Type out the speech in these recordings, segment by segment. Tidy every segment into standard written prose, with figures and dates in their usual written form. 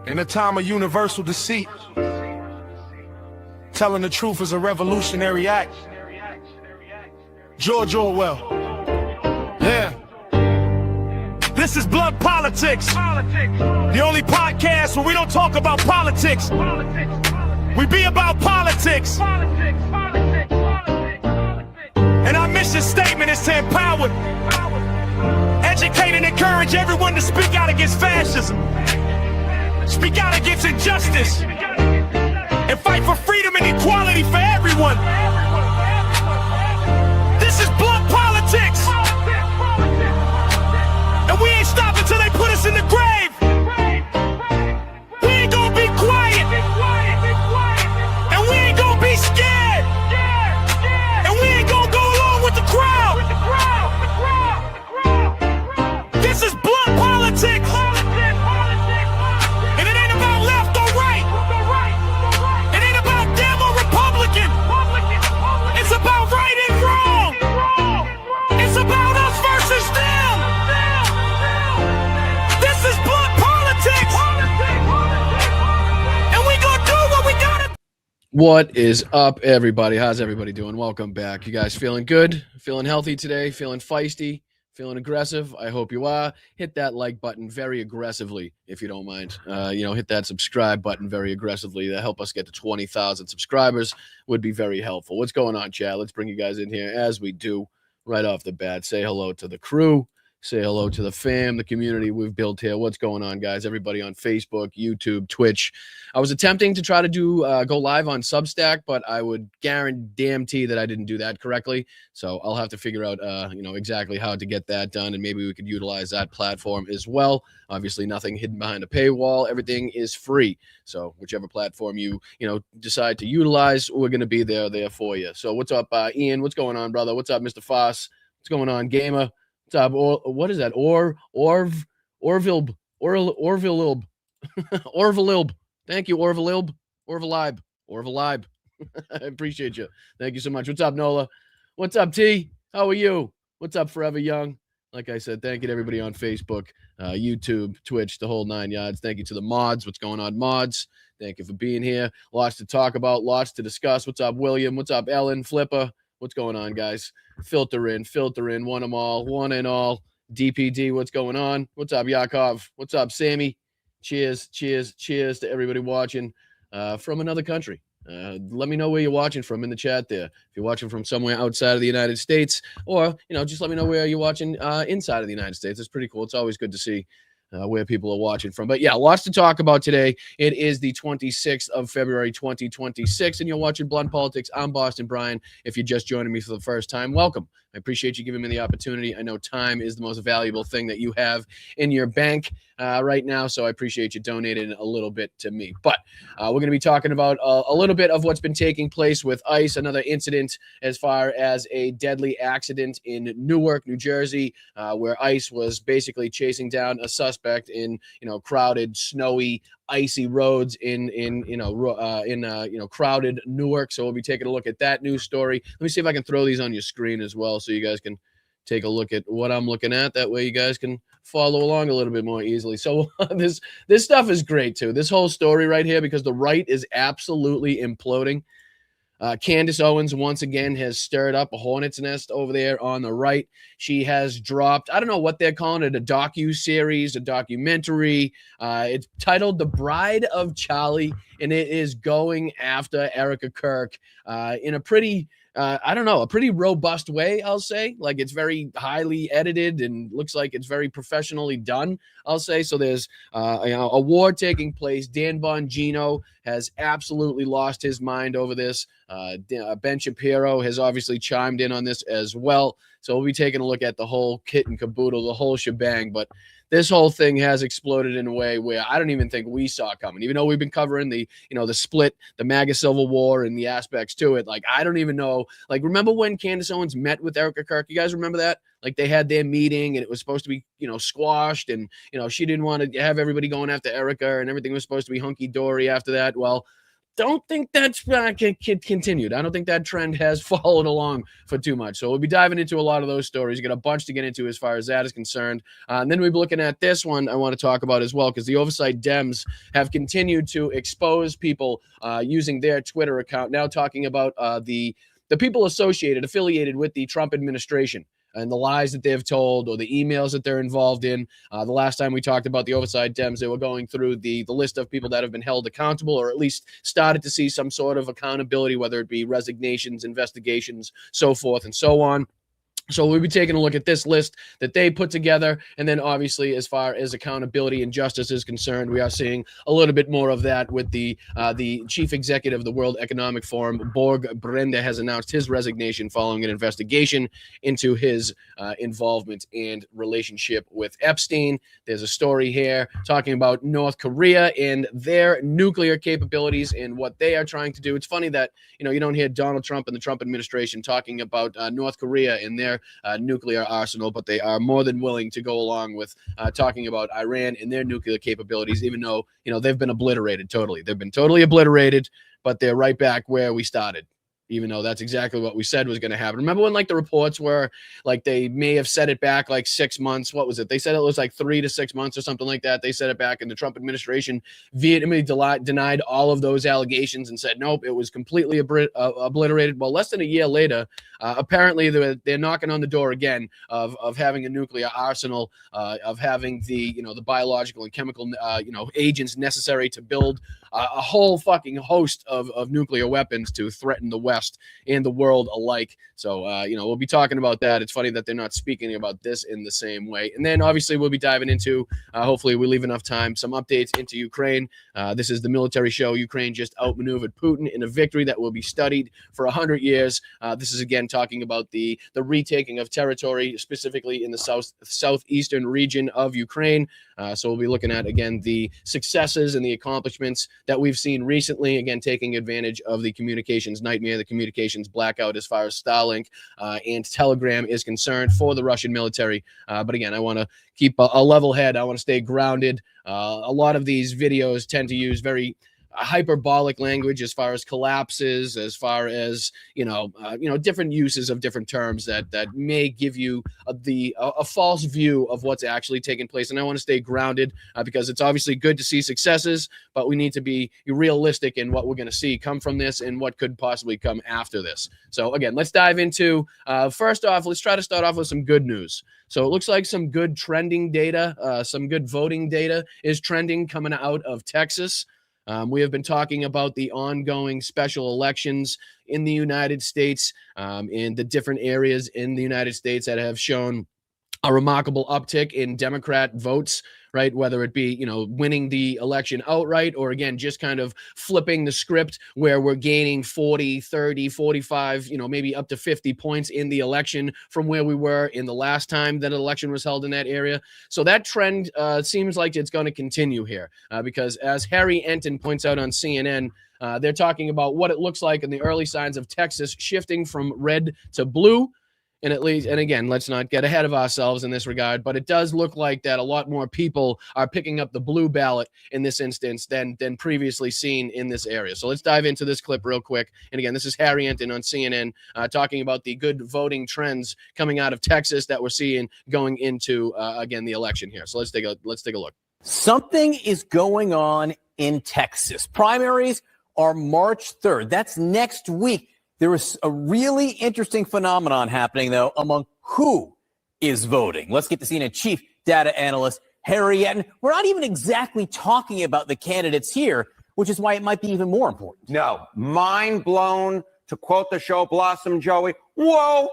In a time of universal deceit, telling the truth is a revolutionary act. George Orwell. Yeah. This is Blood Politics. The only podcast where we don't talk about politics. We be about politics. And our mission statement is to empower, educate, and encourage everyone to speak out against fascism. Speak out against injustice and fight for freedom and equality for everyone. This is blood politics, and we ain't stopping till they put us in the grave. We ain't gonna be quiet, and we ain't gonna be scared, and we ain't gonna go along with the crowd. This is blood politics. What is up, everybody? How's everybody doing? Welcome back. You guys feeling good? Feeling healthy today? Feeling feisty? Feeling aggressive? I hope you are. Hit that like button very aggressively, if you don't mind. Hit that subscribe button very aggressively. To help us get to 20,000 subscribers would be very helpful. What's going on, chat? Let's bring you guys in here as we do right off the bat. Say hello to the crew. Say hello to the fam, the community we've built here. What's going on, guys? Everybody on Facebook, YouTube, Twitch. I was attempting to try to go live on Substack, but I would guarantee that I didn't do that correctly. So I'll have to figure out, exactly how to get that done, and maybe we could utilize that platform as well. Obviously, nothing hidden behind a paywall. Everything is free. So whichever platform you decide to utilize, we're going to be there for you. So what's up, Ian? What's going on, brother? What's up, Mr. Foss? What's going on, Gamer? What's up? What is that? Orville Orvililb. Thank you, Orvililb. Orvilibe. I appreciate you. Thank you so much. What's up, Nola? What's up, T? How are you? What's up, Forever Young? Like I said, thank you to everybody on Facebook, YouTube, Twitch, the whole 9 yards. Thank you to the mods. What's going on, mods? Thank you for being here. Lots to talk about, lots to discuss. What's up, William? What's up, Ellen? Flipper? What's going on, guys? Filter in, one and all. DPD, what's going on? What's up, Yakov? What's up, Sammy? Cheers to everybody watching from another country. Let me know where you're watching from in the chat there. If you're watching from somewhere outside of the United States, or, just let me know where you're watching inside of the United States. It's pretty cool. It's always good to see where people are watching from. But yeah, lots to talk about today. It is the 26th of February, 2026, and you're watching Blunt Politics. I'm Boston Brian. If you're just joining me for the first time, welcome. I appreciate you giving me the opportunity. I know time is the most valuable thing that you have in your bank right now, so I appreciate you donating a little bit to me. But we're going to be talking about a little bit of what's been taking place with ICE, another incident as far as a deadly accident in Newark, New Jersey, where ICE was basically chasing down a suspect in crowded, snowy, icy roads in crowded Newark. So we'll be taking a look at that news story. Let me see if I can throw these on your screen as well, so you guys can take a look at what I'm looking at. That way you guys can follow along a little bit more easily. So this stuff is great too. This whole story right here, because the right is absolutely imploding. Candace Owens once again has stirred up a hornet's nest over there on the right. She has dropped, I don't know what they're calling it, a docu-series, a documentary. It's titled The Bride of Charlie, and it is going after Erika Kirk in a pretty a pretty robust way, I'll say. Like, it's very highly edited and looks like it's very professionally done, I'll say. So there's a war taking place. Dan Bongino has absolutely lost his mind over this. Ben Shapiro has obviously chimed in on this as well. So we'll be taking a look at the whole kit and caboodle, the whole shebang. But this whole thing has exploded in a way where I don't even think we saw coming. Even though we've been covering the split, the MAGA Civil War and the aspects to it. Like, I don't even know. Like, remember when Candace Owens met with Erika Kirk? You guys remember that? Like, they had their meeting and it was supposed to be, squashed, and, she didn't want to have everybody going after Erika, and everything was supposed to be hunky-dory after that. Well, don't think that's continued. I don't think that trend has followed along for too much. So we'll be diving into a lot of those stories. Got a bunch to get into as far as that is concerned. And then we'll be looking at this one I want to talk about as well, because the oversight Dems have continued to expose people using their Twitter account, now talking about the people affiliated with the Trump administration and the lies that they've told or the emails that they're involved in. The last time we talked about the oversight Dems, they were going through the list of people that have been held accountable, or at least started to see some sort of accountability, whether it be resignations, investigations, so forth and so on. So we'll be taking a look at this list that they put together. And then obviously, as far as accountability and justice is concerned, we are seeing a little bit more of that with the chief executive of the World Economic Forum, Borg Brende, has announced his resignation following an investigation into his involvement and relationship with Epstein. There's a story here talking about North Korea and their nuclear capabilities and what they are trying to do. It's funny that, you don't hear Donald Trump and the Trump administration talking about North Korea and their nuclear arsenal, but they are more than willing to go along with talking about Iran and their nuclear capabilities, even though, they've been obliterated totally. They've been totally obliterated, but they're right back where we started, even though that's exactly what we said was going to happen. Remember when the reports were they may have set it back 6 months? What was it? They said it was 3 to 6 months or something like that. They set it back, and the Trump administration vehemently denied all of those allegations and said, nope, it was completely obliterated. Well, less than a year later, apparently they're knocking on the door again of having a nuclear arsenal, of having the biological and chemical agents necessary to build a whole fucking host of nuclear weapons to threaten the West and the world alike. So we'll be talking about that. It's funny that they're not speaking about this in the same way. And then obviously we'll be diving into, hopefully we leave enough time, some updates into Ukraine. This is the military show. Ukraine just outmaneuvered Putin in a victory that will be studied for 100 years. This is again talking about the retaking of territory, specifically in the southeastern region of Ukraine. So we'll be looking at, again, the successes and the accomplishments that we've seen recently, again, taking advantage of the communications nightmare, the communications blackout as far as Starlink and Telegram is concerned for the Russian military. But again, I want to keep a level head. I want to stay grounded. A lot of these videos tend to use very hyperbolic language as far as collapses, as far as different uses of different terms that may give you a false view of what's actually taking place. And I want to stay grounded because it's obviously good to see successes, but we need to be realistic in what we're going to see come from this and what could possibly come after this. So again, let's dive into first off, let's try to start off with some good news. So it looks like some good trending data, some good voting data is trending coming out of Texas. We have been talking about the ongoing special elections in the United States, in the different areas in the United States that have shown a remarkable uptick in Democrat votes, right? Whether it be, winning the election outright or, again, just kind of flipping the script where we're gaining 40, 30, 45, maybe up to 50 points in the election from where we were in the last time that an election was held in that area. So that trend seems like it's going to continue here because, as Harry Enton points out on CNN, they're talking about what it looks like in the early signs of Texas shifting from red to blue. And at least, and again, let's not get ahead of ourselves in this regard, but it does look like that a lot more people are picking up the blue ballot in this instance than previously seen in this area. So let's dive into this clip real quick. And again, this is Harry Enton on CNN talking about the good voting trends coming out of Texas that we're seeing going into, again, the election here. So let's take a look. Something is going on in Texas. Primaries are March 3rd. That's next week. There is a really interesting phenomenon happening, though, among who is voting. Let's get to CNN chief data analyst Harry Enton. We're not even exactly talking about the candidates here, which is why it might be even more important. No, mind blown, to quote the show Blossom, Joey. Whoa.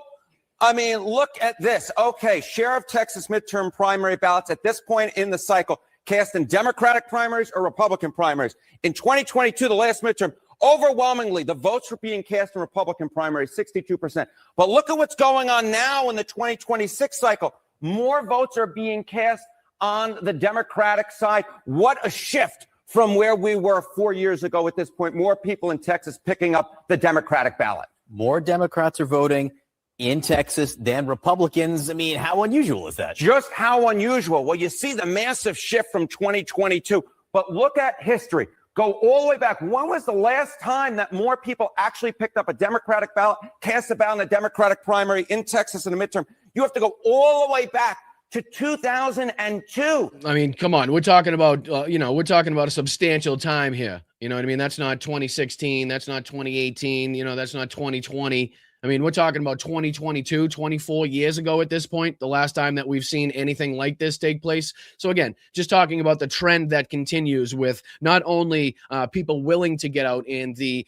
I mean, look at this. Okay, share of Texas midterm primary ballots at this point in the cycle cast in Democratic primaries or Republican primaries. In 2022, the last midterm, overwhelmingly, the votes were being cast in Republican primaries, 62%. But look at what's going on now in the 2026 cycle. More votes are being cast on the Democratic side. What a shift from where we were 4 years ago at this point. More people in Texas picking up the Democratic ballot. More Democrats are voting in Texas than Republicans. I mean, how unusual is that? Just how unusual. Well, you see the massive shift from 2022. But look at history. Go all the way back. When was the last time that more people actually picked up a Democratic ballot, cast a ballot in a Democratic primary in Texas in the midterm? You have to go all the way back to 2002. I mean, come on. We're talking about, we're talking about a substantial time here. You know what I mean? That's not 2016. That's not 2018. That's not 2020. I mean, we're talking about 2022, 24 years ago at this point, the last time that we've seen anything like this take place. So again, just talking about the trend that continues with not only people willing to get out and the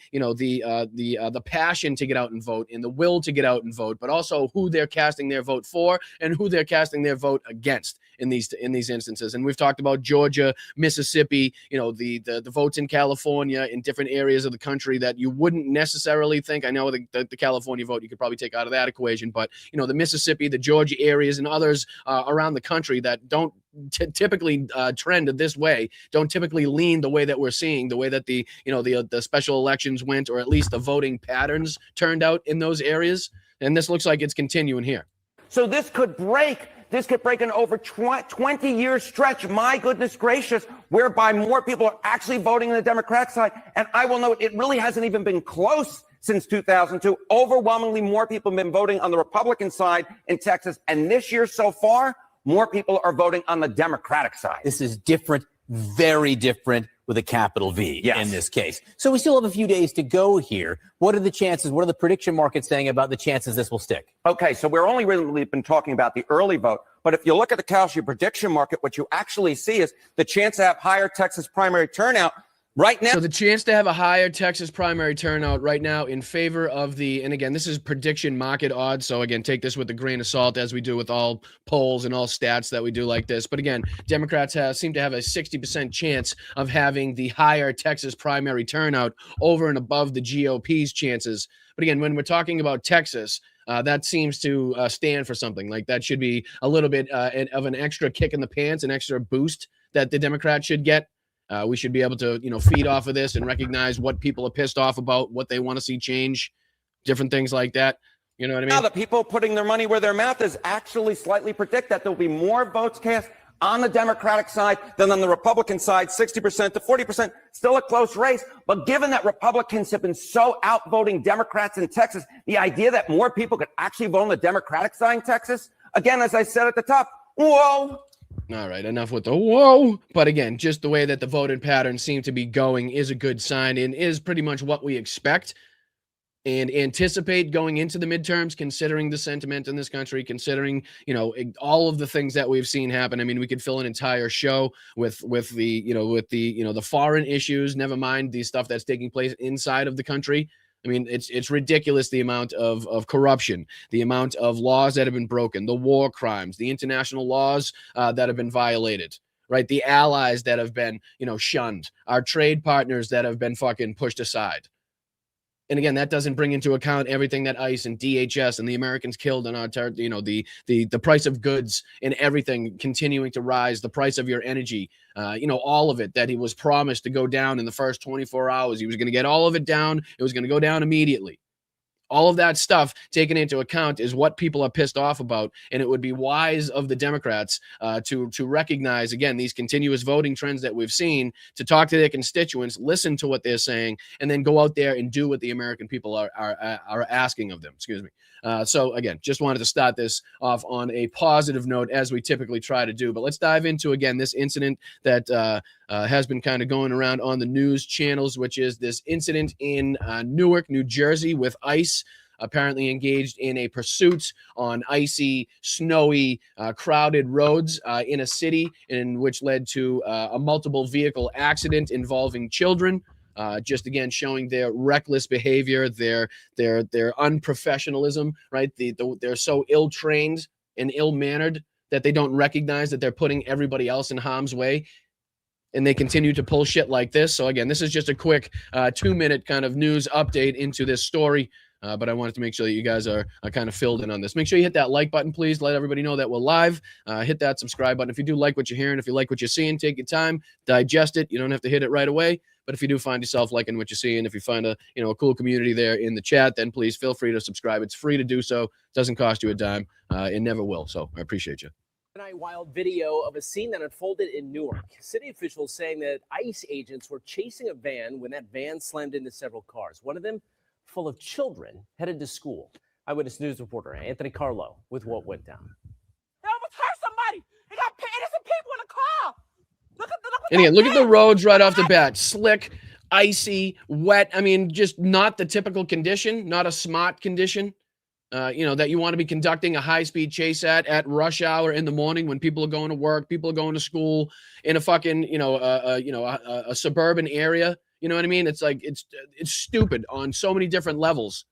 passion to get out and vote and the will to get out and vote, but also who they're casting their vote for and who they're casting their vote against in these instances. And we've talked about Georgia, Mississippi, the votes in California, in different areas of the country that you wouldn't necessarily think. I know the California vote you could probably take out of that equation, but the Mississippi, the Georgia areas, and others around the country that don't typically trend this way, don't typically lean the way that we're seeing, the way that the special elections went, or at least the voting patterns turned out in those areas. And this looks like it's continuing here. So this could break an over 20-year stretch, my goodness gracious, whereby more people are actually voting on the Democrat side. And I will note, it really hasn't even been close since 2002. Overwhelmingly more people have been voting on the Republican side in Texas. And this year so far, more people are voting on the Democratic side. This is different, very different, with a capital V in this case. So we still have a few days to go here. What are the chances? What are the prediction markets saying about the chances this will stick? Okay, so we're only really been talking about the early vote. But if you look at the Kalshi prediction market, what you actually see is the chance to have higher Texas primary turnout right now. So the chance to have a higher Texas primary turnout right now in favor of and again, this is prediction market odds. So again, take this with a grain of salt, as we do with all polls and all stats that we do like this. But again, Democrats seem to have a 60% chance of having the higher Texas primary turnout over and above the GOP's chances. But again, when we're talking about Texas, that seems to stand for something. Like that should be a little bit of an extra kick in the pants, an extra boost that the Democrats should get. We should be able to, feed off of this and recognize what people are pissed off about, what they want to see change, different things like that. You know what I mean? Now the people putting their money where their mouth is actually slightly predict that there'll be more votes cast on the Democratic side than on the Republican side, 60% to 40%, still a close race. But given that Republicans have been so outvoting Democrats in Texas, the idea that more people could actually vote on the Democratic side in Texas, again, as I said at the top, whoa. All right, enough with the whoa. But again, just the way that the voting patterns seem to be going is a good sign and is pretty much what we expect and anticipate going into the midterms, considering the sentiment in this country, considering, all of the things that we've seen happen. I mean, we could fill an entire show with the foreign issues, never mind the stuff that's taking place inside of the country. I mean, it's ridiculous, the amount of corruption, the amount of laws that have been broken, the war crimes, the international laws that have been violated, right? The allies that have been, shunned, our trade partners that have been fucking pushed aside. And again, that doesn't bring into account everything that ICE and DHS and the Americans killed on our the price of goods and everything continuing to rise, the price of your energy, all of it that he was promised to go down in the first 24 hours. He was going to get all of it down. It was going to go down immediately. All of that stuff taken into account is what people are pissed off about. And it would be wise of the Democrats to recognize, again, these continuous voting trends that we've seen, to talk to their constituents, listen to what they're saying, and then go out there and do what the American people are asking of them. Excuse me. So again, just wanted to start this off on a positive note, as we typically try to do. But let's dive into, again, this incident that has been kind of going around on the news channels, which is this incident in Newark, New Jersey, with ICE apparently engaged in a pursuit on icy, snowy, crowded roads in a city, in which led to a multiple vehicle accident involving children. Just again showing their reckless behavior, their unprofessionalism, right? They're so ill-trained and ill-mannered that they don't recognize that they're putting everybody else in harm's way. And they continue to pull shit like this. So again, this is just a quick 2-minute kind of news update into this story. But I wanted to make sure that you guys are kind of filled in on this. Make sure you hit that like button, please. Let everybody know that we're live. Hit that subscribe button. If you do like what you're hearing, if you like what you're seeing, take your time, digest it. You don't have to hit it right away. But if you do find yourself liking what you're seeing, if you find a cool community there in the chat, then please feel free to subscribe. It's free to do so. It doesn't cost you a dime. It never will. So I appreciate you. Tonight, wild video of a scene that unfolded in Newark. City officials saying that ICE agents were chasing a van when that van slammed into several cars. One of them full of children headed to school. Eyewitness News reporter Anthony Carlo with what went down. They almost hurt somebody. They got innocent people in the car. And again, look at the roads right off the bat. Slick, icy, wet. I mean, just not the typical condition, not a smart condition. That you want to be conducting a high-speed chase at rush hour in the morning when people are going to work, people are going to school in a fucking, a suburban area. You know what I mean? It's like, it's stupid on so many different levels.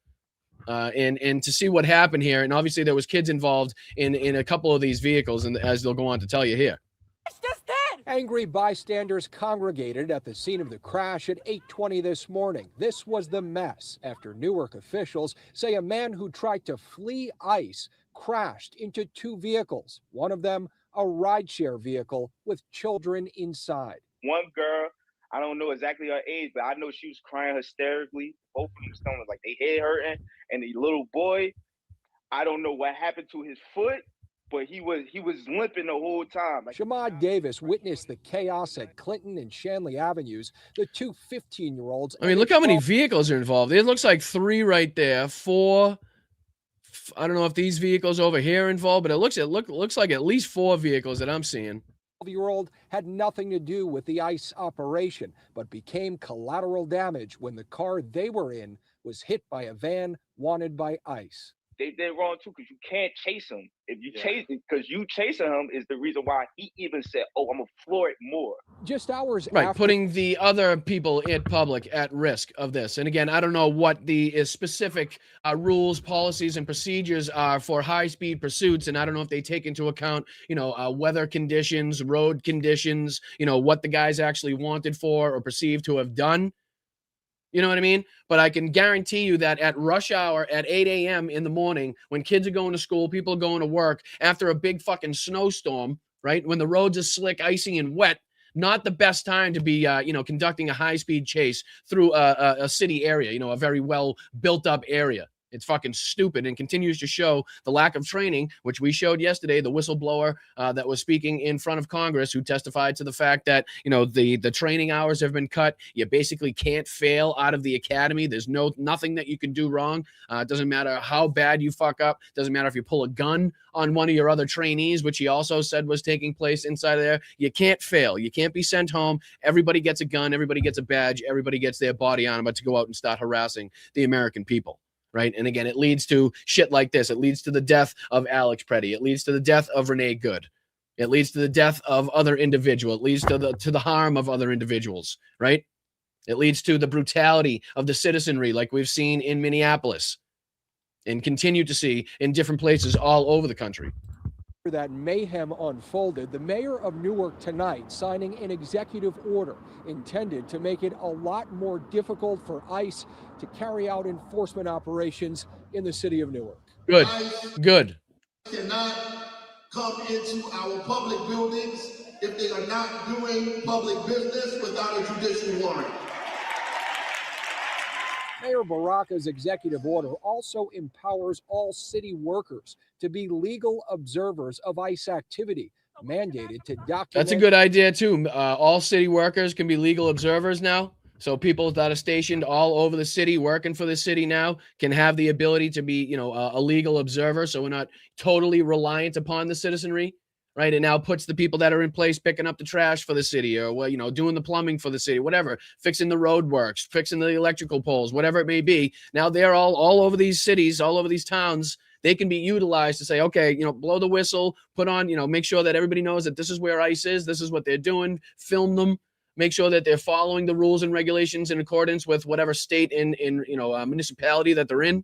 And to see what happened here, and obviously there was kids involved in a couple of these vehicles, and as they'll go on to tell you here. It's just dead. Angry bystanders congregated at the scene of the crash at 8:20 this morning. This was the mess after Newark officials say a man who tried to flee ICE crashed into two vehicles, one of them a rideshare vehicle with children inside. One girl, I don't know exactly her age, but I know she was crying hysterically. Both of them stomachs, like they head hurting. And the little boy, I don't know what happened to his foot, but he was limping the whole time. Shamad Davis witnessed the chaos at Clinton and Shanley Avenues. The two 15-year-olds. I mean, look how many vehicles are involved. It looks like 3 right there, 4. I don't know if these vehicles over here are involved, but it looks like at least 4 vehicles that I'm seeing. 12-year-old had nothing to do with the ICE operation, but became collateral damage when the car they were in was hit by a van wanted by ICE. They did wrong too, because you can't chase him. If you chase him, because you chasing him is the reason why he even said, "Oh, I'm gonna floor it more." Just hours after, putting the other people in public at risk of this. And again, I don't know what the specific rules, policies, and procedures are for high-speed pursuits, and I don't know if they take into account, weather conditions, road conditions, what the guy's actually wanted for or perceived to have done. You know what I mean? But I can guarantee you that at rush hour at 8 a.m. in the morning, when kids are going to school, people are going to work, after a big fucking snowstorm, right? When the roads are slick, icy, and wet, not the best time to be, conducting a high-speed chase through a city area, a very well built-up area. It's fucking stupid and continues to show the lack of training, which we showed yesterday, the whistleblower that was speaking in front of Congress, who testified to the fact that, the training hours have been cut. You basically can't fail out of the academy. There's nothing that you can do wrong. It doesn't matter how bad you fuck up. Doesn't matter if you pull a gun on one of your other trainees, which he also said was taking place inside of there. You can't fail. You can't be sent home. Everybody gets a gun. Everybody gets a badge. Everybody gets their body on them to go out and start harassing the American people. Right. And again, it leads to shit like this. It leads to the death of Alex Preddy. It leads to the death of Renee Good. It leads to the death of other individuals. It leads to the harm of other individuals. Right. It leads to the brutality of the citizenry, like we've seen in Minneapolis and continue to see in different places all over the country. That mayhem unfolded, the mayor of Newark tonight signing an executive order intended to make it a lot more difficult for ICE to carry out enforcement operations in the city of Newark. Good. Good. Cannot come into our public buildings if they are not doing public business without a judicial warrant. Mayor Baraka's executive order also empowers all city workers to be legal observers of ICE activity, mandated to document. That's a good idea, too. All city workers can be legal observers now. So people that are stationed all over the city, working for the city now, can have the ability to be, a legal observer. So we're not totally reliant upon the citizenry. Right. It now puts the people that are in place picking up the trash for the city, or, doing the plumbing for the city, whatever, fixing the road works, fixing the electrical poles, whatever it may be. Now they're all over these cities, all over these towns. They can be utilized to say, okay, blow the whistle, put on, make sure that everybody knows that this is where ICE is. This is what they're doing. Film them. Make sure that they're following the rules and regulations in accordance with whatever state in municipality that they're in.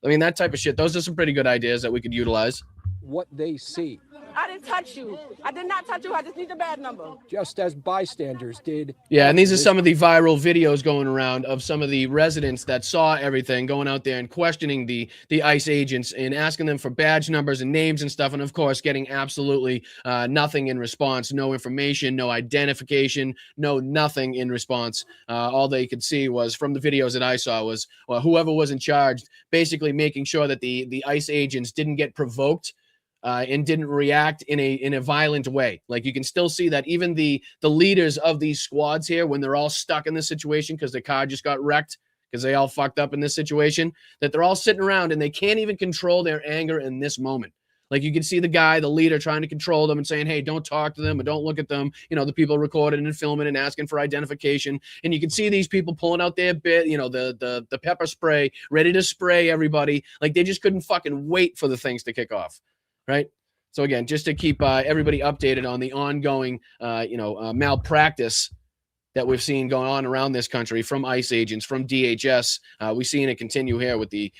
I mean, that type of shit. Those are some pretty good ideas that we could utilize. What they see. I didn't touch you. I did not touch you. I just need the badge number. Just as bystanders did. Yeah, and these are some of the viral videos going around of some of the residents that saw everything, going out there and questioning the ICE agents and asking them for badge numbers and names and stuff. And of course, getting absolutely nothing in response. No information, no identification, no nothing in response. All they could see was, from the videos that I saw, was whoever was in charge basically making sure that the ICE agents didn't get provoked and didn't react in a violent way. Like you can still see that even the leaders of these squads here, when they're all stuck in this situation because the car just got wrecked, because they all fucked up in this situation, that they're all sitting around and they can't even control their anger in this moment. Like you can see the guy, the leader, trying to control them and saying, hey, don't talk to them or don't look at them. You know, the people recording and filming and asking for identification. And you can see these people pulling out their bit, you know, the pepper spray, ready to spray everybody. Like they just couldn't fucking wait for the things to kick off. Right. So again, just to keep everybody updated on the ongoing, malpractice that we've seen going on around this country from ICE agents, from DHS. We've seen it continue here with the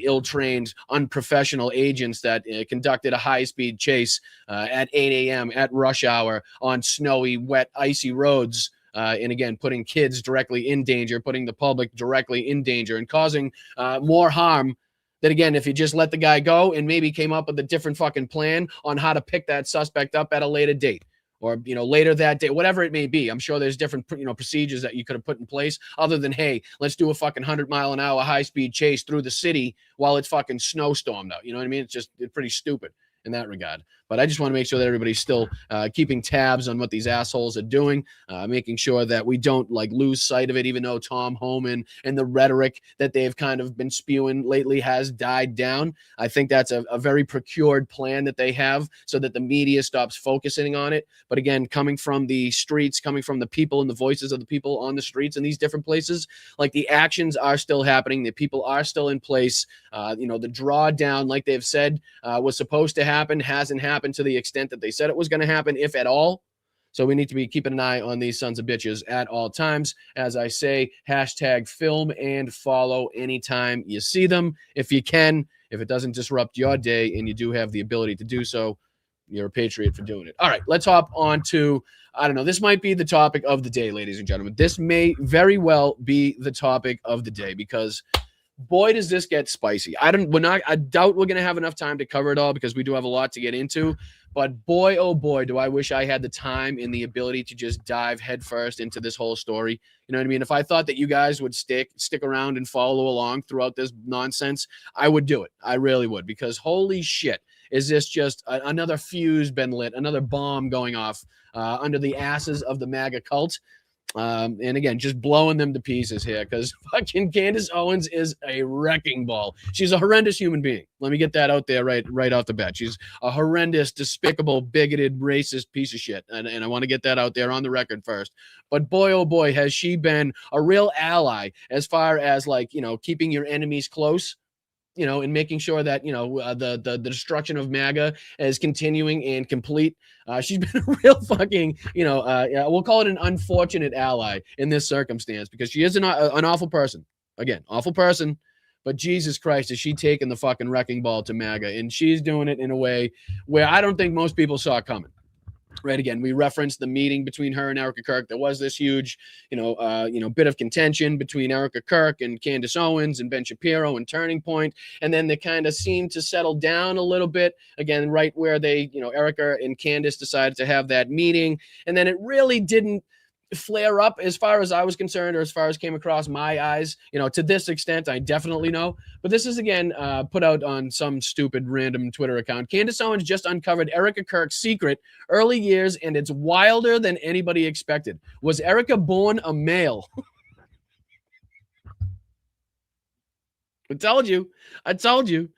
ill-trained, unprofessional agents that conducted a high-speed chase at 8 a.m. at rush hour on snowy, wet, icy roads. And again, putting kids directly in danger, putting the public directly in danger, and causing more harm. That again, if you just let the guy go and maybe came up with a different fucking plan on how to pick that suspect up at a later date, or, you know, later that day, whatever it may be. I'm sure there's different, procedures that you could have put in place other than, hey, let's do a fucking 100-mile-an-hour high-speed chase through the city while it's fucking snowstormed out. You know what I mean? It's pretty stupid in that regard. But I just want to make sure that everybody's still keeping tabs on what these assholes are doing, making sure that we don't lose sight of it, even though Tom Homan and the rhetoric that they've kind of been spewing lately has died down. I think that's a very procured plan that they have so that the media stops focusing on it. But again, coming from the streets, coming from the people and the voices of the people on the streets in these different places, the actions are still happening. The people are still in place. The drawdown, like they've said, was supposed to happen, hasn't happened to the extent that they said it was going to happen, if at all. So we need to be keeping an eye on these sons of bitches at all times. As I say, hashtag film and follow anytime you see them. If you can, if it doesn't disrupt your day and you do have the ability to do so, you're a patriot for doing it. All right, let's hop on to, I don't know, this might be the topic of the day, ladies and gentlemen. This may very well be the topic of the day because boy, does this get spicy. I doubt we're going to have enough time to cover it all because we do have a lot to get into. But boy, oh boy, do I wish I had the time and the ability to just dive headfirst into this whole story. You know what I mean? If I thought that you guys would stick around and follow along throughout this nonsense, I would do it. I really would, because holy shit, is this just another fuse been lit, another bomb going off under the asses of the MAGA cult. And again, just blowing them to pieces here because fucking Candace Owens is a wrecking ball. She's a horrendous human being. Let me get that out there right off the bat. She's a horrendous, despicable, bigoted, racist piece of shit. And I want to get that out there on the record first. But boy, oh boy, has she been a real ally as far as keeping your enemies close. And making sure that, the destruction of MAGA is continuing and complete. She's been a real fucking, we'll call it an unfortunate ally in this circumstance because she is an awful person. Again, awful person. But Jesus Christ, is she taking the fucking wrecking ball to MAGA? And she's doing it in a way where I don't think most people saw it coming. Right. Again, we referenced the meeting between her and Erika Kirk. There was this huge, bit of contention between Erika Kirk and Candace Owens and Ben Shapiro and Turning Point. And then they kind of seemed to settle down a little bit again, right where they, Erika and Candace decided to have that meeting. And then it really didn't flare up as far as I was concerned, or as far as came across my eyes, to this extent, I definitely know. But this is again put out on some stupid random Twitter account. Candace Owens just uncovered Erika Kirk's secret early years, and it's wilder than anybody expected. Was Erika born a male? I told you.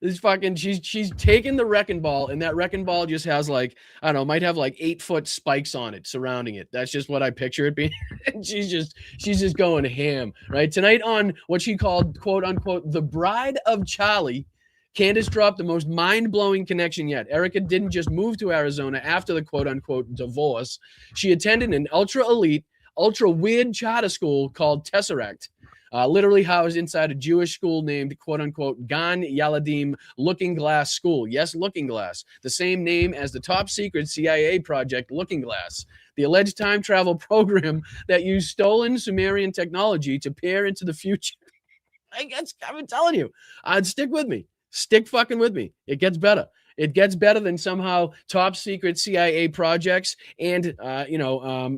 This fucking, she's taking the wrecking ball, and that wrecking ball just has might have 8-foot spikes on it surrounding it. That's just what I picture it being. And she's just going ham, right? Tonight on what she called, quote unquote, the Bride of Charlie, Candace dropped the most mind-blowing connection yet. Erika didn't just move to Arizona after the quote unquote divorce. She attended an ultra-elite, ultra-weird charter school called Tesseract. Literally housed inside a Jewish school named, quote-unquote, Gan Yaladim Looking Glass School. Yes, Looking Glass. The same name as the top-secret CIA project, Looking Glass. The alleged time travel program that used stolen Sumerian technology to peer into the future. I'm telling you. Stick with me. Stick fucking with me. It gets better. It gets better than somehow top secret CIA projects and time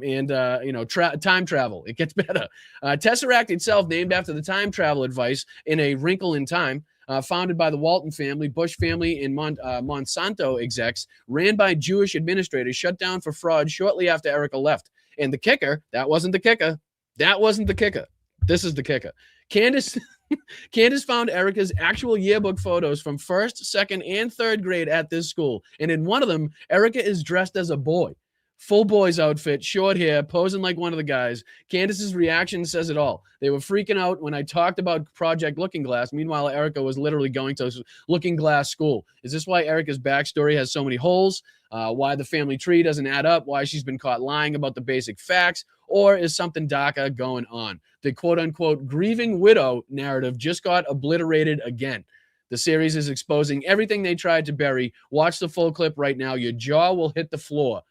travel. It gets better. Tesseract itself, named after the time travel advice in A Wrinkle in Time, founded by the Walton family, Bush family, and Monsanto execs, ran by Jewish administrators, shut down for fraud shortly after Erika left. And the kicker, that wasn't the kicker. That wasn't the kicker. This is the kicker. Candace found Erika's actual yearbook photos from 1st, 2nd, and 3rd grade at this school. And in one of them, Erika is dressed as a boy. Full boy's outfit, short hair, posing like one of the guys. Candace's reaction says it all. They were freaking out when I talked about Project Looking Glass. Meanwhile, Erika was literally going to Looking Glass school. Is this why Erika's backstory has so many holes? Why the family tree doesn't add up? Why she's been caught lying about the basic facts? Or is something darker going on? The quote-unquote grieving widow narrative just got obliterated again. The series is exposing everything they tried to bury. Watch the full clip right now. Your jaw will hit the floor.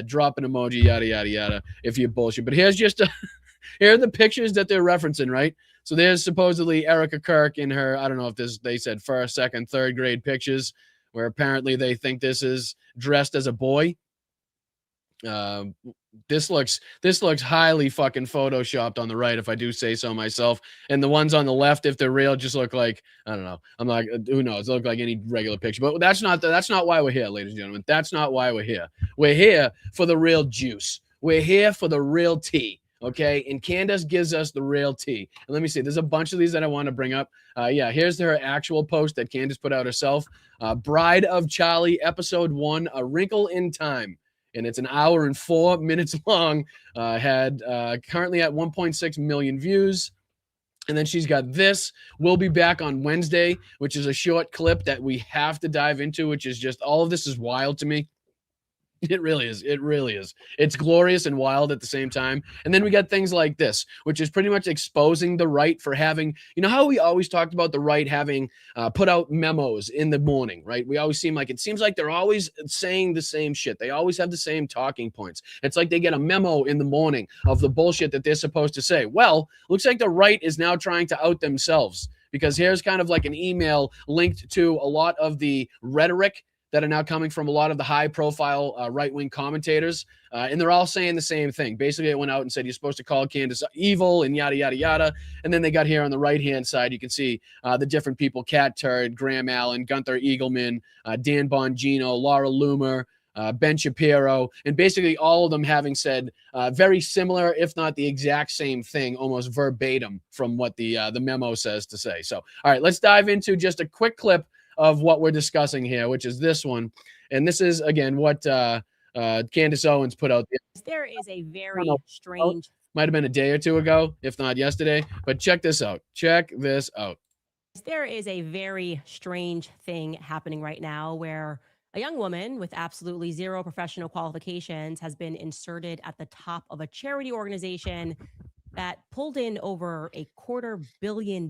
Drop an emoji, yada, yada, yada, if you bullshit. But here's just here are the pictures that they're referencing, right? So there's supposedly Erika Kirk in her, I don't know if they said 1st, 2nd, 3rd grade pictures, where apparently they think this is dressed as a boy. This looks highly fucking photoshopped on the right, if I do say so myself. And the ones on the left, if they're real, just look like, I don't know. I'm like, who knows? They look like any regular picture. But that's not why we're here, ladies and gentlemen. That's not why we're here. We're here for the real juice. We're here for the real tea. Okay, and Candace gives us the real tea. And let me see, there's a bunch of these that I want to bring up. Yeah, here's her actual post that Candace put out herself. Bride of Charlie, episode 1, A Wrinkle in Time. And it's an hour and 4 minutes long. Had currently at 1.6 million views. And then she's got this. We'll be back on Wednesday, which is a short clip that we have to dive into, which is just all of this is wild to me. It really is. It really is. It's glorious and wild at the same time. And then we got things like this, which is pretty much exposing the right for having, you know how we always talked about the right having put out memos in the morning, right? We always it seems like they're always saying the same shit. They always have the same talking points. It's like they get a memo in the morning of the bullshit that they're supposed to say. Well, looks like the right is now trying to out themselves, because here's kind of like an email linked to a lot of the rhetoric that are now coming from a lot of the high-profile right-wing commentators, and they're all saying the same thing. Basically, it went out and said, you're supposed to call Candace evil and yada, yada, yada. And then they got here on the right-hand side, you can see the different people, Kat Turd, Graham Allen, Gunther Eagleman, Dan Bongino, Laura Loomer, Ben Shapiro, and basically all of them having said very similar, if not the exact same thing, almost verbatim from what the memo says to say. So, all right, let's dive into just a quick clip of what we're discussing here, which is this one. And this is, again, what Candace Owens put out there. There is a very strange... Might have been a day or two ago, if not yesterday. But check this out. Check this out. There is a very strange thing happening right now where a young woman with absolutely zero professional qualifications has been inserted at the top of a charity organization that pulled in over $250 million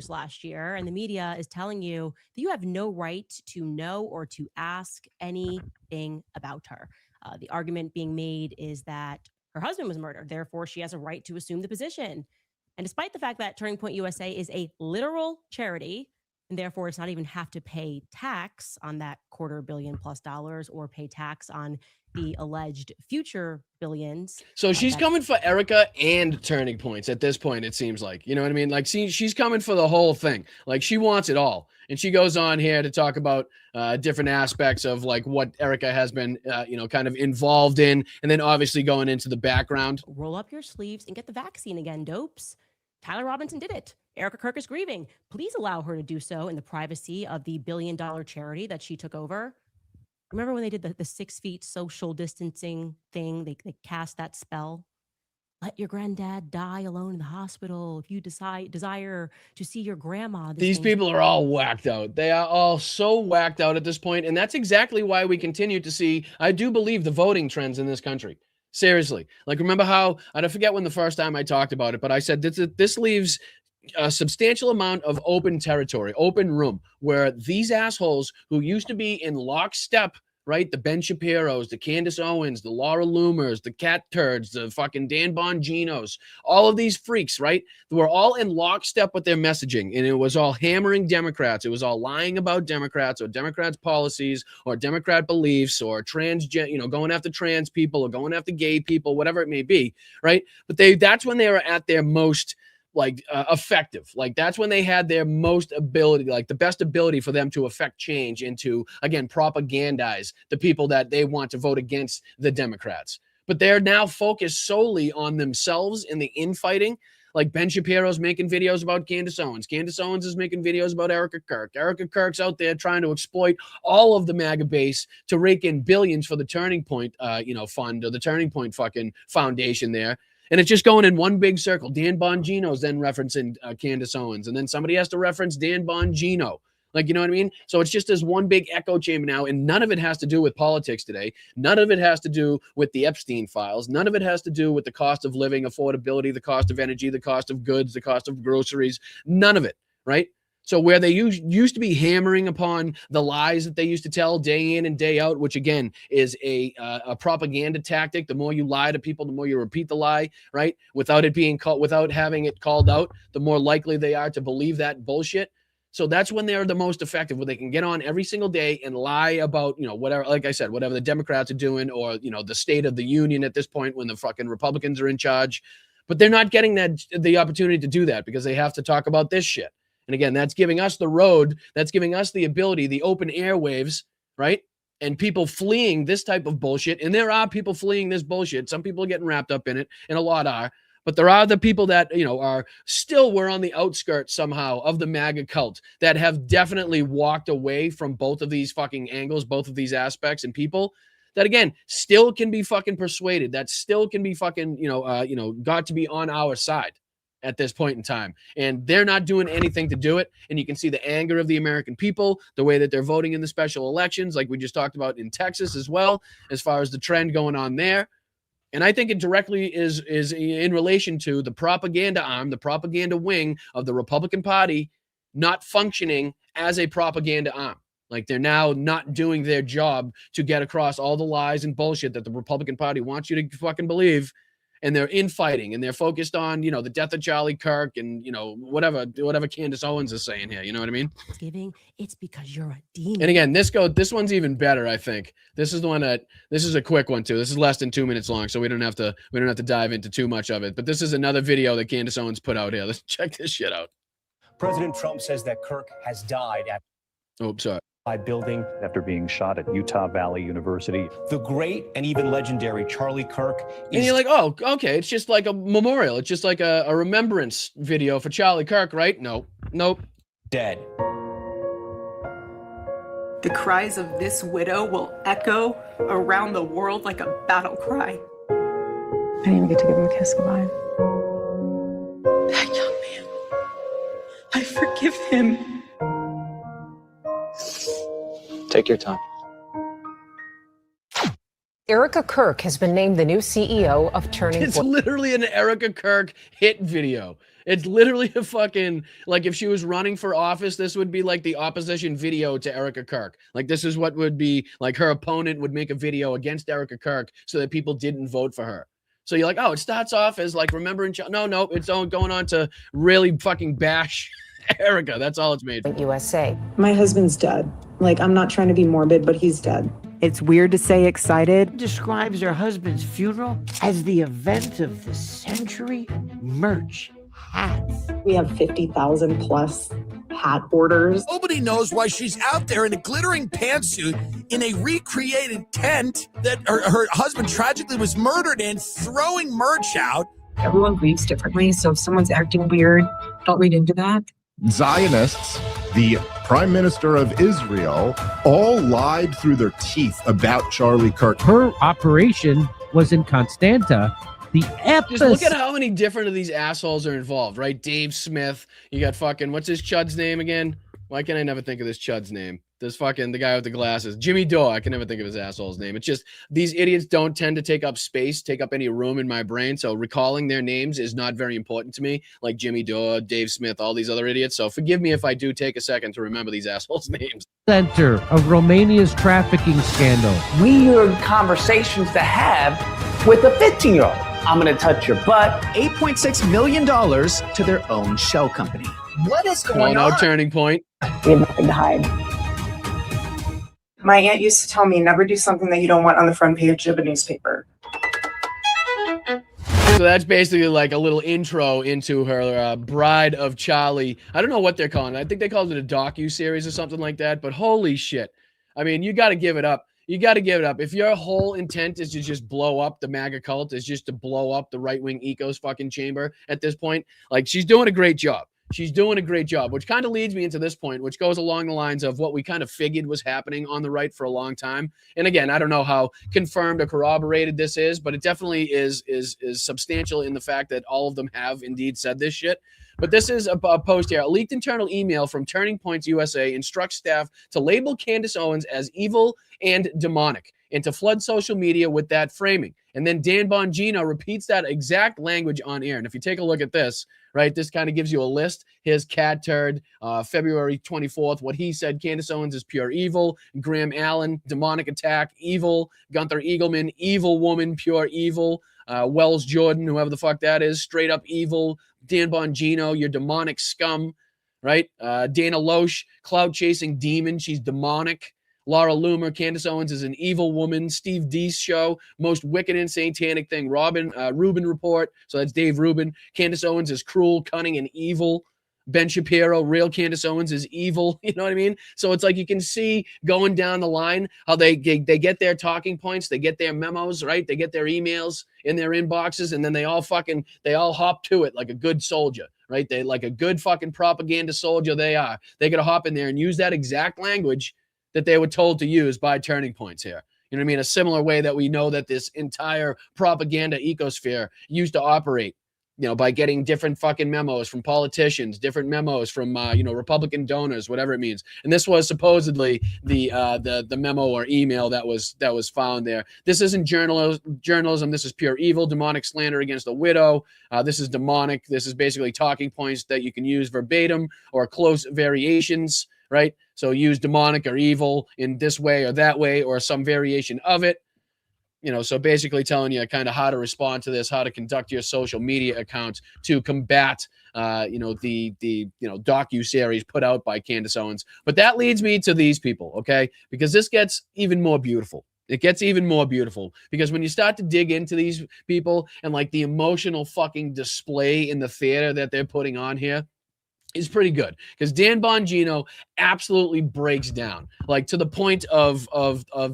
last year. And the media is telling you that you have no right to know or to ask anything about her. The argument being made is that her husband was murdered. Therefore, she has a right to assume the position. And despite the fact that Turning Point USA is a literal charity, and therefore it's not even have to pay tax on that $250 million+ or pay tax on the alleged future billions. So she's coming for Erika and Turning Points at this point, it seems like. You know what I mean? Like, she's coming for the whole thing. Like, she wants it all. And she goes on here to talk about different aspects of, like, what Erika has been, kind of involved in. And then obviously going into the background. Roll up your sleeves and get the vaccine again, dopes. Tyler Robinson did it. Erika Kirk is grieving. Please allow her to do so in the privacy of the $1 billion charity that she took over. Remember when they did the 6 feet social distancing thing? They cast that spell. Let your granddad die alone in the hospital if you desire to see your grandma. These people are all whacked out. They are all so whacked out at this point, and that's exactly why we continue to see, I do believe, the voting trends in this country. Seriously. Like, remember how, I forget when the first time I talked about it, but I said this leaves a substantial amount of open territory, open room, where these assholes who used to be in lockstep, right? The Ben Shapiros, the Candace Owens, the Laura Loomers, the Kat Turds, the fucking Dan Bonginos, all of these freaks, right? They were all in lockstep with their messaging, and it was all hammering Democrats. It was all lying about Democrats or Democrats' policies or Democrat beliefs or going after trans people or going after gay people, whatever it may be, right? But that's when they were at their most effective. Like that's when they had their most ability, like the best ability for them to affect change and to, again, propagandize the people that they want to vote against the Democrats. But they're now focused solely on themselves and the infighting. Like Ben Shapiro's making videos about Candace Owens. Candace Owens is making videos about Erika Kirk. Erika Kirk's out there trying to exploit all of the MAGA base to rake in billions for the Turning Point, fund, or the Turning Point fucking foundation there. And it's just going in one big circle. Dan Bongino's then referencing Candace Owens. And then somebody has to reference Dan Bongino. Like, you know what I mean? So it's just this one big echo chamber now. And none of it has to do with politics today. None of it has to do with the Epstein files. None of it has to do with the cost of living, affordability, the cost of energy, the cost of goods, the cost of groceries. None of it, right? So where they used to be hammering upon the lies that they used to tell day in and day out, which again is a propaganda tactic. The more you lie to people, the more you repeat the lie, right? Without it being called, without having it called out, the more likely they are to believe that bullshit. So that's when they're the most effective, where they can get on every single day and lie about, whatever, like I said, whatever the Democrats are doing, or, the state of the union at this point when the fucking Republicans are in charge. But they're not getting the opportunity to do that because they have to talk about this shit. And again, that's giving us the road. That's giving us the ability, the open airwaves, right? And people fleeing this type of bullshit. And there are people fleeing this bullshit. Some people are getting wrapped up in it, and a lot are. But there are the people that, we're on the outskirts somehow of the MAGA cult that have definitely walked away from both of these fucking angles, both of these aspects, and people that, again, still can be fucking persuaded, that still can be fucking, got to be on our side at this point in time. And they're not doing anything to do it. And you can see the anger of the American people, the way that they're voting in the special elections, like we just talked about in Texas as well, as far as the trend going on there. And I think it directly is in relation to the propaganda arm, the propaganda wing of the Republican Party not functioning as a propaganda arm. Like they're now not doing their job to get across all the lies and bullshit that the Republican Party wants you to fucking believe. And they're infighting, and they're focused on, the death of Charlie Kirk and, whatever Candace Owens is saying here. You know what I mean? It's because you're a demon. And again, this one's even better, I think. This is the one this is a quick one too. This is less than 2 minutes long, so we don't have to dive into too much of it. But this is another video that Candace Owens put out here. Let's check this shit out. President Trump says that Kirk has died at building after being shot at Utah Valley University. The great and even legendary Charlie Kirk is... And you're like, oh, okay, it's just like a memorial. It's just like a remembrance video for Charlie Kirk, right? Nope. Dead. The cries of this widow will echo around the world like a battle cry. I didn't even get to give him a kiss goodbye. That young man, I forgive him. Take your time. Erika Kirk has been named the new CEO of Turning Point. It's literally an Erika Kirk hit video. It's literally a fucking, like if she was running for office, this would be like the opposition video to Erika Kirk. Like this is what would be like her opponent would make a video against Erika Kirk so that people didn't vote for her. So you're like, oh, it starts off as like remembering. No, it's going on to really fucking bash Erika. That's all it's made for. USA. My husband's dead. Like, I'm not trying to be morbid, but he's dead. It's weird to say excited. Describes her husband's funeral as the event of the century. Merch, hats. We have 50,000 plus hat orders. Nobody knows why she's out there in a glittering pantsuit in a recreated tent that her husband tragically was murdered in, throwing merch out. Everyone grieves differently, so if someone's acting weird, don't read into that. Zionists, the Prime Minister of Israel, all lied through their teeth about Charlie Kirk. Her operation was in Constanta. Just look at how many different of these assholes are involved, right? Dave Smith. You got fucking, what's his chud's name again? Why can I never think of this chud's name? There's fucking the guy with the glasses. Jimmy Dore. I can never think of his asshole's name. It's just these idiots don't tend to take up any room in my brain. So recalling their names is not very important to me. Like Jimmy Dore, Dave Smith, all these other idiots. So forgive me if I do take a second to remember these assholes' names. Center of Romania's trafficking scandal. We are conversations to have with a 15-year-old. I'm going to touch your butt. $8.6 million to their own shell company. What is going on? Turning Point. We have nothing to hide. My aunt used to tell me, never do something that you don't want on the front page of a newspaper. So that's basically like a little intro into her Bride of Charlie. I don't know what they're calling it. I think they called it a docu-series or something like that, but holy shit. I mean, you got to give it up. You got to give it up. If your whole intent is to just blow up the MAGA cult, is just to blow up the right-wing ecos fucking chamber at this point, like, she's doing a great job. She's doing a great job, which kind of leads me into this point, which goes along the lines of what we kind of figured was happening on the right for a long time. And again, I don't know how confirmed or corroborated this is, but it definitely is substantial in the fact that all of them have indeed said this shit. But this is a post here. A leaked internal email from Turning Points USA instructs staff to label Candace Owens as evil and demonic and to flood social media with that framing. And then Dan Bongino repeats that exact language on air. And if you take a look at this, right, this kind of gives you a list. His cat turd, February 24th, what he said, Candace Owens is pure evil. Graham Allen, demonic attack, evil. Gunther Eagleman, evil woman, pure evil. Wells Jordan, whoever the fuck that is, straight up evil. Dan Bongino, your demonic scum, right? Dana Loesch, cloud-chasing demon, she's demonic. Laura Loomer, Candace Owens is an evil woman. Steve Deese show, most wicked and satanic thing. Rubin report, so that's Dave Rubin. Candace Owens is cruel, cunning, and evil. Ben Shapiro, real Candace Owens is evil. You know what I mean? So it's like you can see going down the line how they get their talking points, they get their memos, right? They get their emails in their inboxes, and then they all hop to it like a good soldier, right? They like a good fucking propaganda soldier they are. They got to hop in there and use that exact language that they were told to use by Turning Points here. You know what I mean? A similar way that we know that this entire propaganda ecosphere used to operate, you know, by getting different fucking memos from politicians, different memos from, Republican donors, whatever it means. And this was supposedly the memo or email that was found there. This isn't journalism. This is pure evil, demonic slander against a widow. This is demonic. This is basically talking points that you can use verbatim or close variations, right? So use demonic or evil in this way or that way or some variation of it. You know, so basically telling you kind of how to respond to this, how to conduct your social media accounts to combat, the docu-series put out by Candace Owens. But that leads me to these people, okay? Because this gets even more beautiful. It gets even more beautiful because when you start to dig into these people and like the emotional fucking display in the theater that they're putting on here, is pretty good because Dan Bongino absolutely breaks down, like to the point of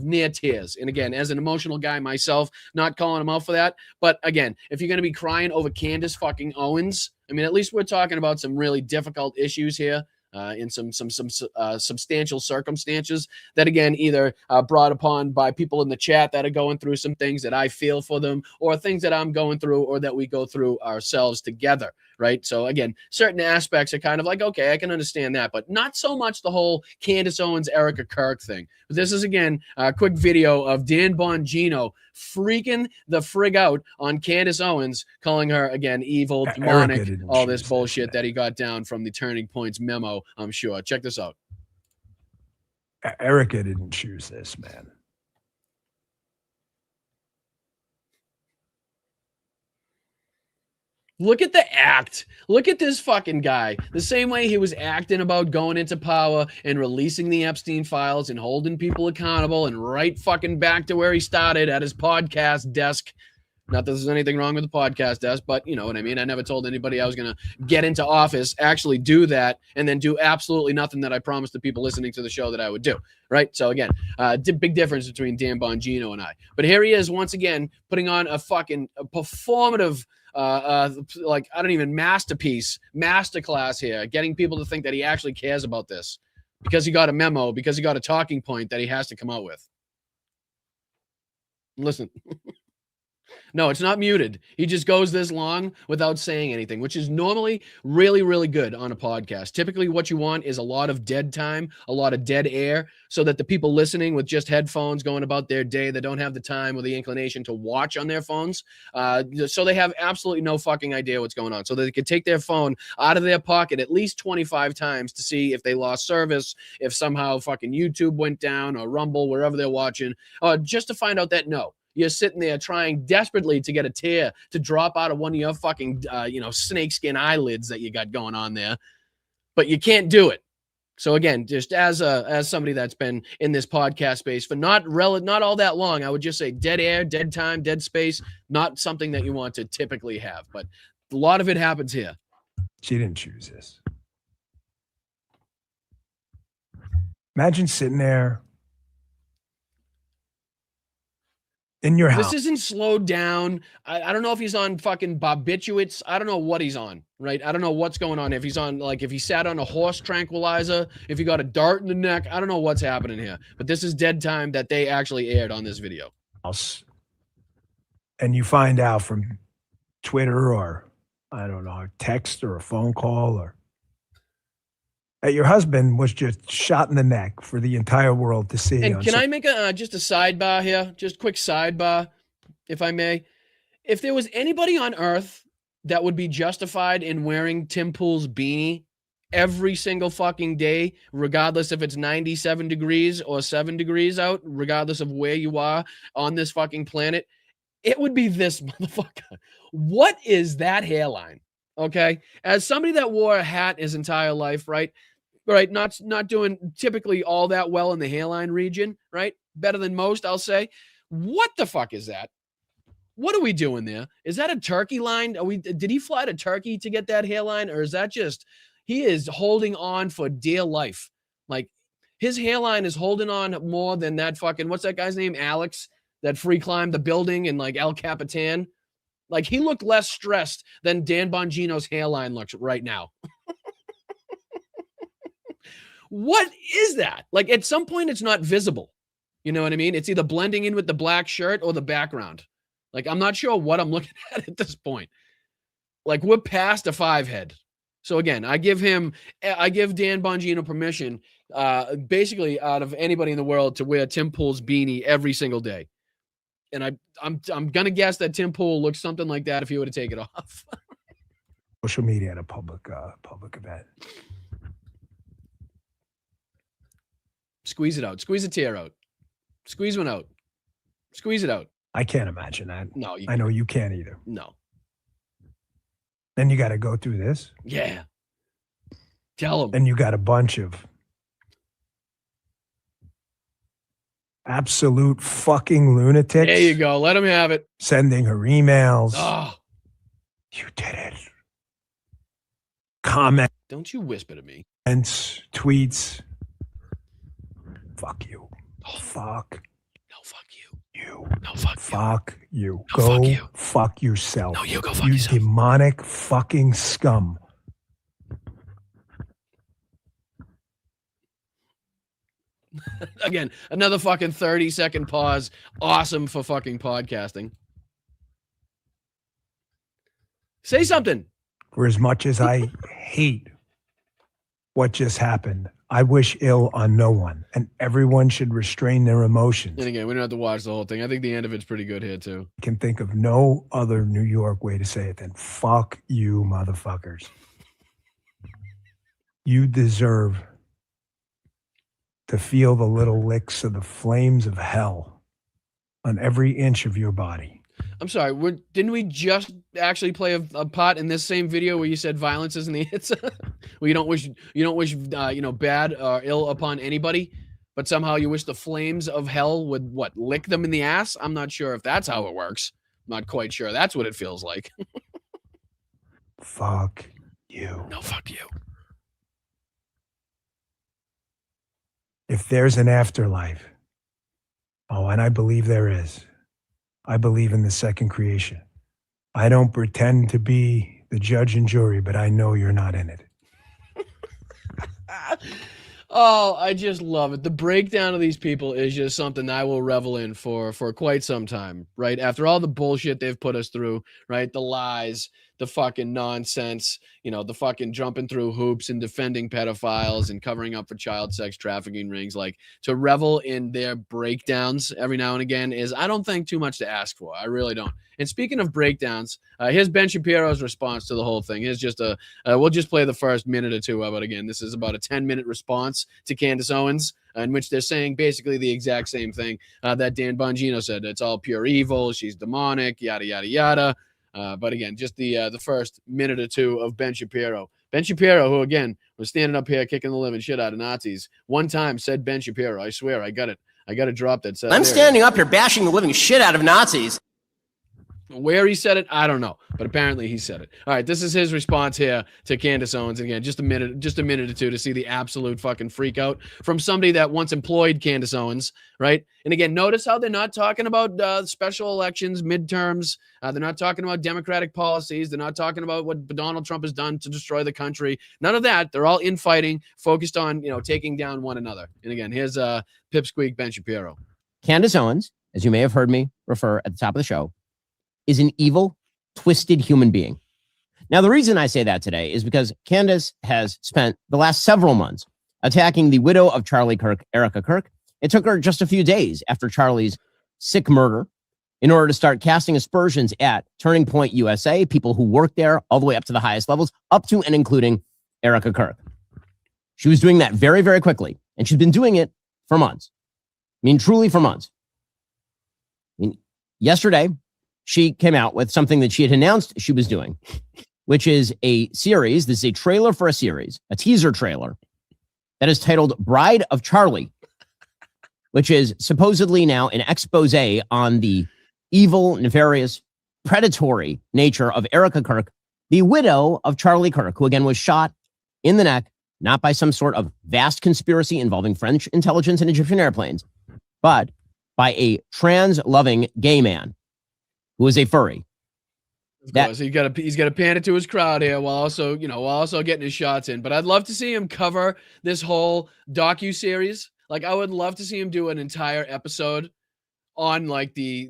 near tears. And again, as an emotional guy myself, not calling him out for that. But again, if you're going to be crying over Candace fucking Owens, I mean, at least we're talking about some really difficult issues here. In some substantial circumstances that, again, either brought upon by people in the chat that are going through some things that I feel for them or things that I'm going through or that we go through ourselves together, right? So, again, certain aspects are kind of like, okay, I can understand that, but not so much the whole Candace Owens, Erika Kirk thing. But this is, again, a quick video of Dan Bongino freaking the frig out on Candace Owens, calling her, again, evil, demonic, all this bullshit that he got down from the Turning Points memo, I'm sure. Check this out. Erika didn't choose this, man. Look at the act. Look at this fucking guy. The same way he was acting about going into power and releasing the Epstein files and holding people accountable and right fucking back to where he started at his podcast desk. Not that there's anything wrong with the podcast desk, but you know what I mean? I never told anybody I was going to get into office, actually do that, and then do absolutely nothing that I promised the people listening to the show that I would do, right? So again, big difference between Dan Bongino and I. But here he is once again putting on a fucking performative masterclass here, getting people to think that he actually cares about this because he got a memo, because he got a talking point that he has to come out with. Listen. No, it's not muted. He just goes this long without saying anything, which is normally really, really good on a podcast. Typically, what you want is a lot of dead time, a lot of dead air, so that the people listening with just headphones going about their day that don't have the time or the inclination to watch on their phones, so they have absolutely no fucking idea what's going on. So they could take their phone out of their pocket at least 25 times to see if they lost service, if somehow fucking YouTube went down or Rumble, wherever they're watching, just to find out that no. You're sitting there trying desperately to get a tear to drop out of one of your fucking, snakeskin eyelids that you got going on there. But you can't do it So again, just as somebody that's been in this podcast space for not all that long, I would just say dead air, dead time, dead space, not something that you want to typically have. But a lot of it happens here. She didn't choose this. Imagine sitting there in your house. This isn't slowed down. I don't know if he's on fucking barbiturates. I don't know what he's on, right? I don't know what's going on. If he's on, like, if he sat on a horse tranquilizer, if he got a dart in the neck, I don't know what's happening here. But this is dead time that they actually aired on this video. And you find out from Twitter or, I don't know, a text or a phone call or that your husband was just shot in the neck for the entire world to see. And can I make just a sidebar here? Just quick sidebar, if I may. If there was anybody on earth that would be justified in wearing Tim Pool's beanie every single fucking day, regardless if it's 97 degrees or 7 degrees out, regardless of where you are on this fucking planet, it would be this motherfucker. What is that hairline? Okay. As somebody that wore a hat his entire life, right? Right. Not doing typically all that well in the hairline region, right? Better than most, I'll say. What the fuck is that? What are we doing there? Is that a turkey line? Did he fly to Turkey to get that hairline? Or is that just, he is holding on for dear life. Like his hairline is holding on more than that fucking, what's that guy's name? Alex, that free climbed the building in like El Capitan. Like he looked less stressed than Dan Bongino's hairline looks right now. What is that? Like at some point it's not visible. You know what I mean? It's either blending in with the black shirt or the background. Like I'm not sure what I'm looking at this point. Like we're past a 5 head. So again, I give Dan Bongino permission, basically out of anybody in the world to wear Tim Pool's beanie every single day. And I'm gonna guess that Tim Pool looks something like that if he were to take it off. Social media at a public event. Squeeze it out. Squeeze a tear out. Squeeze one out. Squeeze it out. I can't imagine that. No, I know you can't either. No. Then you got to go through this. Yeah. Tell them. And you got a bunch of absolute fucking lunatics. There you go. Let them have it. Sending her emails. Oh. You did it. Comment. Don't you whisper to me. And tweets. Fuck you. Oh. Fuck. No, fuck you. You. No, fuck you. Fuck you. No, go fuck you. Fuck yourself. No, you go fuck yourself. You demonic fucking scum. Again, another fucking 30-second pause. Awesome for fucking podcasting. Say something. For as much as I hate what just happened, I wish ill on no one, and everyone should restrain their emotions. And again, we don't have to watch the whole thing. I think the end of it's pretty good here, too. I can think of no other New York way to say it than fuck you, motherfuckers. You deserve to feel the little licks of the flames of hell on every inch of your body. I'm sorry. Didn't we just actually play a part in this same video where you said violence isn't the answer? Where you don't wish bad or ill upon anybody, but somehow you wish the flames of hell would lick them in the ass? I'm not sure if that's how it works. I'm not quite sure. That's what it feels like. Fuck you. No, fuck you. If there's an afterlife, and I believe there is. I believe in the second creation. I don't pretend to be the judge and jury, but I know you're not in it. Oh, I just love it. The breakdown of these people is just something I will revel in for quite some time, right? After all the bullshit they've put us through, right? The lies, the fucking nonsense, the fucking jumping through hoops and defending pedophiles and covering up for child sex trafficking rings. Like, to revel in their breakdowns every now and again is, I don't think, too much to ask for. I really don't. And speaking of breakdowns, here's Ben Shapiro's response to the whole thing. Here's just we'll just play the first minute or two of it again. This is about a 10-minute response to Candace Owens, in which they're saying basically the exact same thing that Dan Bongino said. It's all pure evil. She's demonic, yada, yada, yada. But again, just the first minute or two of Ben Shapiro Ben Shapiro, who again was standing up here kicking the living shit out of Nazis, one time said Ben Shapiro. I swear, I got it. I got to drop that. I'm standing up here bashing the living shit out of Nazis. Where he said it, I don't know, but apparently he said it. All right, this is his response here to Candace Owens. And again, just a minute or two to see the absolute fucking freak out from somebody that once employed Candace Owens, right? And again, notice how they're not talking about special elections, midterms. They're not talking about democratic policies. They're not talking about what Donald Trump has done to destroy the country. None of that. They're all infighting, focused on, taking down one another. And again, here's Pipsqueak Ben Shapiro. Candace Owens, as you may have heard me refer at the top of the show, is an evil, twisted human being. Now, the reason I say that today is because Candace has spent the last several months attacking the widow of Charlie Kirk, Erika Kirk. It took her just a few days after Charlie's sick murder in order to start casting aspersions at Turning Point USA, people who work there all the way up to the highest levels, up to and including Erika Kirk. She was doing that very, very quickly, and she's been doing it for months. I mean, truly for months. I mean, yesterday, she came out with something that she had announced she was doing, which is a series. This is a trailer for a series, a teaser trailer that is titled Bride of Charlie, which is supposedly now an expose on the evil, nefarious, predatory nature of Erika Kirk, the widow of Charlie Kirk, who again was shot in the neck, not by some sort of vast conspiracy involving French intelligence and Egyptian airplanes, but by a trans-loving gay man who is a furry. Of course, he's got to pan it to his crowd here while also getting his shots in. But I'd love to see him cover this whole docu-series. Like, I would love to see him do an entire episode on like the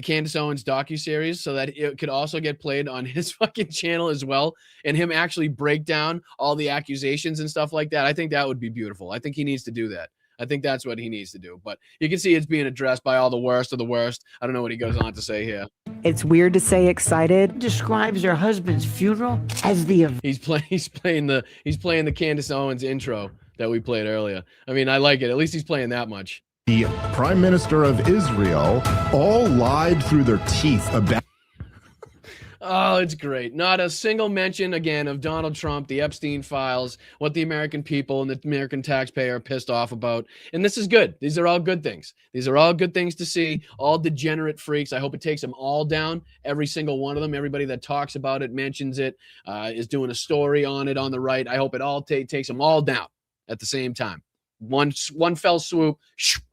Candace Owens docu-series so that it could also get played on his fucking channel as well, and him actually break down all the accusations and stuff like that. I think that would be beautiful. I think he needs to do that. I think that's what he needs to do. But you can see it's being addressed by all the worst of the worst. I don't know what he goes on to say here. It's weird to say excited. Describes her husband's funeral as the event. He's playing the Candace Owens intro that we played earlier. I mean, I like it. At least he's playing that much. The Prime Minister of Israel all lied through their teeth about. Oh, it's great. Not a single mention, again, of Donald Trump, the Epstein files, what the American people and the American taxpayer are pissed off about. And this is good. These are all good things. These are all good things to see. All degenerate freaks. I hope it takes them all down. Every single one of them. Everybody that talks about it, mentions it, is doing a story on it on the right. I hope it all takes them all down at the same time. One fell swoop,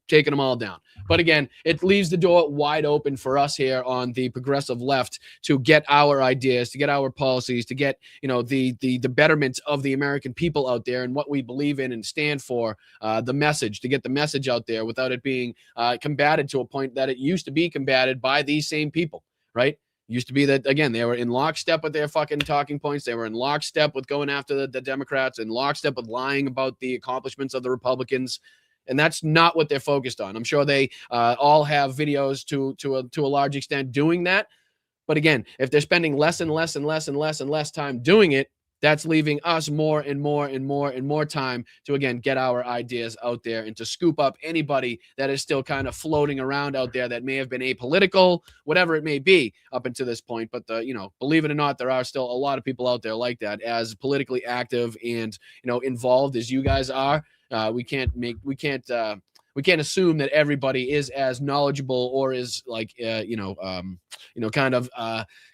taking them all down. But again, it leaves the door wide open for us here on the progressive left to get our ideas, to get our policies, to get, the betterment of the American people out there and what we believe in and stand for, the message, to get the message out there without it being combated to a point that it used to be combated by these same people, right? Used to be that, again, they were in lockstep with their fucking talking points. They were in lockstep with going after the Democrats, and lockstep with lying about the accomplishments of the Republicans. And that's not what they're focused on. I'm sure they all have videos to a large extent doing that. But again, if they're spending less and less and less and less and less time doing it, that's leaving us more and more and more and more time to, again, get our ideas out there and to scoop up anybody that is still kind of floating around out there that may have been apolitical, whatever it may be up until this point. But, believe it or not, there are still a lot of people out there like that, as politically active and, involved as you guys are. We can't assume that everybody is as knowledgeable or is like, kind of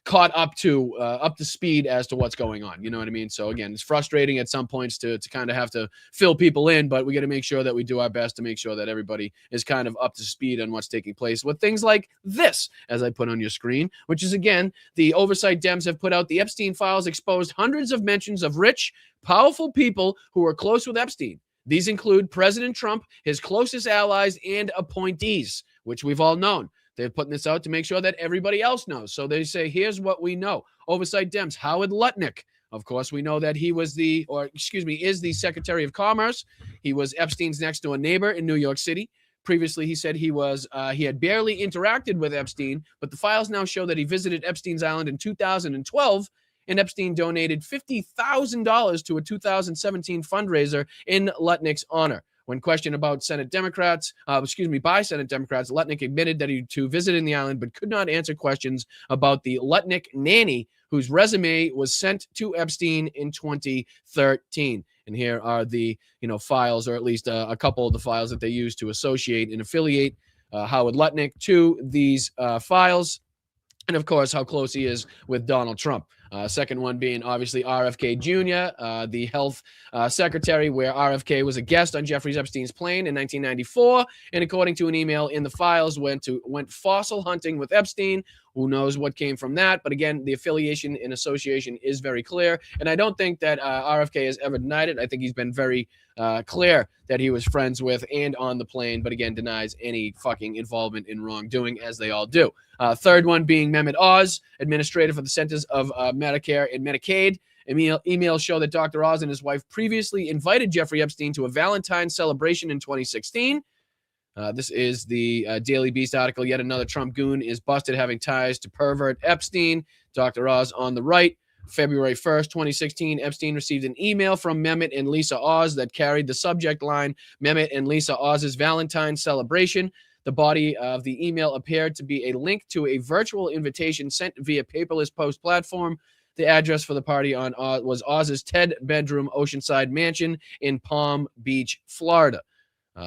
caught up to speed as to what's going on. You know what I mean? So again, it's frustrating at some points to kind of have to fill people in, but we got to make sure that we do our best to make sure that everybody is kind of up to speed on what's taking place with things like this, as I put on your screen, which is, again, the oversight Dems have put out. The Epstein files exposed hundreds of mentions of rich, powerful people who are close with Epstein. These include President Trump, his closest allies, and appointees, which we've all known. They're putting this out to make sure that everybody else knows. So they say, here's what we know. Oversight Dems, Howard Lutnick. Of course, we know that he was is the Secretary of Commerce. He was Epstein's next door neighbor in New York City. Previously, he said he had barely interacted with Epstein, but the files now show that he visited Epstein's Island in 2012, and Epstein donated $50,000 to a 2017 fundraiser in Lutnick's honor. When questioned about by Senate Democrats, Lutnick admitted that he too visited the island, but could not answer questions about the Lutnick nanny, whose resume was sent to Epstein in 2013. And here are the files, or at least a couple of the files that they used to associate and affiliate Howard Lutnick to these files. And of course, how close he is with Donald Trump. Second one being obviously RFK Jr., the health secretary, where RFK was a guest on Jeffrey Epstein's plane in 1994. And according to an email in the files, went fossil hunting with Epstein. Who knows what came from that? But again, the affiliation and association is very clear. And I don't think that RFK has ever denied it. I think he's been very clear that he was friends with and on the plane, but again, denies any fucking involvement in wrongdoing, as they all do. Third one being Mehmet Oz, administrator for the Centers of Medicare and Medicaid. Emails show that Dr. Oz and his wife previously invited Jeffrey Epstein to a Valentine's celebration in 2016. This is the Daily Beast article. Yet another Trump goon is busted having ties to pervert Epstein. Dr. Oz on the right. February 1st, 2016, Epstein received an email from Mehmet and Lisa Oz that carried the subject line, Mehmet and Lisa Oz's Valentine's celebration. The body of the email appeared to be a link to a virtual invitation sent via paperless post platform. The address for the party was Oz's 10-bedroom oceanside mansion in Palm Beach, Florida.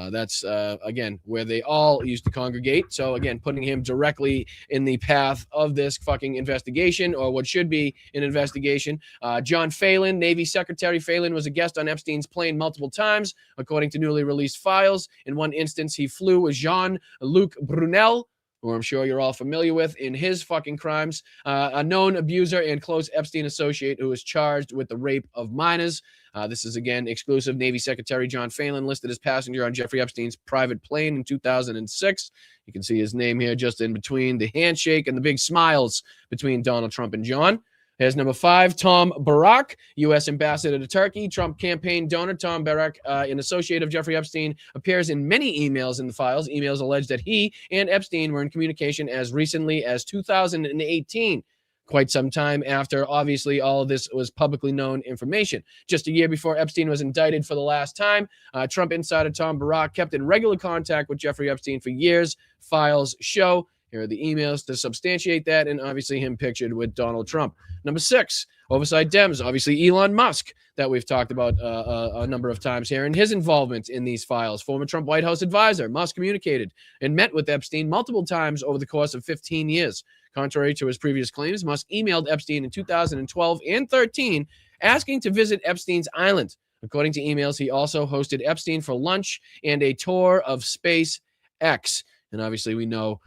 That's, again, where they all used to congregate. So, again, putting him directly in the path of this fucking investigation, or what should be an investigation. John Phelan, Navy Secretary Phelan, was a guest on Epstein's plane multiple times, according to newly released files. In one instance, he flew with Jean-Luc Brunel, who I'm sure you're all familiar with in his fucking crimes, a known abuser and close Epstein associate who was charged with the rape of minors. This is, again, exclusive. Navy Secretary John Phelan listed as passenger on Jeffrey Epstein's private plane in 2006. You can see his name here just in between the handshake and the big smiles between Donald Trump and John. Here's number 5, Tom Barak, U.S. Ambassador to Turkey. Trump campaign donor Tom Barak, an associate of Jeffrey Epstein, appears in many emails in the files. Emails allege that he and Epstein were in communication as recently as 2018, quite some time after, obviously, all of this was publicly known information. Just a year before Epstein was indicted for the last time, Trump insider Tom Barak kept in regular contact with Jeffrey Epstein for years. Files show. Here are the emails to substantiate that, and obviously him pictured with Donald Trump. Number 6, Oversight Dems, obviously Elon Musk, that we've talked about a number of times here, and his involvement in these files. Former Trump White House advisor, Musk communicated and met with Epstein multiple times over the course of 15 years. Contrary to his previous claims, Musk emailed Epstein in 2012 and 13 asking to visit Epstein's island. According to emails, he also hosted Epstein for lunch and a tour of SpaceX. And obviously, we know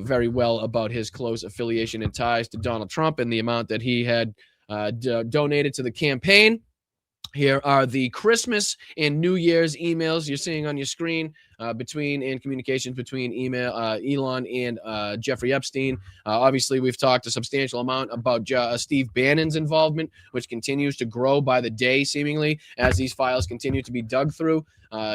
very well about his close affiliation and ties to Donald Trump and the amount that he had donated to the campaign. Here are the Christmas and New Year's emails you're seeing on your screen communications between Elon and Jeffrey Epstein. Obviously, we've talked a substantial amount about Steve Bannon's involvement, which continues to grow by the day, seemingly, as these files continue to be dug through.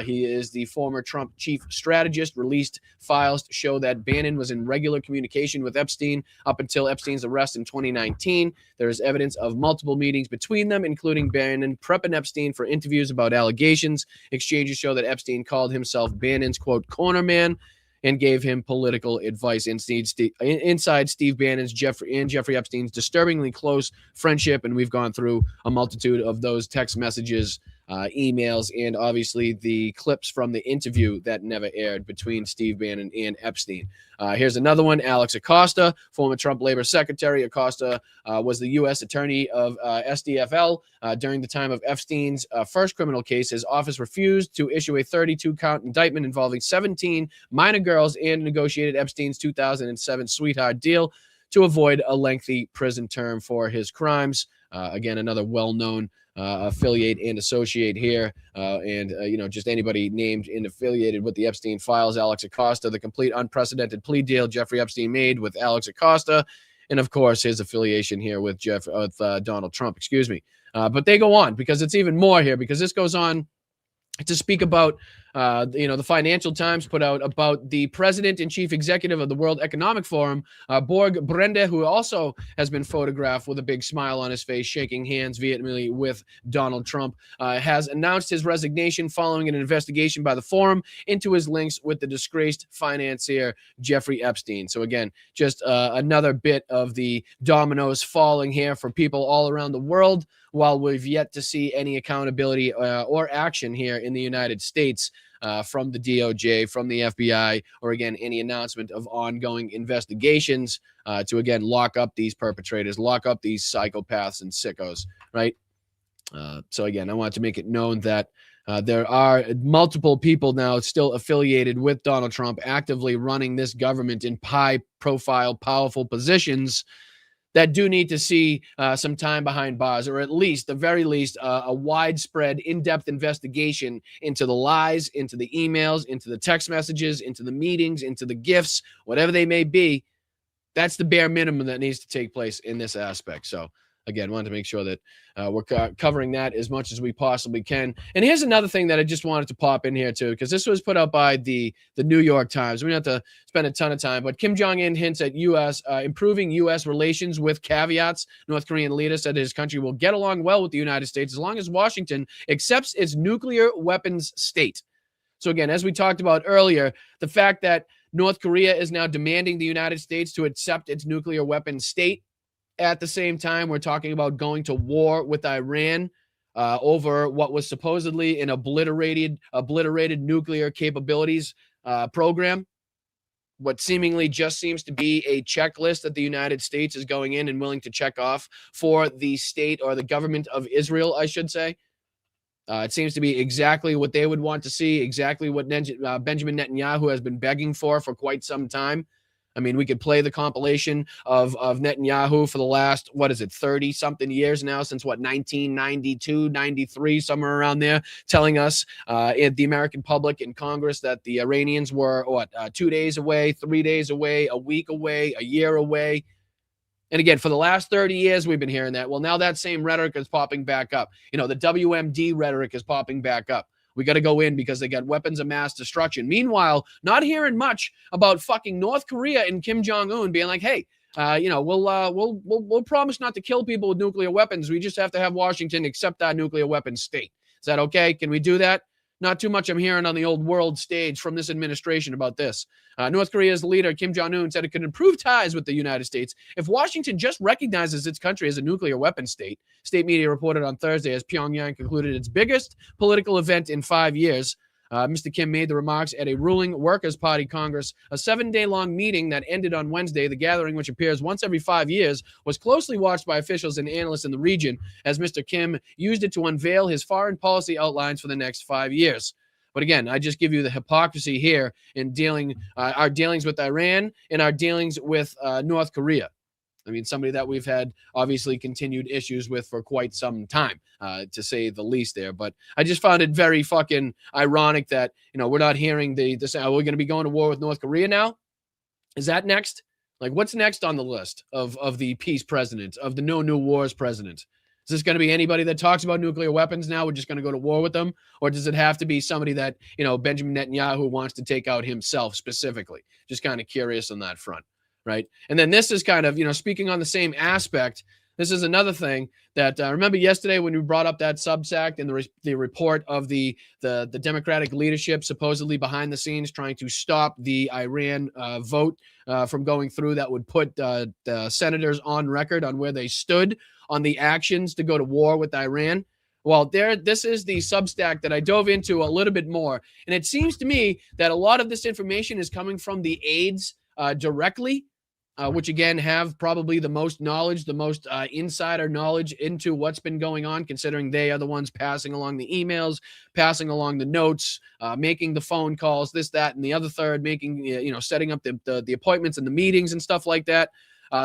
He is the former Trump chief strategist. Released files show that Bannon was in regular communication with Epstein up until Epstein's arrest in 2019. There is evidence of multiple meetings between them, including Bannon prepping Epstein for interviews about allegations. Exchanges show that Epstein called himself Bannon's, quote, corner man, and gave him political advice. Inside Steve Bannon's Jeffrey Epstein's disturbingly close friendship, and we've gone through a multitude of those text messages, emails, and obviously the clips from the interview that never aired between Steve Bannon and Epstein. Here's another one, Alex Acosta, former Trump labor secretary. Acosta was the U.S. attorney of SDFL. During the time of Epstein's first criminal case, his office refused to issue a 32-count indictment involving 17 minor girls and negotiated Epstein's 2007 sweetheart deal to avoid a lengthy prison term for his crimes. Again, another well-known affiliate and associate here, just anybody named and affiliated with the Epstein files. Alex Acosta, the complete unprecedented plea deal Jeffrey Epstein made with Alex Acosta, and of course his affiliation here with Donald Trump. But they go on because it's even more here, because this goes on to speak about The Financial Times put out about the president and chief executive of the World Economic Forum, Borg Brende, who also has been photographed with a big smile on his face, shaking hands vehemently with Donald Trump, has announced his resignation following an investigation by the forum into his links with the disgraced financier Jeffrey Epstein. So again, just another bit of the dominoes falling here for people all around the world, while we've yet to see any accountability or action here in the United States from the DOJ, from the FBI, or again, any announcement of ongoing investigations to again lock up these perpetrators, lock up these psychopaths and sickos, right? So again, I want to make it known that there are multiple people now still affiliated with Donald Trump, actively running this government in high-profile, powerful positions that do need to see some time behind bars, or at least, the very least, a widespread, in-depth investigation into the lies, into the emails, into the text messages, into the meetings, into the gifts, whatever they may be. That's the bare minimum that needs to take place in this aspect. So again, wanted to make sure that we're covering that as much as we possibly can. And here's another thing that I just wanted to pop in here too, because this was put out by the New York Times. We don't have to spend a ton of time, but Kim Jong-un hints at improving U.S. relations with caveats. North Korean leader said his country will get along well with the United States as long as Washington accepts its nuclear weapons state. So again, as we talked about earlier, the fact that North Korea is now demanding the United States to accept its nuclear weapons state. At the same time, we're talking about going to war with Iran over what was supposedly an obliterated nuclear capabilities program. What seemingly just seems to be a checklist that the United States is going in and willing to check off for the state or the government of Israel, I should say. It seems to be exactly what they would want to see, exactly what Benjamin Netanyahu has been begging for quite some time. I mean, we could play the compilation of Netanyahu for the last, 30-something years now, since 1992, 93, somewhere around there, telling us in the American public and Congress that the Iranians were, 2 days away, 3 days away, a week away, a year away. And again, for the last 30 years, we've been hearing that. Well, now that same rhetoric is popping back up. The WMD rhetoric is popping back up. We got to go in because they got weapons of mass destruction. Meanwhile, not hearing much about fucking North Korea and Kim Jong-un being like, hey, we'll promise not to kill people with nuclear weapons. We just have to have Washington accept that nuclear weapons state. Is that okay? Can we do that? Not too much I'm hearing on the old world stage from this administration about this. North Korea's leader, Kim Jong-un, said it could improve ties with the United States if Washington just recognizes its country as a nuclear weapon state. State media reported on Thursday as Pyongyang concluded its biggest political event in 5 years. Mr. Kim made the remarks at a ruling Workers' Party Congress, a 7-day-long meeting that ended on Wednesday. The gathering, which appears once every 5 years, was closely watched by officials and analysts in the region as Mr. Kim used it to unveil his foreign policy outlines for the next 5 years. But again, I just give you the hypocrisy here in our dealings with Iran and our dealings with North Korea. I mean, somebody that we've had obviously continued issues with for quite some time, to say the least there. But I just found it very fucking ironic that, we're not hearing this. Are we going to be going to war with North Korea now? Is that next? Like, what's next on the list of the peace president, of the no new wars president? Is this going to be anybody that talks about nuclear weapons now? We're just going to go to war with them? Or does it have to be somebody that, Benjamin Netanyahu wants to take out himself specifically? Just kind of curious on that front. Right. And then this is kind of, speaking on the same aspect, this is another thing that I remember yesterday when we brought up that Substack and the report of the Democratic leadership supposedly behind the scenes trying to stop the Iran vote from going through that would put the senators on record on where they stood on the actions to go to war with Iran. Well, this is the Substack that I dove into a little bit more. And it seems to me that a lot of this information is coming from the aides directly. Which again have probably the most knowledge, the most insider knowledge into what's been going on, considering they are the ones passing along the emails, passing along the notes, making the phone calls, this, that, and the other third, making, setting up the appointments and the meetings and stuff like that.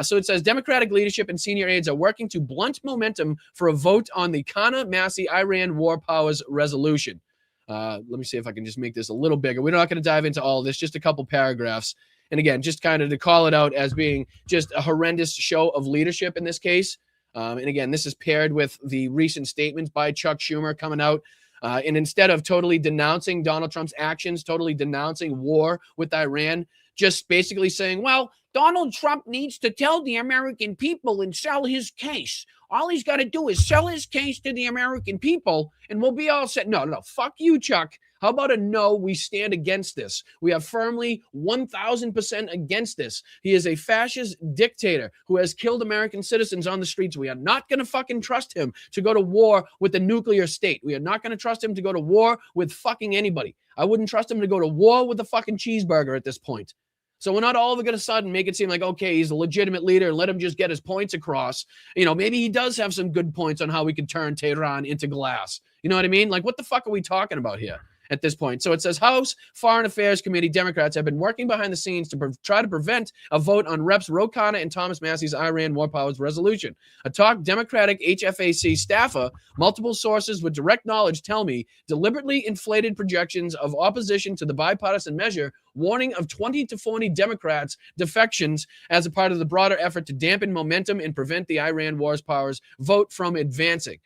So it says Democratic leadership and senior aides are working to blunt momentum for a vote on the Kana Massi Iran War Powers Resolution. Let me see if I can just make this a little bigger. We're not going to dive into all of this, just a couple paragraphs. And again, just kind of to call it out as being just a horrendous show of leadership in this case. And again, this is paired with the recent statements by Chuck Schumer coming out And instead of totally denouncing Donald Trump's actions, totally denouncing war with Iran, just basically saying, well, Donald Trump needs to tell the American people and sell his case. All he's got to do is sell his case to the American people and we'll be all set. No, fuck you, Chuck. How about a no? We stand against this. We are firmly 1,000% against this. He is a fascist dictator who has killed American citizens on the streets. We are not going to fucking trust him to go to war with the nuclear state. We are not going to trust him to go to war with fucking anybody. I wouldn't trust him to go to war with a fucking cheeseburger at this point. So we're not all of a sudden make it seem like, okay, he's a legitimate leader and let him just get his points across. You know, maybe he does have some good points on how we can turn Tehran into glass. You know what I mean? Like, what the fuck are we talking about here at this point? So it says House Foreign Affairs Committee Democrats have been working behind the scenes to try to prevent a vote on Reps Ro Khanna and Thomas Massey's Iran War Powers resolution. A top Democratic HFAC staffer, multiple sources with direct knowledge tell me, deliberately inflated projections of opposition to the bipartisan measure, warning of 20 to 40 Democrats' defections as a part of the broader effort to dampen momentum and prevent the Iran Wars Powers vote from advancing.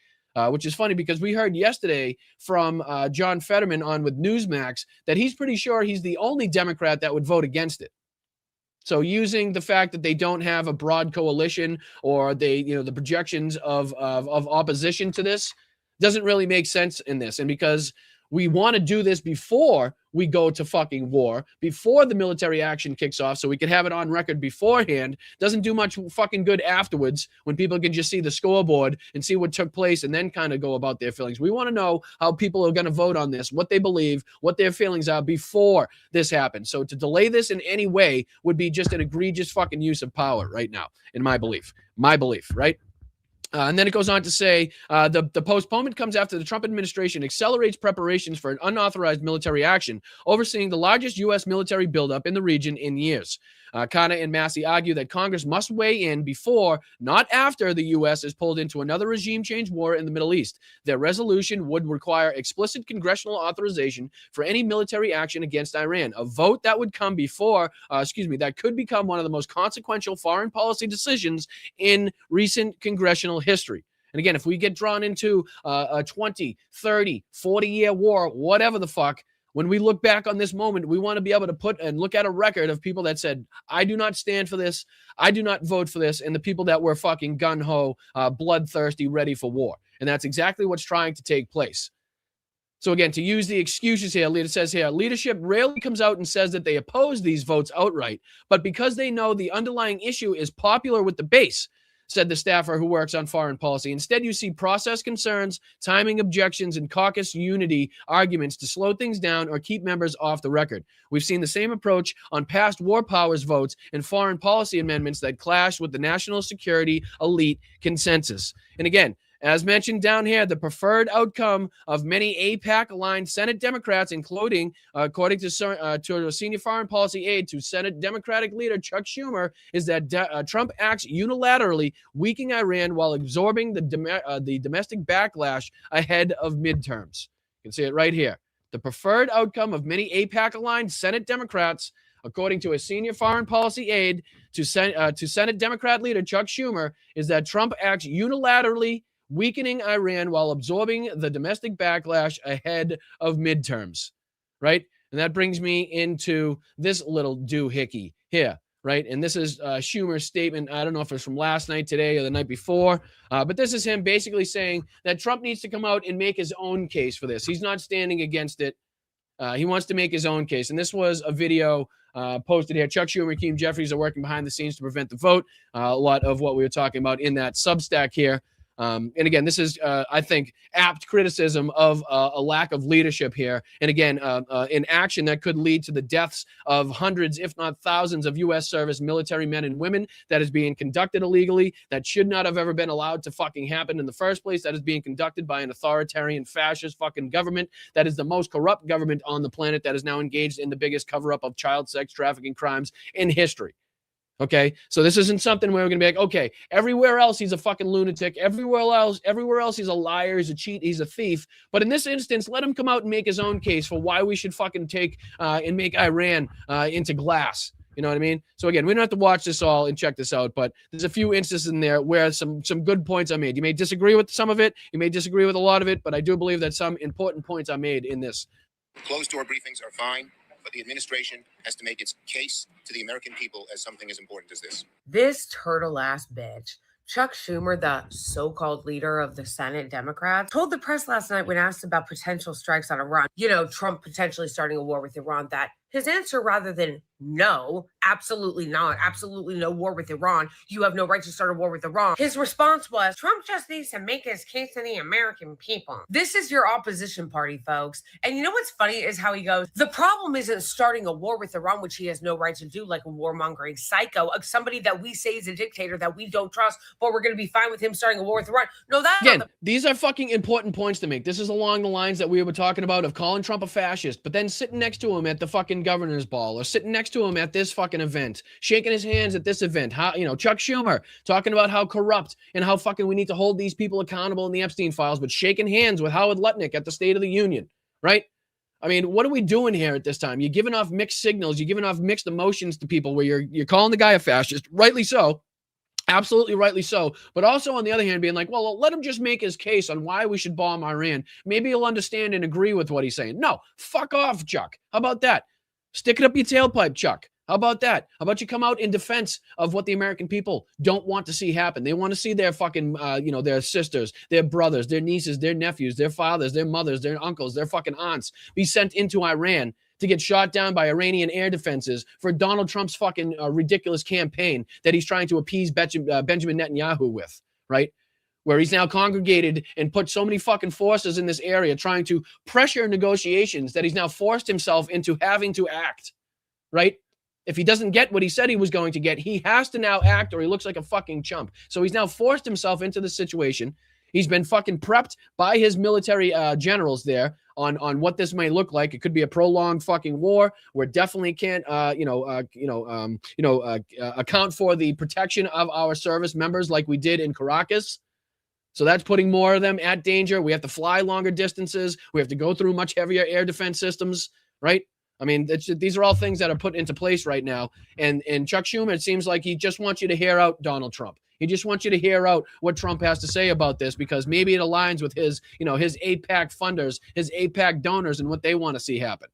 Which is funny because we heard yesterday from John Fetterman on with Newsmax that he's pretty sure he's the only Democrat that would vote against it. So using the fact that they don't have a broad coalition or the projections of opposition to this doesn't really make sense in this. And because we want to do this before we go to fucking war, before the military action kicks off, so we can have it on record beforehand. Doesn't do much fucking good afterwards when people can just see the scoreboard and see what took place and then kind of go about their feelings. We want to know how people are going to vote on this, what they believe, what their feelings are before this happens. So to delay this in any way would be just an egregious fucking use of power right now, in my belief, right? And then it goes on to say the postponement comes after the Trump administration accelerates preparations for an unauthorized military action, overseeing the largest U.S. military buildup in the region in years. Khanna and Massey argue that Congress must weigh in before, not after, the U.S. is pulled into another regime change war in the Middle East. Their resolution would require explicit congressional authorization for any military action against Iran, a vote that would come before, that could become one of the most consequential foreign policy decisions in recent congressional history. And again, if we get drawn into a 20, 30, 40-year war, whatever the fuck, when we look back on this moment, we want to be able to put and look at a record of people that said, I do not stand for this, I do not vote for this, and the people that were fucking gung-ho, bloodthirsty, ready for war. And that's exactly what's trying to take place. So again, to use the excuses here, it says here, leadership rarely comes out and says that they oppose these votes outright, but because they know the underlying issue is popular with the base, said the staffer who works on foreign policy. Instead, you see process concerns, timing objections, and caucus unity arguments to slow things down or keep members off the record. We've seen the same approach on past war powers votes and foreign policy amendments that clash with the national security elite consensus. And again, as mentioned down here, the preferred outcome of many AIPAC-aligned Senate Democrats, including, according to a senior foreign policy aide to Senate Democratic leader Chuck Schumer, is that Trump acts unilaterally, weakening Iran while absorbing the domestic backlash ahead of midterms. You can see it right here. The preferred outcome of many AIPAC-aligned Senate Democrats, according to a senior foreign policy aide to Senate Democrat leader Chuck Schumer, is that Trump acts unilaterally, weakening Iran while absorbing the domestic backlash ahead of midterms, right? And that brings me into this little doohickey here, right? And this is Schumer's statement. I don't know if it's from last night, today, or the night before, but this is him basically saying that Trump needs to come out and make his own case for this. He's not standing against it. He wants to make his own case. And this was a video posted here. Chuck Schumer and Hakeem Jeffries are working behind the scenes to prevent the vote. A lot of what we were talking about in that Substack here. And again, this is, I think, apt criticism of a lack of leadership here. And again, in action that could lead to the deaths of hundreds, if not thousands, of U.S. service military men and women that is being conducted illegally, that should not have ever been allowed to fucking happen in the first place, that is being conducted by an authoritarian fascist fucking government that is the most corrupt government on the planet, that is now engaged in the biggest cover-up of child sex trafficking crimes in history. Okay, so this isn't something where we're gonna be like, okay, everywhere else he's a fucking lunatic, everywhere else he's a liar, he's a cheat, he's a thief. But in this instance, let him come out and make his own case for why we should fucking take and make Iran into glass. You know what I mean? So again, we don't have to watch this all and check this out, but there's a few instances in there where some good points are made. You may disagree with some of it, you may disagree with a lot of it, but I do believe that some important points are made in this. Closed-door briefings are fine, but the administration has to make its case to the American people as something as important as this. This turtle-ass bitch, Chuck Schumer, the so-called leader of the Senate Democrats, told the press last night when asked about potential strikes on Iran, Trump potentially starting a war with Iran, that his answer, rather than no, absolutely not, absolutely no war with Iran, you have no right to start a war with Iran, his response was, Trump just needs to make his case to the American people. This is your opposition party, folks. And you know what's funny is how he goes, the problem isn't starting a war with Iran, which he has no right to do, like a warmongering psycho, somebody that we say is a dictator that we don't trust, but we're going to be fine with him starting a war with Iran. No, that again, these are fucking important points to make. This is along the lines that we were talking about of calling Trump a fascist, but then sitting next to him at the fucking governor's ball, or sitting next to him at this fucking event, shaking his hands at this event. How, Chuck Schumer talking about how corrupt and how fucking we need to hold these people accountable in the Epstein files, but shaking hands with Howard Lutnick at the State of the Union, right? I mean, what are we doing here at this time? You're giving off mixed signals. You're giving off mixed emotions to people where you're calling the guy a fascist, rightly so. Absolutely rightly so. But also, on the other hand, being like, well, let him just make his case on why we should bomb Iran. Maybe he'll understand and agree with what he's saying. No, fuck off, Chuck. How about that? Stick it up your tailpipe, Chuck. How about that? How about you come out in defense of what the American people don't want to see happen? They want to see their fucking, their sisters, their brothers, their nieces, their nephews, their fathers, their mothers, their uncles, their fucking aunts be sent into Iran to get shot down by Iranian air defenses for Donald Trump's fucking ridiculous campaign that he's trying to appease Benjamin Netanyahu with, right? Where he's now congregated and put so many fucking forces in this area trying to pressure negotiations that he's now forced himself into having to act, right? If he doesn't get what he said he was going to get, he has to now act or he looks like a fucking chump. So he's now forced himself into this situation. He's been fucking prepped by his military generals there on what this may look like. It could be a prolonged fucking war. We definitely can't, account for the protection of our service members like we did in Caracas. So that's putting more of them at danger. We have to fly longer distances. We have to go through much heavier air defense systems, right? I mean, these are all things that are put into place right now. And Chuck Schumer, it seems like he just wants you to hear out Donald Trump. He just wants you to hear out what Trump has to say about this because maybe it aligns with his AIPAC funders, his AIPAC donors, and what they want to see happen.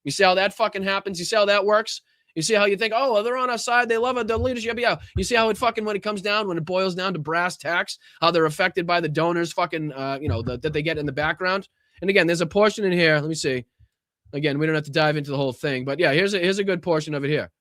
You see how that fucking happens? You see how that works? You see how you think, oh, well, they're on our side. They love the leadership. Yeah. You see how it fucking, when it comes down, when it boils down to brass tacks, how they're affected by the donors fucking, that they get in the background. And again, there's a portion in here. Let me see. Again, we don't have to dive into the whole thing, but yeah, here's a good portion of it here.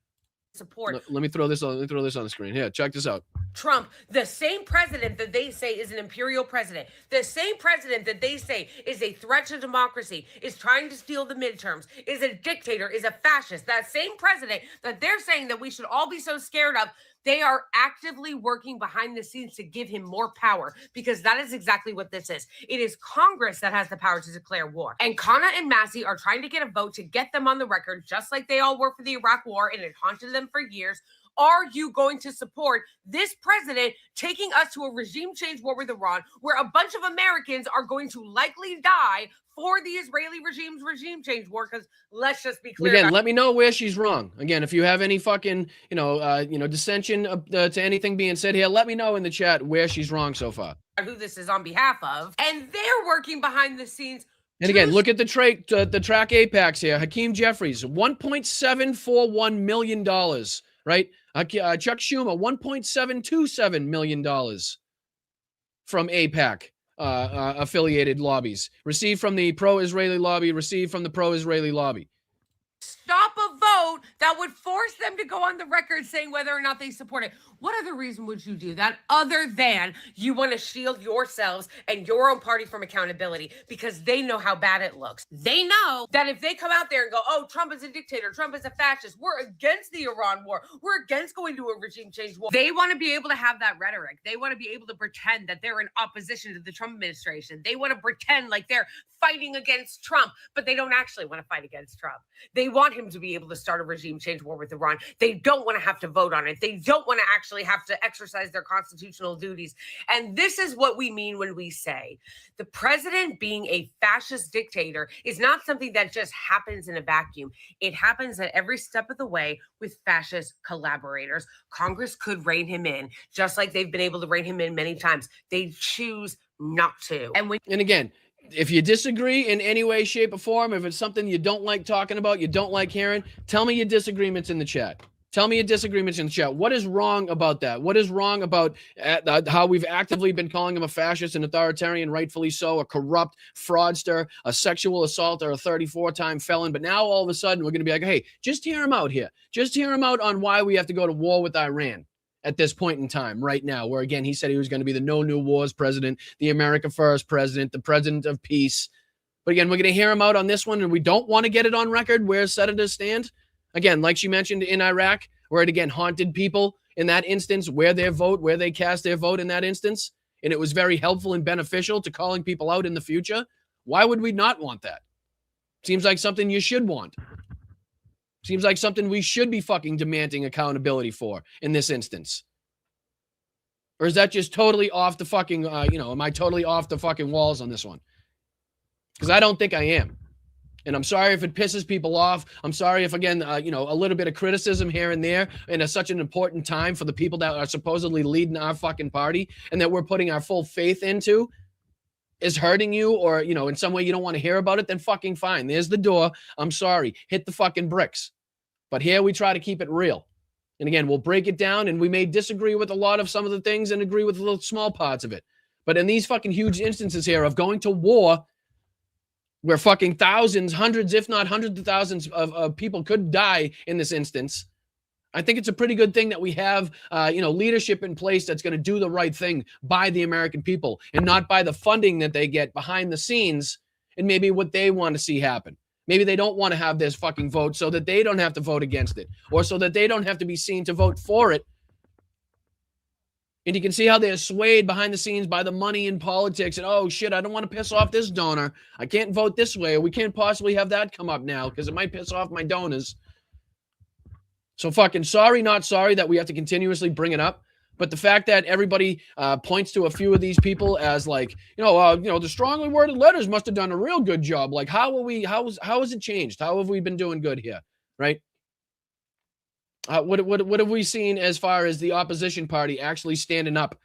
Support. Let me throw this on the screen. Here, check this out. Trump, the same president that they say is an imperial president, the same president that they say is a threat to democracy, is trying to steal the midterms, is a dictator, is a fascist, that same president that they're saying that we should all be so scared of, they are actively working behind the scenes to give him more power because that is exactly what this is. It is Congress that has the power to declare war. And Kana and Massey are trying to get a vote to get them on the record, just like they all were for the Iraq War and it haunted them for years. Are you going to support this president taking us to a regime change war with Iran where a bunch of Americans are going to likely die for the Israeli regime's regime change war? Because let's just be clear. Again, let me know where she's wrong. Again, if you have any fucking, dissension to anything being said here, let me know in the chat where she's wrong so far. Who this is on behalf of. And they're working behind the scenes. And again, look at the track APACs here. Hakeem Jeffries, $1.741 million, right? Chuck Schumer, $1.727 million from AIPAC affiliated lobbies. Received from the pro-Israeli lobby, received from the pro-Israeli lobby. Stop a vote that would force them to go on the record saying whether or not they support it. What other reason would you do that other than you want to shield yourselves and your own party from accountability because they know how bad it looks? They know that if they come out there and go, oh, Trump is a dictator, Trump is a fascist, we're against the Iran war, we're against going to a regime change war. They want to be able to have that rhetoric. They want to be able to pretend that they're in opposition to the Trump administration. They want to pretend like they're fighting against Trump, but they don't actually want to fight against Trump. They want want him to be able to start a regime change war with Iran. They don't want to have to vote on it. They don't want to actually have to exercise their constitutional duties. And this is what we mean when we say the president being a fascist dictator is not something that just happens in a vacuum. It happens at every step of the way with fascist collaborators. Congress could rein him in, just like they've been able to rein him in many times. They choose not to. And again, if you disagree in any way, shape, or form, if it's something you don't like talking about, you don't like hearing, tell me your disagreements in the chat. Tell me your disagreements in the chat. What is wrong about that? What is wrong about how we've actively been calling him a fascist and authoritarian, rightfully so, a corrupt fraudster, a sexual assaulter, a 34-time felon. But now all of a sudden we're going to be like, hey, just hear him out here. Just hear him out on why we have to go to war with Iran at this point in time right now, where, again, he said he was going to be the no new wars president, the America first president, the president of peace. But again, we're going to hear him out on this one, and we don't want to get it on record where senators stand. Again, like she mentioned in Iraq, where it again haunted people in that instance, where they cast their vote in that instance. And it was very helpful and beneficial to calling people out in the future. Why would we not want that? Seems like something you should want. Seems like something we should be fucking demanding accountability for in this instance. Or is that just totally off the fucking, am I totally off the fucking walls on this one? Because I don't think I am. And I'm sorry if it pisses people off. I'm sorry if, again, a little bit of criticism here and there in such an important time for the people that are supposedly leading our fucking party and that we're putting our full faith into is hurting you, or, in some way you don't want to hear about it, then fucking fine. There's the door. I'm sorry. Hit the fucking bricks. But here we try to keep it real. And again, we'll break it down, and we may disagree with a lot of some of the things and agree with the little small parts of it. But in these fucking huge instances here of going to war, where fucking thousands, hundreds, if not hundreds of thousands of people could die in this instance, I think it's a pretty good thing that we have, leadership in place that's going to do the right thing by the American people and not by the funding that they get behind the scenes and maybe what they want to see happen. Maybe they don't want to have this fucking vote so that they don't have to vote against it, or so that they don't have to be seen to vote for it. And you can see how they're swayed behind the scenes by the money in politics. And, oh, shit, I don't want to piss off this donor. I can't vote this way. Or we can't possibly have that come up now because it might piss off my donors. So fucking sorry, not sorry that we have to continuously bring it up. But the fact that everybody points to a few of these people as like, the strongly worded letters must have done a real good job. Like, how has it changed? How have we been doing good here? Right? What have we seen as far as the opposition party actually standing up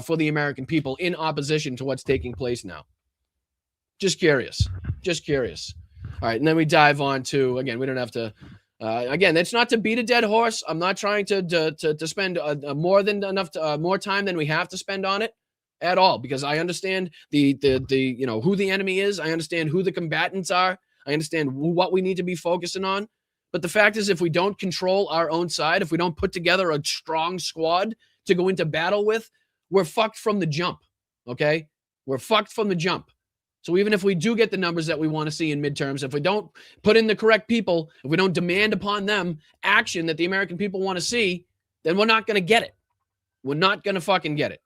for the American people in opposition to what's taking place now? Just curious. All right, and then we dive on to, again, we don't have to, again, that's not to beat a dead horse. I'm not trying to spend more time than we have to spend on it at all, because I understand the who the enemy is. I understand who the combatants are. I understand what we need to be focusing on. But the fact is, if we don't control our own side, if we don't put together a strong squad to go into battle with, we're fucked from the jump, okay? We're fucked from the jump. So even if we do get the numbers that we want to see in midterms, if we don't put in the correct people, if we don't demand upon them action that the American people want to see, then we're not going to get it. We're not going to fucking get it.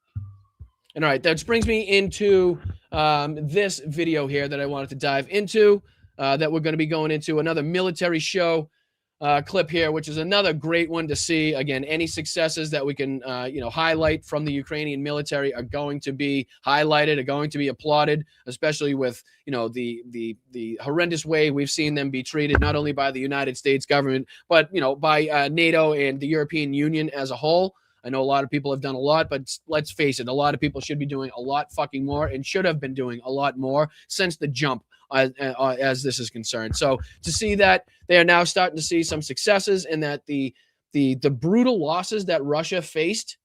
And all right, that brings me into this video here that I wanted to dive into, that we're going to be going into another military show clip here, which is another great one to see. Again, any successes that we can, highlight from the Ukrainian military are going to be highlighted, are going to be applauded, especially with, the horrendous way we've seen them be treated, not only by the United States government, but, by NATO and the European Union as a whole. I know a lot of people have done a lot, but let's face it, a lot of people should be doing a lot fucking more and should have been doing a lot more since the jump. As this is concerned. So to see that they are now starting to see some successes, and that the brutal losses that Russia faced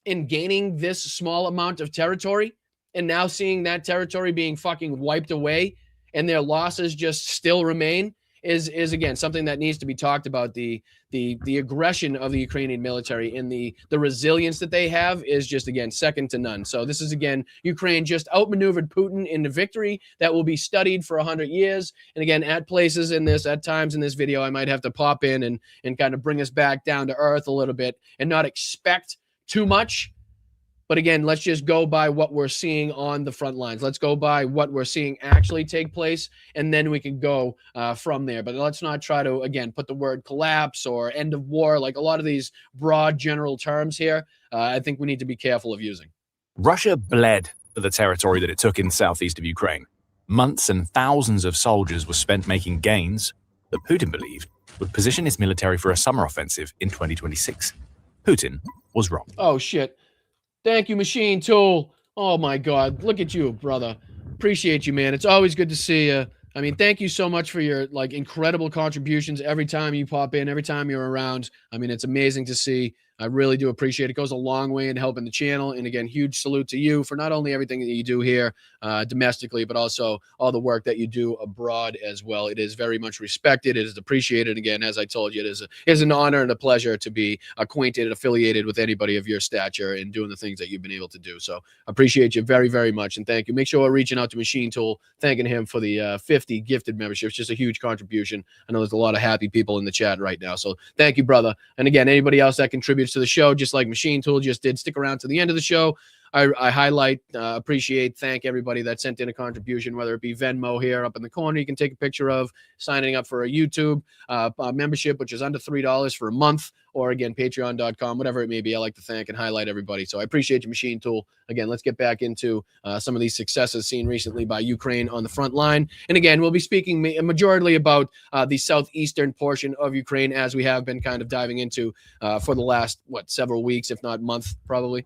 in gaining this small amount of territory, and now seeing that territory being fucking wiped away and their losses just still remain, is again something that needs to be talked about. The aggression of the Ukrainian military and the resilience that they have is just, again, second to none. So this is, again, Ukraine just outmaneuvered Putin in a victory that will be studied for 100 years. And again, at times in this video, I might have to pop in and kind of bring us back down to earth a little bit and not expect too much But again, let's just go by what we're seeing on the front lines. Let's go by what we're seeing actually take place, and then we can go from there. But let's not try to, again, put the word collapse or end of war, like a lot of these broad general terms here. I think we need to be careful of using. Russia bled for the territory that it took in the southeast of Ukraine. Months and thousands of soldiers were spent making gains that Putin believed would position his military for a summer offensive in 2026. Putin was wrong. Oh, shit. Thank you, Machine Tool. Oh, my God. Look at you, brother. Appreciate you, man. It's always good to see you. I mean, thank you so much for your incredible contributions every time you pop in, every time you're around. I mean, it's amazing to see. I really do appreciate it. It goes a long way in helping the channel. And again, huge salute to you for not only everything that you do here domestically, but also all the work that you do abroad as well. It is very much respected. It is appreciated. Again, as I told you, it is an honor and a pleasure to be acquainted, affiliated with anybody of your stature and doing the things that you've been able to do. So appreciate you very, very much. And thank you. Make sure we're reaching out to Machine Tool, thanking him for the 50 gifted memberships. Just a huge contribution. I know there's a lot of happy people in the chat right now. So thank you, brother. And again, anybody else that contributes to the show, just like Machine Tool just did, stick around to the end of the show. I highlight, appreciate, thank everybody that sent in a contribution, whether it be Venmo here up in the corner you can take a picture of, signing up for a YouTube membership, which is under $3 for a month, or again, patreon.com, whatever it may be. I like to thank and highlight everybody. So I appreciate you, Machine Tool. Again, let's get back into some of these successes seen recently by Ukraine on the front line. And again, we'll be speaking majorly about the southeastern portion of Ukraine, as we have been kind of diving into for the last, several weeks, if not month, probably.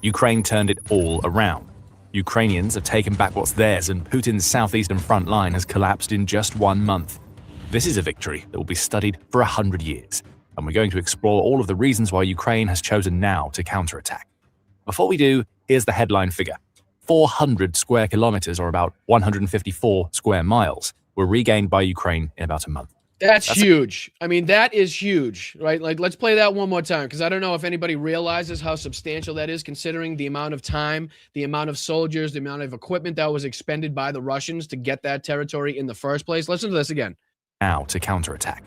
Ukraine turned it all around. Ukrainians have taken back what's theirs, and Putin's southeastern front line has collapsed in just 1 month. This is a victory that will be studied for 100 years, and we're going to explore all of the reasons why Ukraine has chosen now to counterattack. Before we do, here's the headline figure. 400 square kilometers, or about 154 square miles, were regained by Ukraine in about a month. That's huge. I mean, that is huge, right? Like, let's play that one more time, because I don't know if anybody realizes how substantial that is, considering the amount of time, the amount of soldiers, the amount of equipment that was expended by the Russians to get that territory in the first place. Listen to this again. Now to counterattack.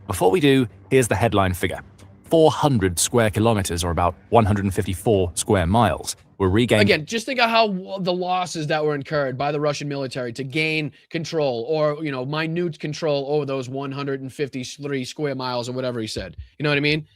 Before we do, here's the headline figure. 400 square kilometers, or about 154 square miles, were regained. Again, just think of how the losses that were incurred by the Russian military to gain control, or, minute control over those 153 square miles or whatever he said. You know what I mean?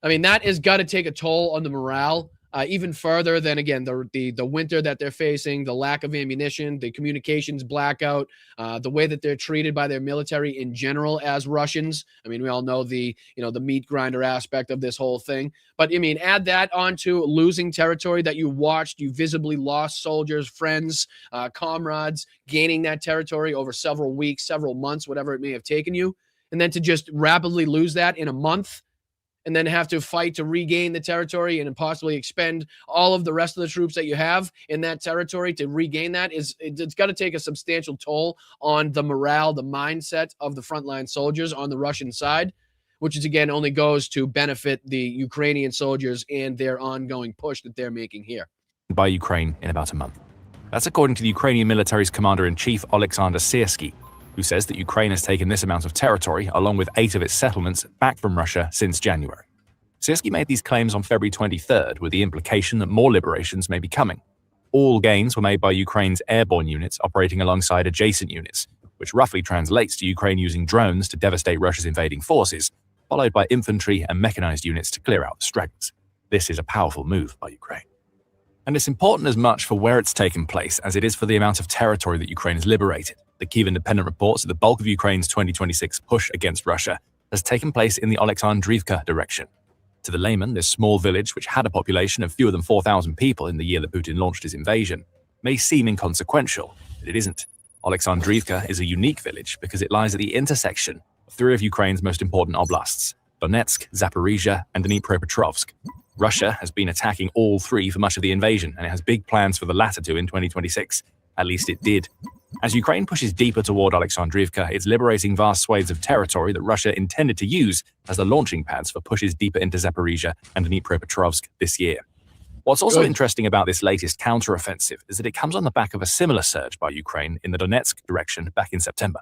I mean, that has got to take a toll on the morale. Even further than, again, the winter that they're facing, the lack of ammunition, the communications blackout, the way that they're treated by their military in general as Russians. I mean, we all know the meat grinder aspect of this whole thing. But, I mean, add that onto losing territory that you watched, you visibly lost soldiers, friends, comrades, gaining that territory over several weeks, several months, whatever it may have taken you. And then to just rapidly lose that in a month, and then have to fight to regain the territory and possibly expend all of the rest of the troops that you have in that territory to regain that, it's got to take a substantial toll on the morale, the mindset of the frontline soldiers on the Russian side, which is, again, only goes to benefit the Ukrainian soldiers and their ongoing push that they're making here. By Ukraine in about a month. That's according to the Ukrainian military's commander-in-chief, Alexander Syrskyi, who says that Ukraine has taken this amount of territory, along with 8 of its settlements, back from Russia since January. Syrskyi made these claims on February 23rd, with the implication that more liberations may be coming. All gains were made by Ukraine's airborne units operating alongside adjacent units, which roughly translates to Ukraine using drones to devastate Russia's invading forces, followed by infantry and mechanized units to clear out the stragglers. This is a powerful move by Ukraine. And it's important as much for where it's taken place as it is for the amount of territory that Ukraine has liberated. The Kyiv Independent reports that the bulk of Ukraine's 2026 push against Russia has taken place in the Oleksandrivka direction. To the layman, this small village, which had a population of fewer than 4,000 people in the year that Putin launched his invasion, may seem inconsequential, but it isn't. Oleksandrivka is a unique village because it lies at the intersection of 3 of Ukraine's most important oblasts, Donetsk, Zaporizhia, and Dnipropetrovsk. Russia has been attacking all 3 for much of the invasion, and it has big plans for the latter 2 in 2026. At least it did. As Ukraine pushes deeper toward Oleksandrivka, it's liberating vast swathes of territory that Russia intended to use as the launching pads for pushes deeper into Zaporizhia and Dnipropetrovsk this year. What's also interesting about this latest counteroffensive is that it comes on the back of a similar surge by Ukraine in the Donetsk direction back in September.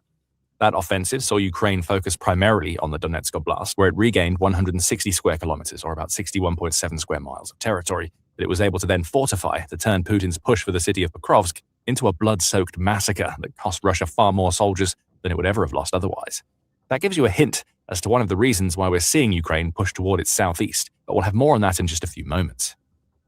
That offensive saw Ukraine focus primarily on the Donetsk Oblast, where it regained 160 square kilometers, or about 61.7 square miles of territory, but it was able to then fortify to turn Putin's push for the city of Pokrovsk into a blood-soaked massacre that cost Russia far more soldiers than it would ever have lost otherwise. That gives you a hint as to one of the reasons why we're seeing Ukraine push toward its southeast, but we'll have more on that in just a few moments.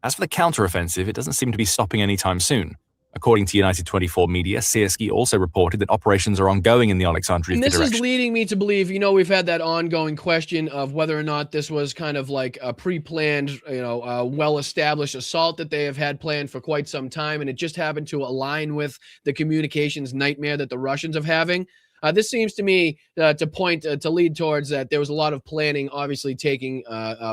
As for the counteroffensive, it doesn't seem to be stopping anytime soon. According to United 24 media, Syrskyi also reported that operations are ongoing in the Alexandriivka And this direction. is leading me to believe, we've had that ongoing question of whether or not this was kind of like a pre-planned, well-established assault that they have had planned for quite some time, and it just happened to align with the communications nightmare that the Russians are having. This seems to me to lead towards that there was a lot of planning obviously taking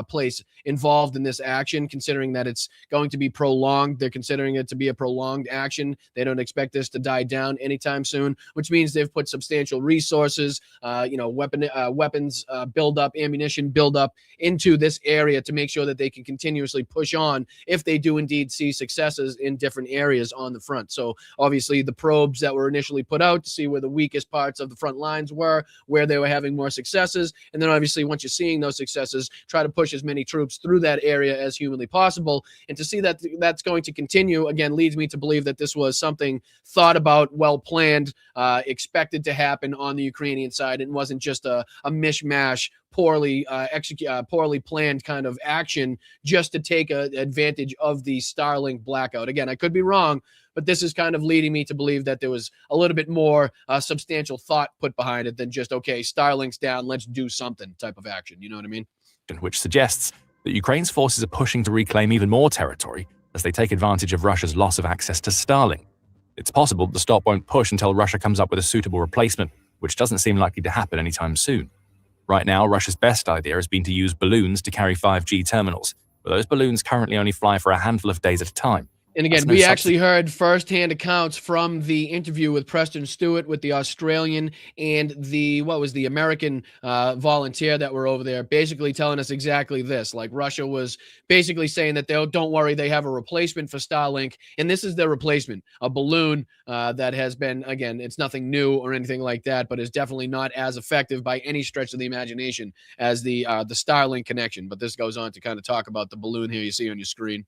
place involved in this action, considering that it's going to be prolonged. They're considering it to be a prolonged action. They don't expect this to die down anytime soon, which means they've put substantial resources, weapons buildup, ammunition buildup into this area to make sure that they can continuously push on if they do indeed see successes in different areas on the front. So obviously the probes that were initially put out to see where the weakest parts of the front lines were, where they were having more successes, and then obviously once you're seeing those successes, try to push as many troops through that area as humanly possible. And to see that that's going to continue again leads me to believe that this was something thought about, well planned, expected to happen on the Ukrainian side, and wasn't just a mishmash, poorly planned kind of action just to take advantage of the Starlink blackout. Again, I could be wrong, but this is kind of leading me to believe that there was a little bit more substantial thought put behind it than just, okay, Starlink's down, let's do something type of action. You know what I mean? Which suggests that Ukraine's forces are pushing to reclaim even more territory as they take advantage of Russia's loss of access to Starlink. It's possible the stop won't push until Russia comes up with a suitable replacement, which doesn't seem likely to happen anytime soon. Right now, Russia's best idea has been to use balloons to carry 5G terminals, but those balloons currently only fly for a handful of days at a time. And again, we actually heard firsthand accounts from the interview with Preston Stewart, with the Australian and the American volunteer that were over there, basically telling us exactly this. Like, Russia was basically saying that don't worry, they have a replacement for Starlink, and this is their replacement, a balloon that has been, again, it's nothing new or anything like that, but is definitely not as effective by any stretch of the imagination as the Starlink connection. But this goes on to kind of talk about the balloon here you see on your screen.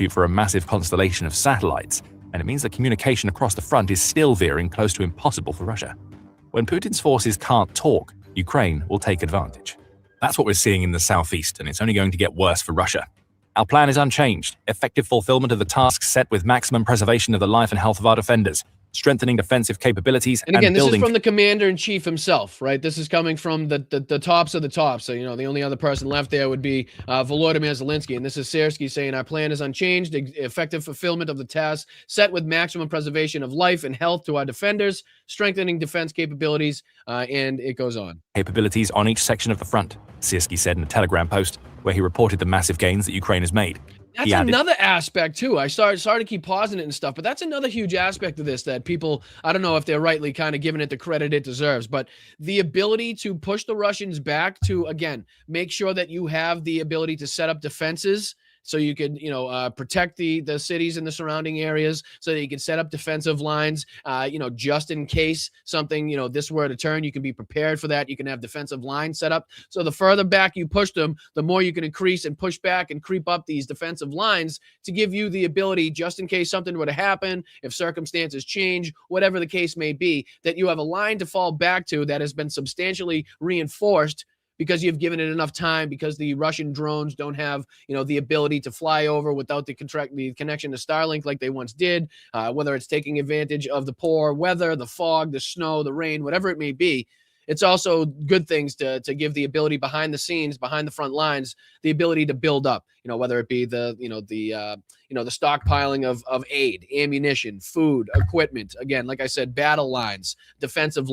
For a massive constellation of satellites, and it means that communication across the front is still veering close to impossible for Russia. When Putin's forces can't talk, Ukraine will take advantage. That's what we're seeing in the southeast, and it's only going to get worse for Russia. Our plan is unchanged: effective fulfillment of the tasks set with maximum preservation of the life and health of our defenders, strengthening defensive capabilities, and again, this building... is from the commander-in-chief himself, right? This is coming from the tops of the tops. So, the only other person left there would be Volodymyr Zelensky. And this is Syrskyi saying, our plan is unchanged, effective fulfillment of the tasks set with maximum preservation of life and health to our defenders, strengthening defense capabilities, and it goes on. Capabilities on each section of the front, Syrskyi said in a Telegram post, where he reported the massive gains that Ukraine has made. That's another aspect, too. Sorry to keep pausing it and stuff, but that's another huge aspect of this that people, I don't know if they're rightly kind of giving it the credit it deserves, but the ability to push the Russians back to, again, make sure that you have the ability to set up defenses so you could, protect the cities and the surrounding areas, so that you can set up defensive lines, just in case something, this were to turn, you can be prepared for that. You can have defensive lines set up. So the further back you push them, the more you can increase and push back and creep up these defensive lines to give you the ability, just in case something were to happen, if circumstances change, whatever the case may be, that you have a line to fall back to that has been substantially reinforced, because you've given it enough time, because the Russian drones don't have, the ability to fly over without the connection to Starlink like they once did, whether it's taking advantage of the poor weather, the fog, the snow, the rain, whatever it may be. It's also good things to give the ability behind the scenes, behind the front lines, the ability to build up, whether it be the stockpiling of aid, ammunition, food, equipment. Again, like I said, battle lines, defensive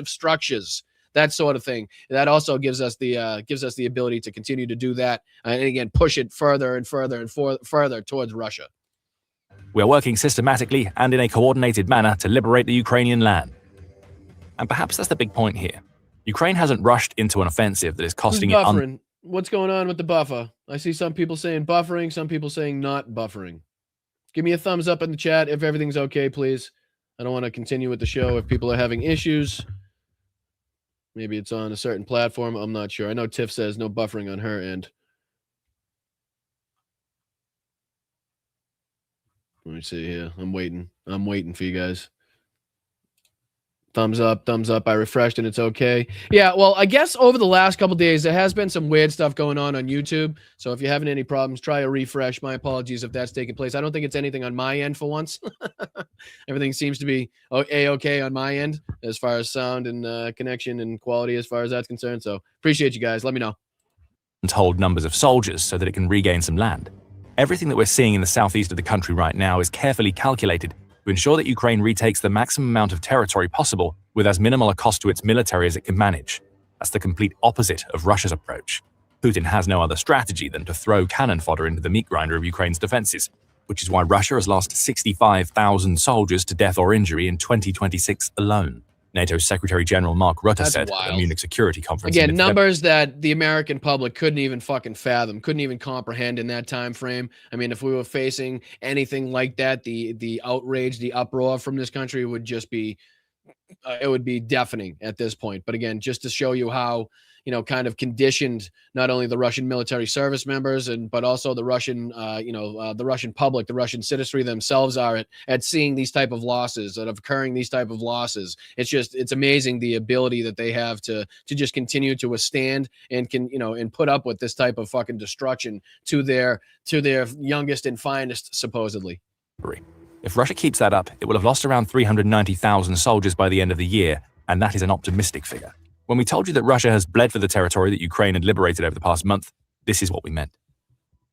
structures, that sort of thing. That also gives us the ability to continue to do that, and again, push it further and further and further towards Russia. We are working systematically and in a coordinated manner to liberate the Ukrainian land. And perhaps that's the big point here. Ukraine hasn't rushed into an offensive that is costing it... Buffering. What's going on with the buffer? I see some people saying buffering, some people saying not buffering. Give me a thumbs up in the chat if everything's okay, please. I don't want to continue with the show if people are having issues. Maybe it's on a certain platform. I'm not sure. I know Tiff says no buffering on her end. Let me see here. I'm waiting for you guys. Thumbs up. I refreshed and it's okay. Yeah, well, I guess over the last couple days, there has been some weird stuff going on YouTube. So if you're having any problems, try a refresh. My apologies if that's taking place. I don't think it's anything on my end for once. Everything seems to be A-okay on my end as far as sound and connection and quality as far as that's concerned. So appreciate you guys. Let me know. And hold numbers of soldiers so that it can regain some land. Everything that we're seeing in the southeast of the country right now is carefully calculated to ensure that Ukraine retakes the maximum amount of territory possible with as minimal a cost to its military as it can manage. That's the complete opposite of Russia's approach. Putin has no other strategy than to throw cannon fodder into the meat grinder of Ukraine's defenses, which is why Russia has lost 65,000 soldiers to death or injury in 2026 alone. NATO's Secretary General Mark Rutte said at the Munich Security Conference. Again, numbers that the American public couldn't even fucking fathom, couldn't even comprehend in that time frame. I mean, if we were facing anything like that, the outrage, the uproar from this country would just be, it would be deafening at this point. But again, just to show you how, kind of conditioned not only the Russian military service members but also the Russian, the Russian public, the Russian citizenry themselves are at seeing these type of losses, that of occurring these type of losses. It's amazing the ability that they have to just continue to withstand and and put up with this type of fucking destruction to their youngest and finest, supposedly. If Russia keeps that up, it will have lost around 390,000 soldiers by the end of the year, and that is an optimistic figure. When we told you that Russia has bled for the territory that Ukraine had liberated over the past month, this is what we meant.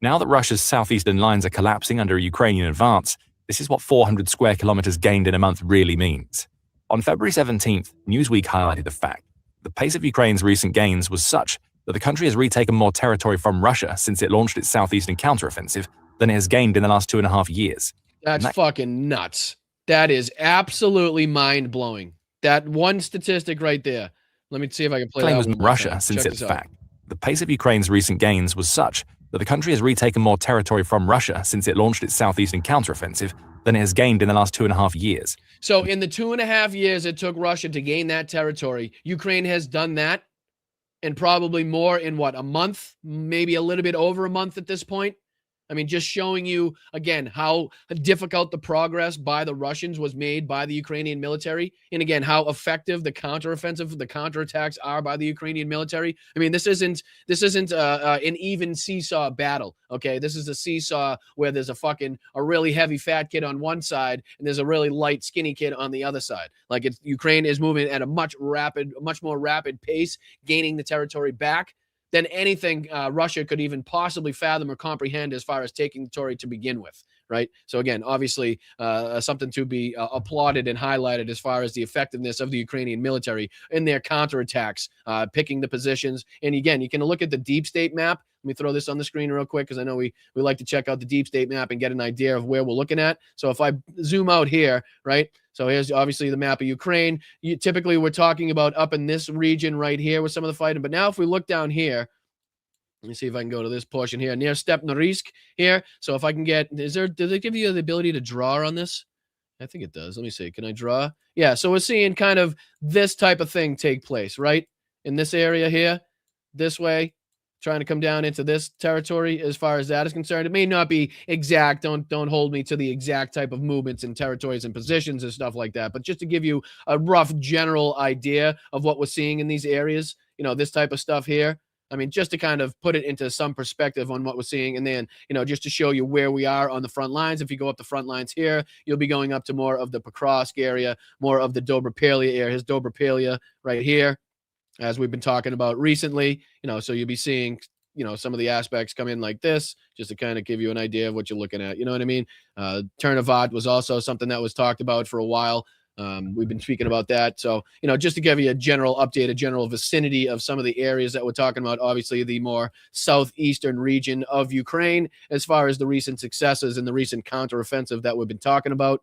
Now that Russia's southeastern lines are collapsing under a Ukrainian advance, this is what 400 square kilometers gained in a month really means. On February 17th, Newsweek highlighted the fact the pace of Ukraine's recent gains was such that the country has retaken more territory from Russia since it launched its southeastern counteroffensive than it has gained in the last 2.5 years. That's fucking nuts. That is absolutely mind-blowing. That one statistic right there. Let me see if I can play that one. Russia since its fact. The pace of Ukraine's recent gains was such that the country has retaken more territory from Russia since it launched its southeastern counteroffensive than it has gained in the last 2.5 years. So in the 2.5 years it took Russia to gain that territory, Ukraine has done that, and probably more in what, a month, maybe a little bit over a month at this point. I mean, just showing you, again, how difficult the progress by the Russians was made by the Ukrainian military. And again, how effective the counteroffensive, the counterattacks are by the Ukrainian military. I mean, this isn't an even seesaw battle, okay? This is a seesaw where there's a really heavy fat kid on one side and there's a really light skinny kid on the other side. Like Ukraine is moving at a much more rapid pace, gaining the territory back than anything Russia could even possibly fathom or comprehend as far as taking the territory to begin with, right? So again, obviously something to be applauded and highlighted as far as the effectiveness of the Ukrainian military in their counterattacks, picking the positions. And again, you can look at the deep state map. Let me throw this on the screen real quick because I know we like to check out the deep state map and get an idea of where we're looking at. So if I zoom out here, right? So here's obviously the map of Ukraine. Typically, we're talking about up in this region right here with some of the fighting. But now if we look down here, let me see if I can go to this portion here near Stepnorisk here. So if I can get, do they give you the ability to draw on this? I think it does. Let me see. Can I draw? Yeah. So we're seeing kind of this type of thing take place, right? In this area here, this way, trying to come down into this territory as far as that is concerned. It may not be exact. Don't hold me to the exact type of movements and territories and positions and stuff like that. But just to give you a rough general idea of what we're seeing in these areas, this type of stuff here. I mean, just to kind of put it into some perspective on what we're seeing. And then, just to show you where we are on the front lines. If you go up the front lines here, you'll be going up to more of the Pokrovsk area, more of the Dobropelia area. Here's Dobropelia right here, as we've been talking about recently, so you'll be seeing, some of the aspects come in like this, just to kind of give you an idea of what you're looking at. You know what I mean? Ternovat was also something that was talked about for a while. We've been speaking about that. So, just to give you a general update, a general vicinity of some of the areas that we're talking about, obviously the more southeastern region of Ukraine, as far as the recent successes and the recent counteroffensive that we've been talking about.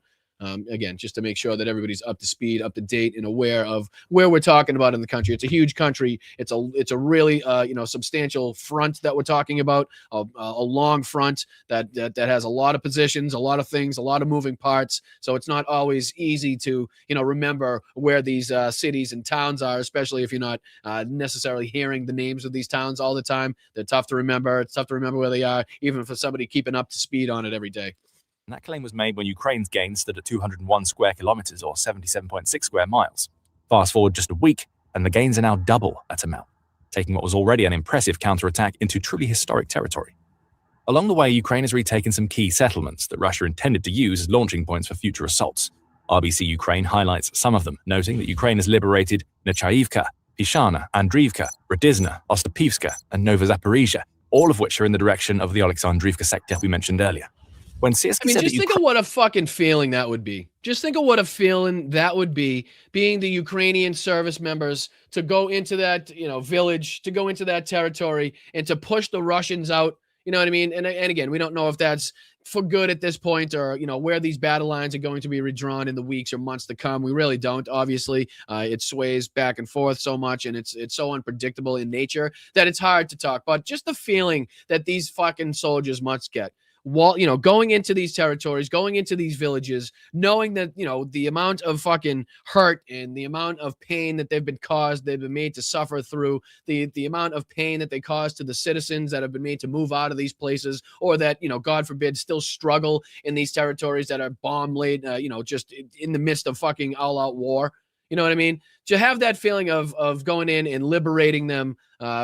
Again, just to make sure that everybody's up to speed, up to date, and aware of where we're talking about in the country. It's a huge country. It's a really substantial front that we're talking about, a long front that has a lot of positions, a lot of things, a lot of moving parts. So it's not always easy to remember where these cities and towns are, especially if you're not necessarily hearing the names of these towns all the time. They're tough to remember. It's tough to remember where they are, even for somebody keeping up to speed on it every day. And that claim was made when Ukraine's gains stood at 201 square kilometers or 77.6 square miles. Fast forward just a week, and the gains are now double that amount, taking what was already an impressive counterattack into truly historic territory. Along the way, Ukraine has retaken some key settlements that Russia intended to use as launching points for future assaults. RBC Ukraine highlights some of them, noting that Ukraine has liberated Nechaivka, Pishana, Andriivka, Radizna, Ostapivska, and Nova Zaporizhia, all of which are in the direction of the Alexandriivka sector we mentioned earlier. When Sierski said just think of what a fucking feeling that would be. Just think of what a feeling that would be, being the Ukrainian service members to go into that, village, to go into that territory and to push the Russians out. You know what I mean? And again, we don't know if that's for good at this point or, where these battle lines are going to be redrawn in the weeks or months to come. We really don't. Obviously, it sways back and forth so much, and it's so unpredictable in nature that it's hard to talk. But just the feeling that these fucking soldiers must get while, going into these territories, going into these villages, knowing that, the amount of fucking hurt and the amount of pain that they've been made to suffer through, the amount of pain that they cause to the citizens that have been made to move out of these places, or that, God forbid, still struggle in these territories that are bomb laid, just in the midst of fucking all out war. You know what I mean? To have that feeling of going in and liberating them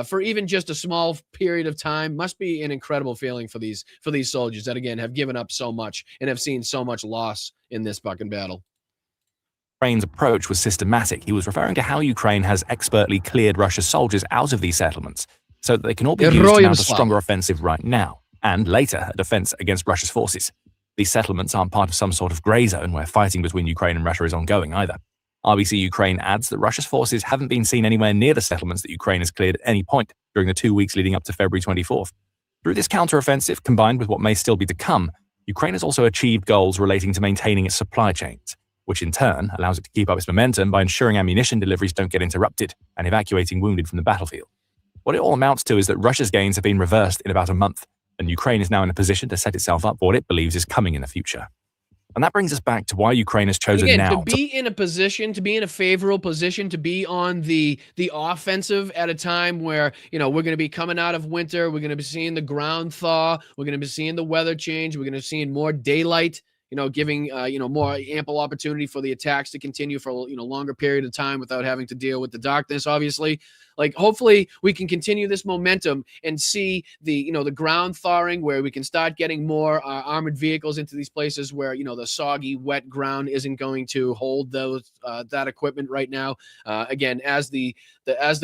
for even just a small period of time must be an incredible feeling for these soldiers that, again, have given up so much and have seen so much loss in this fucking battle. Ukraine's approach was systematic. He was referring to how Ukraine has expertly cleared Russia's soldiers out of these settlements so that they can all be used to mount a stronger offensive right now, and later a defense against Russia's forces. These settlements aren't part of some sort of gray zone where fighting between Ukraine and Russia is ongoing either. RBC Ukraine adds that Russia's forces haven't been seen anywhere near the settlements that Ukraine has cleared at any point during the 2 weeks leading up to February 24th. Through this counteroffensive, combined with what may still be to come, Ukraine has also achieved goals relating to maintaining its supply chains, which in turn allows it to keep up its momentum by ensuring ammunition deliveries don't get interrupted and evacuating wounded from the battlefield. What it all amounts to is that Russia's gains have been reversed in about a month, and Ukraine is now in a position to set itself up for what it believes is coming in the future. And that brings us back to why Ukraine has chosen now to be in a favorable position, to be on the offensive at a time where, we're going to be coming out of winter. We're going to be seeing the ground thaw. We're going to be seeing the weather change. We're going to be seeing more daylight, giving, more ample opportunity for the attacks to continue for, longer period of time without having to deal with the darkness, obviously. Like, hopefully we can continue this momentum and see the ground thawing, where we can start getting more armored vehicles into these places where, the soggy, wet ground isn't going to hold that equipment right now. Again, as the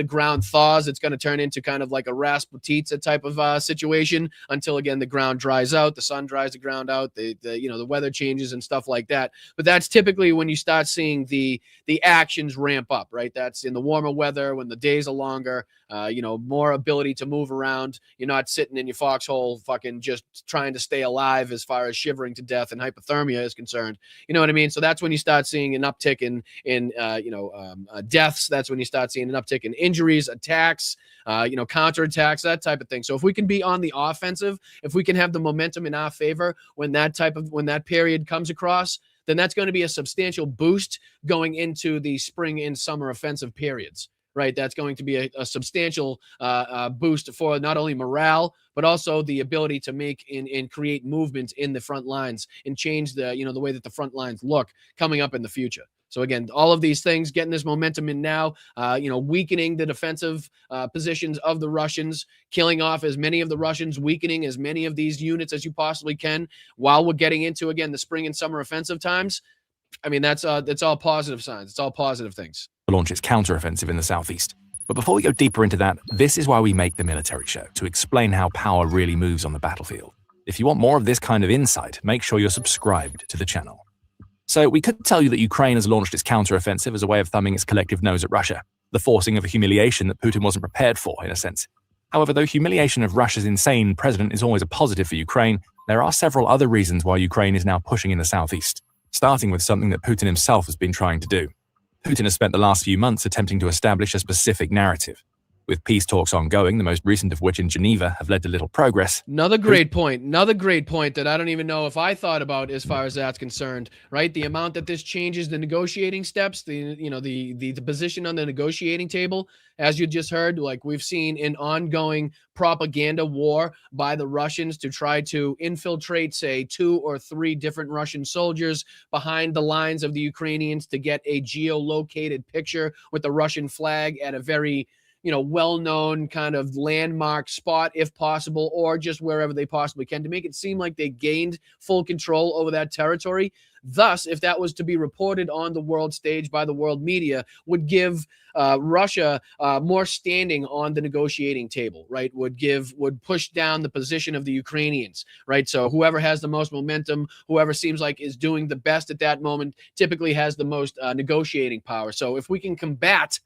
ground thaws, it's going to turn into kind of like a Rasputitsa type of situation until, again, the ground dries out, the sun dries the ground out, the weather changes and stuff like that. But that's typically when you start seeing the actions ramp up, right? That's in the warmer weather, when the days are longer, more ability to move around. You're not sitting in your foxhole fucking just trying to stay alive as far as shivering to death and hypothermia is concerned. You know what I mean? So that's when you start seeing an uptick in deaths. That's when you start seeing an uptick in injuries, attacks, counterattacks, that type of thing. So if we can be on the offensive, if we can have the momentum in our favor when that period comes across, then that's going to be a substantial boost going into the spring and summer offensive periods. Right, that's going to be a substantial boost for not only morale, but also the ability to make and create movement in the front lines and change the way that the front lines look coming up in the future. So again, all of these things, getting this momentum in now, weakening the defensive positions of the Russians, killing off as many of the Russians, weakening as many of these units as you possibly can, while we're getting into, again, the spring and summer offensive times. I mean, that's all positive signs. It's all positive things. To launch its counteroffensive in the southeast. But before we go deeper into that, this is why we make the military show, to explain how power really moves on the battlefield. If you want more of this kind of insight, make sure you're subscribed to the channel. So we could tell you that Ukraine has launched its counteroffensive as a way of thumbing its collective nose at Russia, the forcing of a humiliation that Putin wasn't prepared for, in a sense. However, though humiliation of Russia's insane president is always a positive for Ukraine, there are several other reasons why Ukraine is now pushing in the southeast, starting with something that Putin himself has been trying to do. Putin has spent the last few months attempting to establish a specific narrative. with peace talks ongoing, the most recent of which in Geneva have led to little progress. Another great point that I don't even know if I thought about as far as that's concerned, right? The amount that this changes the negotiating steps, the position on the negotiating table, as you just heard, like we've seen an ongoing propaganda war by the Russians to try to infiltrate, say, 2 or 3 different Russian soldiers behind the lines of the Ukrainians to get a geolocated picture with the Russian flag at a very well-known kind of landmark spot, if possible, or just wherever they possibly can, to make it seem like they gained full control over that territory. Thus, if that was to be reported on the world stage by the world media, would give Russia more standing on the negotiating table, right? Would push down the position of the Ukrainians, right? So whoever has the most momentum, whoever seems like is doing the best at that moment, typically has the most negotiating power. So if we can combat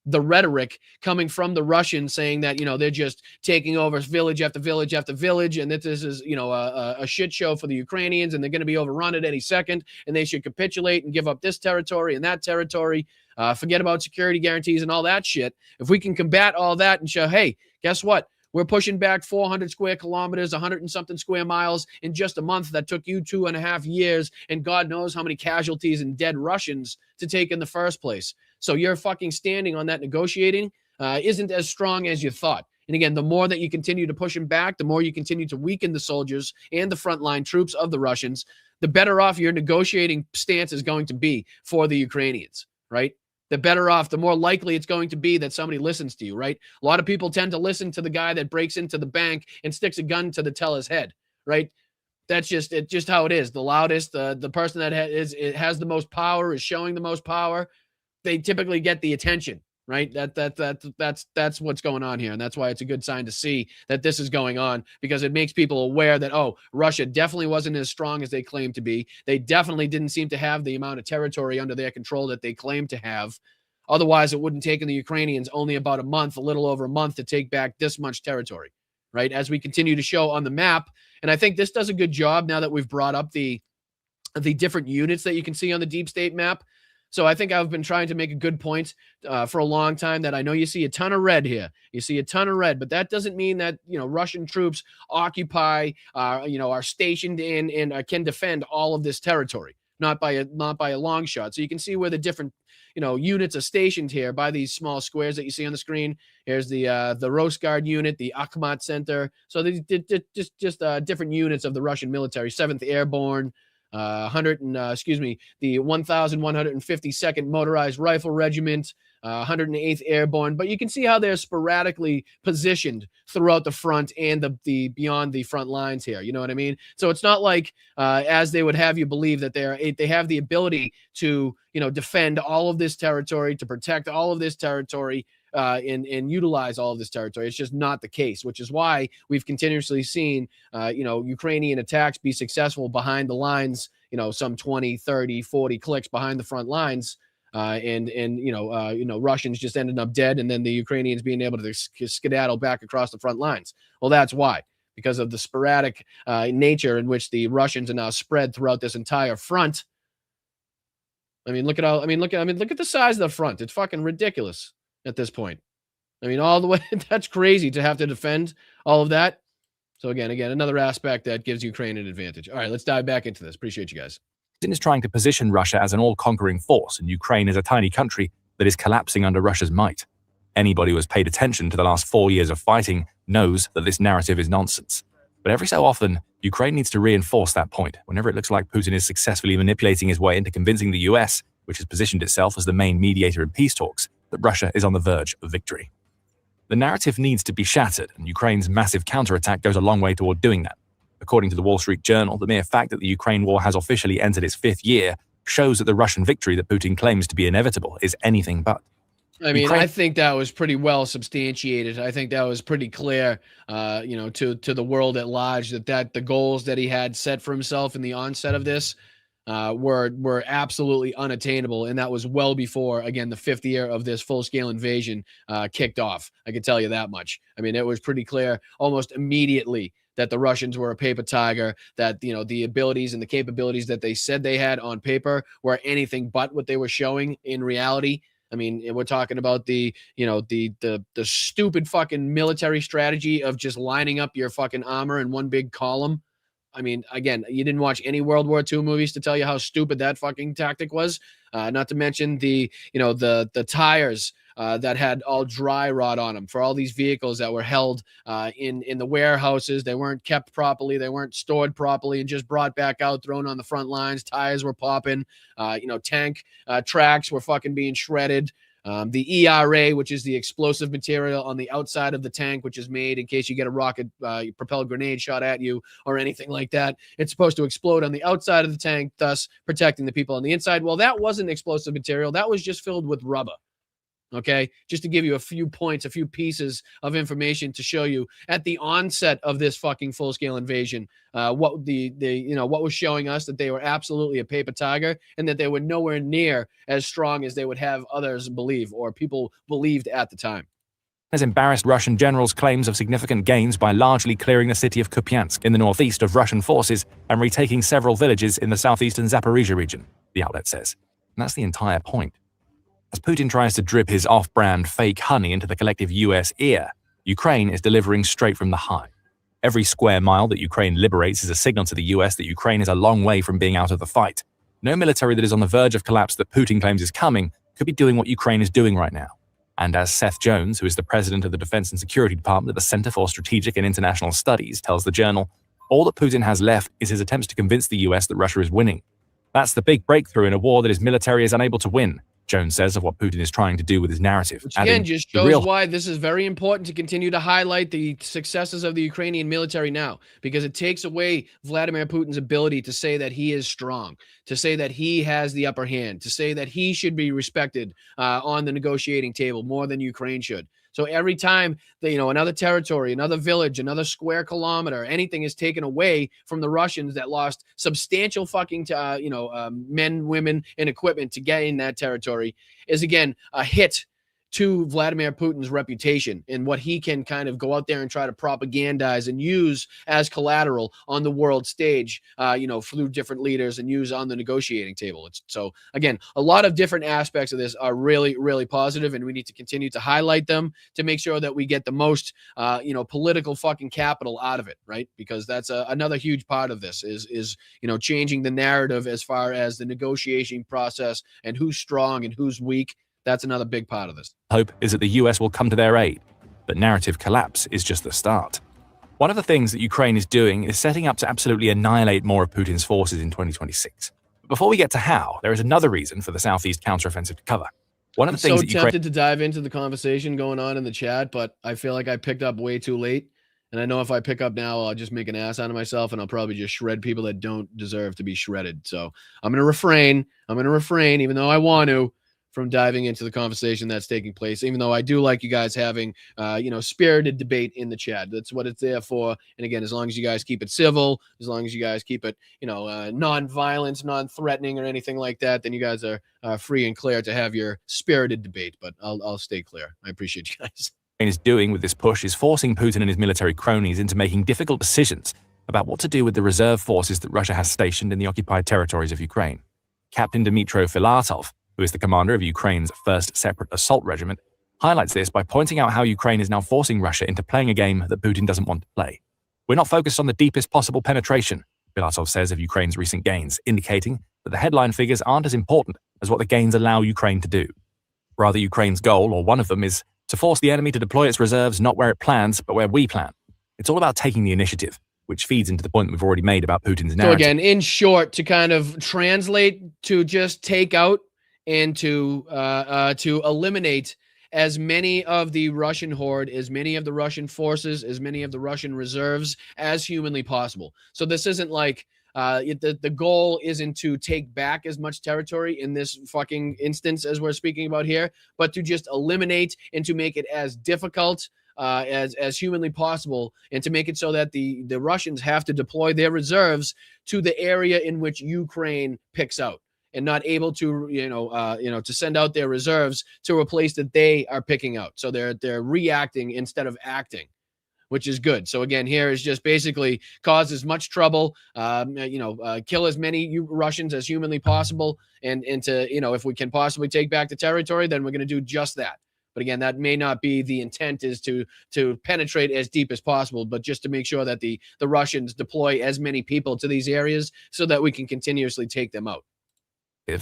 the rhetoric coming from the Russians saying that, they're just taking over village after village after village, and that this is, a shit show for the Ukrainians, and they're going to be overrun at any second, and they should capitulate and give up this territory and that territory, forget about security guarantees and all that shit. If we can combat all that and show, hey, guess what? We're pushing back 400 square kilometers, 100 and something square miles in just a month that took you 2.5 years, and God knows how many casualties and dead Russians to take in the first place. So your fucking standing on that negotiating isn't as strong as you thought. And again, the more that you continue to push them back, the more you continue to weaken the soldiers and the frontline troops of the Russians, the better off your negotiating stance is going to be for the Ukrainians, right? The better off, the more likely it's going to be that somebody listens to you, right? A lot of people tend to listen to the guy that breaks into the bank and sticks a gun to the teller's head, right? That's just how it is. The loudest, the person that has the most power, is showing the most power, they typically get the attention, right? That's what's going on here. And that's why it's a good sign to see that this is going on, because it makes people aware that, oh, Russia definitely wasn't as strong as they claimed to be. They definitely didn't seem to have the amount of territory under their control that they claimed to have. Otherwise, it wouldn't take the Ukrainians only about a little over a month to take back this much territory, right? As we continue to show on the map. And I think this does a good job now that we've brought up the different units that you can see on the deep state map. So I think I've been trying to make a good point for a long time that I know you see a ton of red here. You see a ton of red, but that doesn't mean that, Russian troops occupy, are stationed in and can defend all of this territory. Not by a long shot. So you can see where the different, units are stationed here by these small squares that you see on the screen. Here's the Rosgard unit, the Akhmat Center. So these just different units of the Russian military. 7th Airborne, the 1,152nd Motorized Rifle Regiment, 108th Airborne. But you can see how they're sporadically positioned throughout the front and the beyond the front lines here. You know what I mean? So it's not like as they would have you believe that they have the ability to defend all of this territory, to protect all of this territory. And utilize all of this territory. It's just not the case, which is why we've continuously seen, Ukrainian attacks be successful behind the lines, some 20, 30, 40 clicks behind the front lines. And Russians just ended up dead, and then the Ukrainians being able to skedaddle back across the front lines. Well, that's why, because of the sporadic nature in which the Russians are now spread throughout this entire front. Look at the size of the front. It's fucking ridiculous at this point. All the way, that's crazy to have to defend all of that. So again, another aspect that gives Ukraine an advantage. All right, let's dive back into this. Appreciate you guys. Putin is trying to position Russia as an all-conquering force, and Ukraine is a tiny country that is collapsing under Russia's might. Anybody who has paid attention to the last 4 years of fighting knows that this narrative is nonsense. But every so often, Ukraine needs to reinforce that point whenever it looks like Putin is successfully manipulating his way into convincing the US, which has positioned itself as the main mediator in peace talks, that Russia is on the verge of victory. The narrative needs to be shattered, and Ukraine's massive counterattack goes a long way toward doing that. According to the Wall Street Journal, the mere fact that the Ukraine war has officially entered its 5th year shows that the Russian victory that Putin claims to be inevitable is anything but. I think that was pretty well substantiated. I think that was pretty clear, to the world at large that the goals that he had set for himself in the onset of this were absolutely unattainable, and that was well before, again, the 5th year of this full-scale invasion kicked off. I can tell you that much. It was pretty clear almost immediately that the Russians were a paper tiger, that the abilities and the capabilities that they said they had on paper were anything but what they were showing in reality. I mean, we're talking about the stupid fucking military strategy of just lining up your fucking armor in one big column. I mean, again, you didn't watch any World War II movies to tell you how stupid that fucking tactic was. Not to mention the tires that had all dry rot on them for all these vehicles that were held in the warehouses. They weren't kept properly. They weren't stored properly and just brought back out, thrown on the front lines. Tires were popping. Tank tracks were fucking being shredded. The ERA, which is the explosive material on the outside of the tank, which is made in case you get a rocket propelled grenade shot at you or anything like that. It's supposed to explode on the outside of the tank, thus protecting the people on the inside. Well, that wasn't explosive material. That was just filled with rubber. Okay, just to give you a few points, a few pieces of information to show you at the onset of this fucking full-scale invasion, what what was showing us that they were absolutely a paper tiger and that they were nowhere near as strong as they would have others believe or people believed at the time. Has embarrassed Russian generals' claims of significant gains by largely clearing the city of Kupiansk in the northeast of Russian forces and retaking several villages in the southeastern Zaporizhia region, the outlet says. And that's the entire point. As Putin tries to drip his off-brand fake honey into the collective US ear, Ukraine is delivering straight from the hive. Every square mile that Ukraine liberates is a signal to the US that Ukraine is a long way from being out of the fight. No military that is on the verge of collapse that Putin claims is coming could be doing what Ukraine is doing right now. And as Seth Jones, who is the president of the Defense and Security Department at the Center for Strategic and International Studies, tells the Journal, all that Putin has left is his attempts to convince the US that Russia is winning. That's the big breakthrough in a war that his military is unable to win, Jones says of what Putin is trying to do with his narrative. Which again just shows why this is very important to continue to highlight the successes of the Ukrainian military now, because it takes away Vladimir Putin's ability to say that he is strong, to say that he has the upper hand, to say that he should be respected on the negotiating table more than Ukraine should. So every time that, another territory, another village, another square kilometer, anything is taken away from the Russians that lost substantial fucking, men, women, and equipment to gain that territory, is again a hit to Vladimir Putin's reputation and what he can kind of go out there and try to propagandize and use as collateral on the world stage, through different leaders and use on the negotiating table. So again, a lot of different aspects of this are really, really positive, and we need to continue to highlight them to make sure that we get the most, political fucking capital out of it, right? Because that's another huge part of this is changing the narrative as far as the negotiation process and who's strong and who's weak. That's another big part of this. Hope is that the US will come to their aid, but narrative collapse is just the start. One of the things that Ukraine is doing is setting up to absolutely annihilate more of Putin's forces in 2026. But before we get to how, there is another reason for the Southeast counteroffensive to cover. One of the things I'm so tempted to dive into the conversation going on in the chat, but I feel like I picked up way too late. And I know if I pick up now, I'll just make an ass out of myself, and I'll probably just shred people that don't deserve to be shredded. So I'm going to refrain. Even though I want to, from diving into the conversation that's taking place, even though I do like you guys having, spirited debate in the chat. That's what it's there for. And again, as long as you guys keep it civil, as long as you guys keep it, non-violence, non-threatening or anything like that, then you guys are free and clear to have your spirited debate. But I'll stay clear. I appreciate you guys. Ukraine is doing with this push is forcing Putin and his military cronies into making difficult decisions about what to do with the reserve forces that Russia has stationed in the occupied territories of Ukraine. Captain Dmytro Filatov, who is the commander of Ukraine's 1st Separate Assault Regiment, highlights this by pointing out how Ukraine is now forcing Russia into playing a game that Putin doesn't want to play. We're not focused on the deepest possible penetration, Filatov says of Ukraine's recent gains, indicating that the headline figures aren't as important as what the gains allow Ukraine to do. Rather, Ukraine's goal, or one of them, is to force the enemy to deploy its reserves not where it plans, but where we plan. It's all about taking the initiative, which feeds into the point that we've already made about Putin's narrative. So again, in short, to kind of translate to just take out and to eliminate as many of the Russian horde, as many of the Russian forces, as many of the Russian reserves as humanly possible. So this isn't like the goal isn't to take back as much territory in this fucking instance as we're speaking about here, but to just eliminate and to make it as difficult as humanly possible, and to make it so that the Russians have to deploy their reserves to the area in which Ukraine picks out, and not able to, to send out their reserves to a place that they are picking out. So they're reacting instead of acting. which is good. So again, here is just basically cause as much trouble, kill as many Russians as humanly possible, and to, if we can possibly take back the territory, then we're going to do just that. But again, that may not be the intent, is to penetrate as deep as possible, but just to make sure that the Russians deploy as many people to these areas so that we can continuously take them out.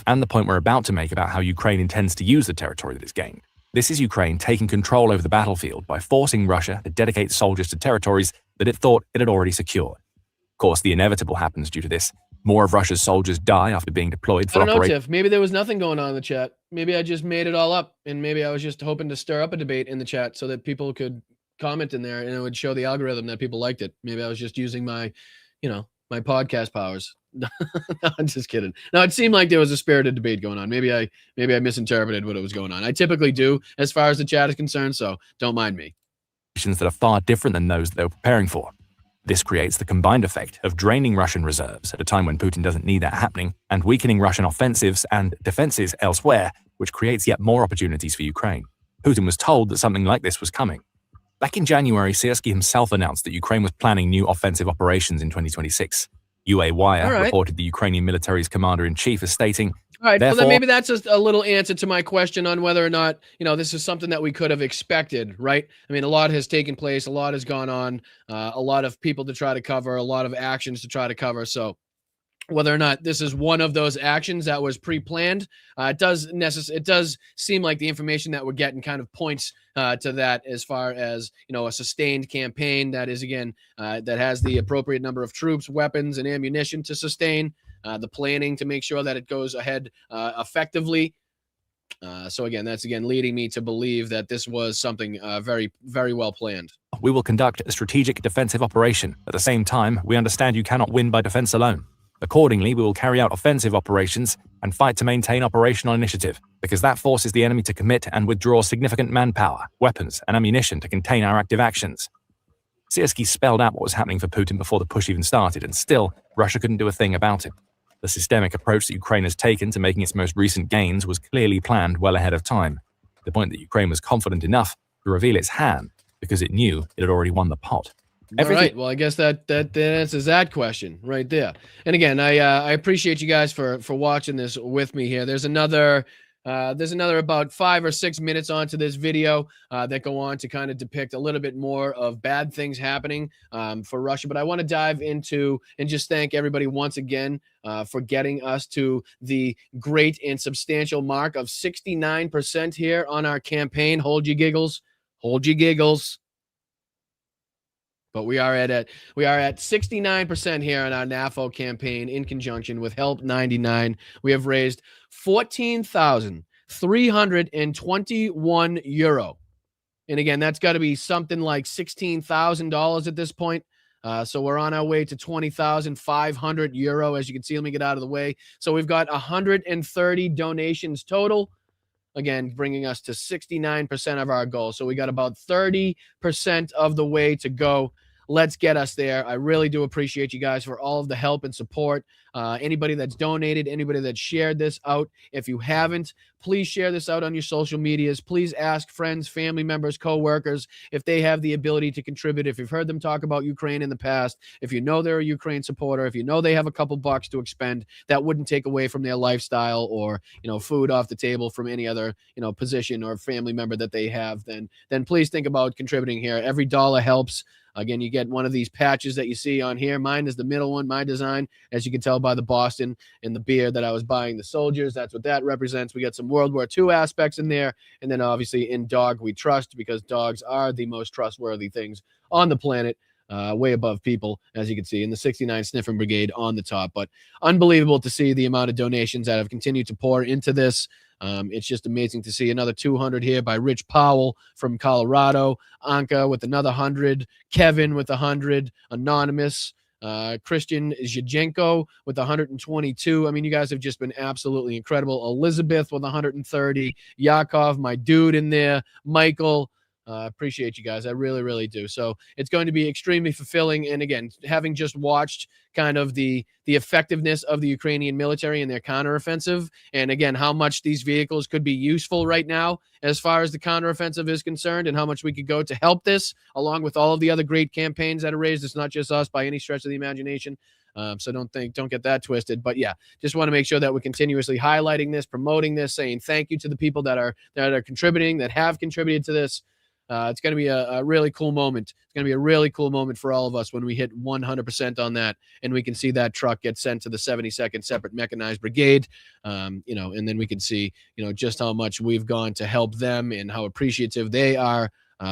And the point we're about to make about how Ukraine intends to use the territory that it's gained. This is Ukraine taking control over the battlefield by forcing Russia to dedicate soldiers to territories that it thought it had already secured. Of course, the inevitable happens due to this. More of Russia's soldiers die after being deployed for I don't know, Tiff. Maybe there was nothing going on in the chat. Maybe I just made it all up, and maybe I was just hoping to stir up a debate in the chat so that people could comment in there, and it would show the algorithm that people liked it. Maybe I was just using my podcast powers. No, I'm just kidding. No, it seemed like there was a spirited debate going on. Maybe I misinterpreted what was going on. I typically do, as far as the chat is concerned, so don't mind me. That are far different than those they were preparing for. This creates the combined effect of draining Russian reserves at a time when Putin doesn't need that happening, and weakening Russian offensives and defenses elsewhere, which creates yet more opportunities for Ukraine. Putin was told that something like this was coming. Back in January, Syrskyi himself announced that Ukraine was planning new offensive operations in 2026. UA Wire reported the Ukrainian military's commander-in-chief as stating, all right, well, then maybe that's just a little answer to my question on whether or not, this is something that we could have expected, right? I mean, a lot has taken place, a lot has gone on, a lot of people to try to cover, a lot of actions to try to cover. So whether or not this is one of those actions that was pre-planned, it does seem like the information that we're getting kind of points to that, as far as, a sustained campaign that is, again, that has the appropriate number of troops, weapons, and ammunition to sustain, the planning to make sure that it goes ahead effectively. So again, that's leading me to believe that this was something very, very well planned. We will conduct a strategic defensive operation. At the same time, we understand you cannot win by defense alone. Accordingly, we will carry out offensive operations and fight to maintain operational initiative, because that forces the enemy to commit and withdraw significant manpower, weapons, and ammunition to contain our active actions. Syrskyi spelled out what was happening for Putin before the push even started, and still, Russia couldn't do a thing about it. The systemic approach that Ukraine has taken to making its most recent gains was clearly planned well ahead of time, to the point that Ukraine was confident enough to reveal its hand because it knew it had already won the pot. All right. Well, I guess that answers that question right there. And again, I appreciate you guys for watching this with me here. There's another about 5 or 6 minutes onto this video that go on to kind of depict a little bit more of bad things happening for Russia. But I want to dive into and just thank everybody once again for getting us to the great and substantial mark of 69% here on our campaign. Hold your giggles. Hold your giggles. But we are at 69% here on our NAFO campaign in conjunction with Help 99. We have raised €14,321. And again, that's got to be something like $16,000 at this point. So we're on our way to €20,500. As you can see, let me get out of the way. So we've got 130 donations total. Again, bringing us to 69% of our goal. So we got about 30% of the way to go. Let's get us there. I really do appreciate you guys for all of the help and support. Anybody that's donated, anybody that shared this out. If you haven't, please share this out on your social medias. Please ask friends, family members, co-workers if they have the ability to contribute. If you've heard them talk about Ukraine in the past, if you know they're a Ukraine supporter, if you know they have a couple bucks to expend, that wouldn't take away from their lifestyle or, food off the table from any other, position or family member that they have, then please think about contributing here. Every dollar helps. Again, you get one of these patches that you see on here. Mine is the middle one, my design, as you can tell by the Boston and the beer that I was buying the soldiers. That's what that represents. We got some World War II aspects in there. And then obviously in dog we trust, because dogs are the most trustworthy things on the planet, way above people, as you can see, in the 69 Sniffing Brigade on the top. But unbelievable to see the amount of donations that have continued to pour into this. It's just amazing to see another 200 here by Rich Powell from Colorado, Anka with another 100, Kevin with 100, Anonymous, Christian Zhijenko with 122. I mean, you guys have just been absolutely incredible. Elizabeth with 130, Yakov, my dude in there, Michael, Appreciate you guys. I really, really do. So it's going to be extremely fulfilling. And again, having just watched kind of the effectiveness of the Ukrainian military and their counteroffensive, and again, how much these vehicles could be useful right now as far as the counteroffensive is concerned, and how much we could go to help this, along with all of the other great campaigns that are raised. It's not just us by any stretch of the imagination. So don't get that twisted. But yeah, just want to make sure that we're continuously highlighting this, promoting this, saying thank you to the people that are contributing, that have contributed to this. It's going to be a really cool moment. It's going to be a really cool moment for all of us when we hit 100% on that, and we can see that truck get sent to the 72nd Separate Mechanized Brigade. And then we can see, just how much we've gone to help them and how appreciative they are.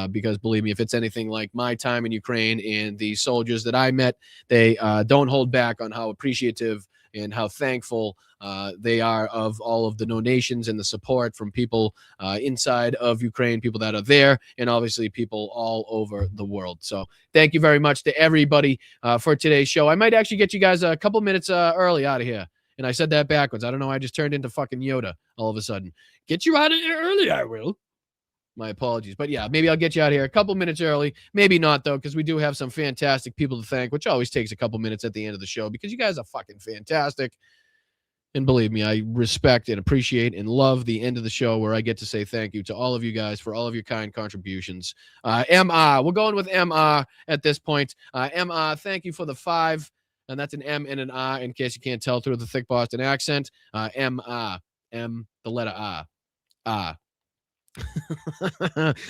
Because believe me, if it's anything like my time in Ukraine and the soldiers that I met, they don't hold back on how appreciative and how thankful they are of all of the donations and the support from people inside of Ukraine, people that are there, and obviously people all over the world. So thank you very much to everybody for today's show. I might actually get you guys a couple minutes early out of here. And I said that backwards. I don't know. I just turned into fucking Yoda all of a sudden. Get you out of here early, I will. My apologies. But yeah, maybe I'll get you out here a couple minutes early. Maybe not, though, because we do have some fantastic people to thank, which always takes a couple minutes at the end of the show because you guys are fucking fantastic. And believe me, I respect and appreciate and love the end of the show where I get to say thank you to all of you guys for all of your kind contributions. MR, we're going with MR at this point. MR, thank you for the 5. And that's an M and an R in case you can't tell through the thick Boston accent. MR, M, the letter R. R.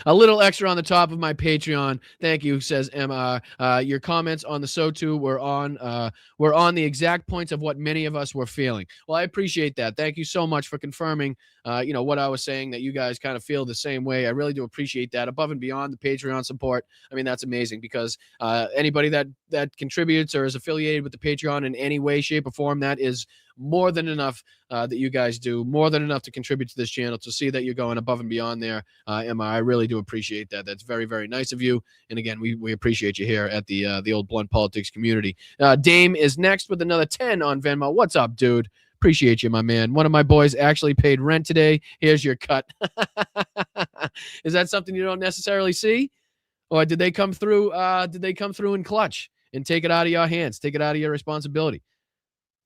A little extra on the top of my Patreon. Thank you, says MR. Your comments on the SOTU were on the exact points of what many of us were feeling. Well, I appreciate that. Thank you so much for confirming what I was saying, that you guys kind of feel the same way. I really do appreciate that. Above and beyond the Patreon support, I mean, that's amazing because anybody that contributes or is affiliated with the Patreon in any way, shape, or form, that is more than enough that you guys do, more than enough to contribute to this channel, to see that you're going above and beyond there. Emma, I really do appreciate that. That's very, very nice of you. And again, we appreciate you here at the old Blunt Politics community. Dame is next with another 10 on Venmo. What's up, dude? Appreciate you, my man. One of my boys actually paid rent today. Here's your cut. Is that something you don't necessarily see? Or did they come through? Did they come through in clutch and take it out of your hands, take it out of your responsibility?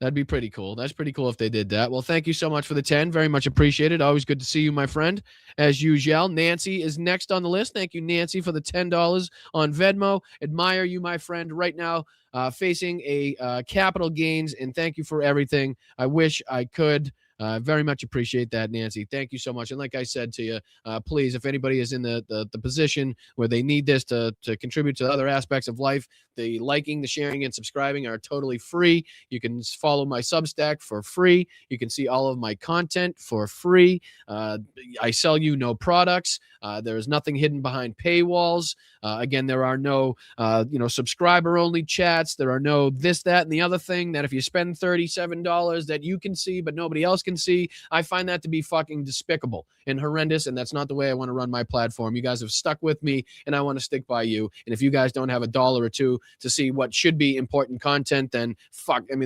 That'd be pretty cool. That's pretty cool if they did that. Well, thank you so much for the 10. Very much appreciated. Always good to see you, my friend, as usual. Nancy is next on the list. Thank you, Nancy, for the $10 on Venmo. Admire you, my friend, right now, facing a capital gains, and thank you for everything. I wish I could. Very much appreciate that, Nancy. Thank you so much. And like I said to you, please, if anybody is in the position where they need this to contribute to other aspects of life, the liking, the sharing, and subscribing are totally free. You can follow my Substack for free. You can see all of my content for free. I sell you no products. There is nothing hidden behind paywalls. Again, there are no, subscriber-only chats. There are no this, that, and the other thing that if you spend $37 that you can see but nobody else can see. I find that to be fucking despicable and horrendous, and that's not the way I want to run my platform. You guys have stuck with me, and I want to stick by you. And if you guys don't have $1 or $2 to see what should be important content, then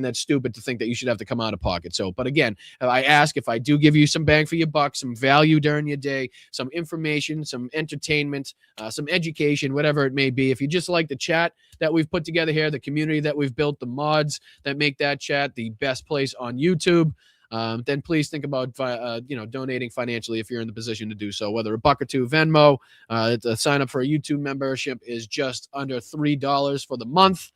that's stupid to think that you should have to come out of pocket. So, but again, I ask if I do give you some bang for your buck, some value during your day, some information, some entertainment, some education, whatever it may be. If you just like the chat that we've put together here, the community that we've built, the mods that make that chat the best place on YouTube, then please think about donating financially if you're in the position to do so. Whether $1 or $2 Venmo, the sign up for a YouTube membership is just under $3 for the month.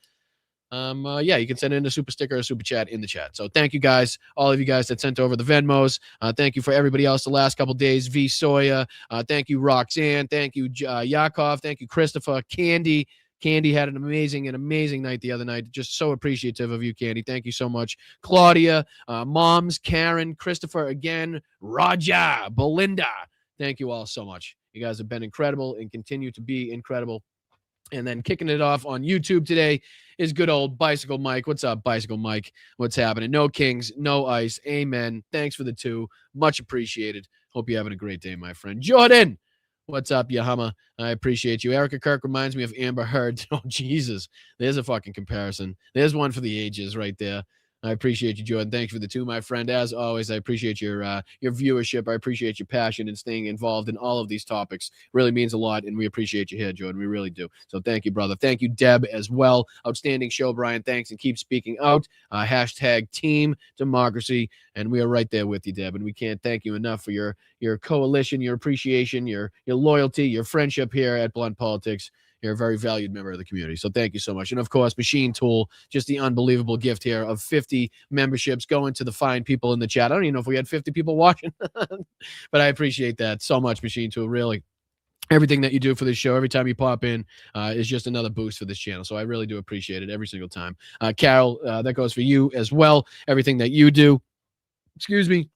You can send in a super sticker or a super chat in the chat. So thank you guys, all of you guys that sent over the Venmos. Thank you for everybody else the last couple days. V Soya, thank you Roxanne, thank you Yakov, thank you Christopher, Candy. Candy had an amazing night the other night. Just so appreciative of you, Candy. Thank you so much. Claudia, Moms, Karen, Christopher again, Roger, Belinda. Thank you all so much. You guys have been incredible and continue to be incredible. And then kicking it off on YouTube today is good old Bicycle Mike. What's up, Bicycle Mike? What's happening? No Kings, no ice. Amen. Thanks for the 2. Much appreciated. Hope you're having a great day, my friend. Jordan, what's up, Yahama? I appreciate you. Erika Kirk reminds me of Amber Heard. Oh, Jesus. There's a fucking comparison. There's one for the ages right there. I appreciate you, Jordan. Thanks for the 2, my friend. As always, I appreciate your viewership. I appreciate your passion and staying involved in all of these topics. Really means a lot, and we appreciate you here, Jordan. We really do. So thank you, brother. Thank you, Deb, as well. Outstanding show, Brian. Thanks, and keep speaking out. Hashtag Team Democracy, and we are right there with you, Deb. And we can't thank you enough for your coalition, your appreciation, your loyalty, your friendship here at Blunt Politics. You're a very valued member of the community. So thank you so much. And of course, Machine Tool, just the unbelievable gift here of 50 memberships going to the fine people in the chat. I don't even know if we had 50 people watching, but I appreciate that so much, Machine Tool. Really, everything that you do for this show, every time you pop in, is just another boost for this channel. So I really do appreciate it every single time. Carol, that goes for you as well. Everything that you do. Excuse me.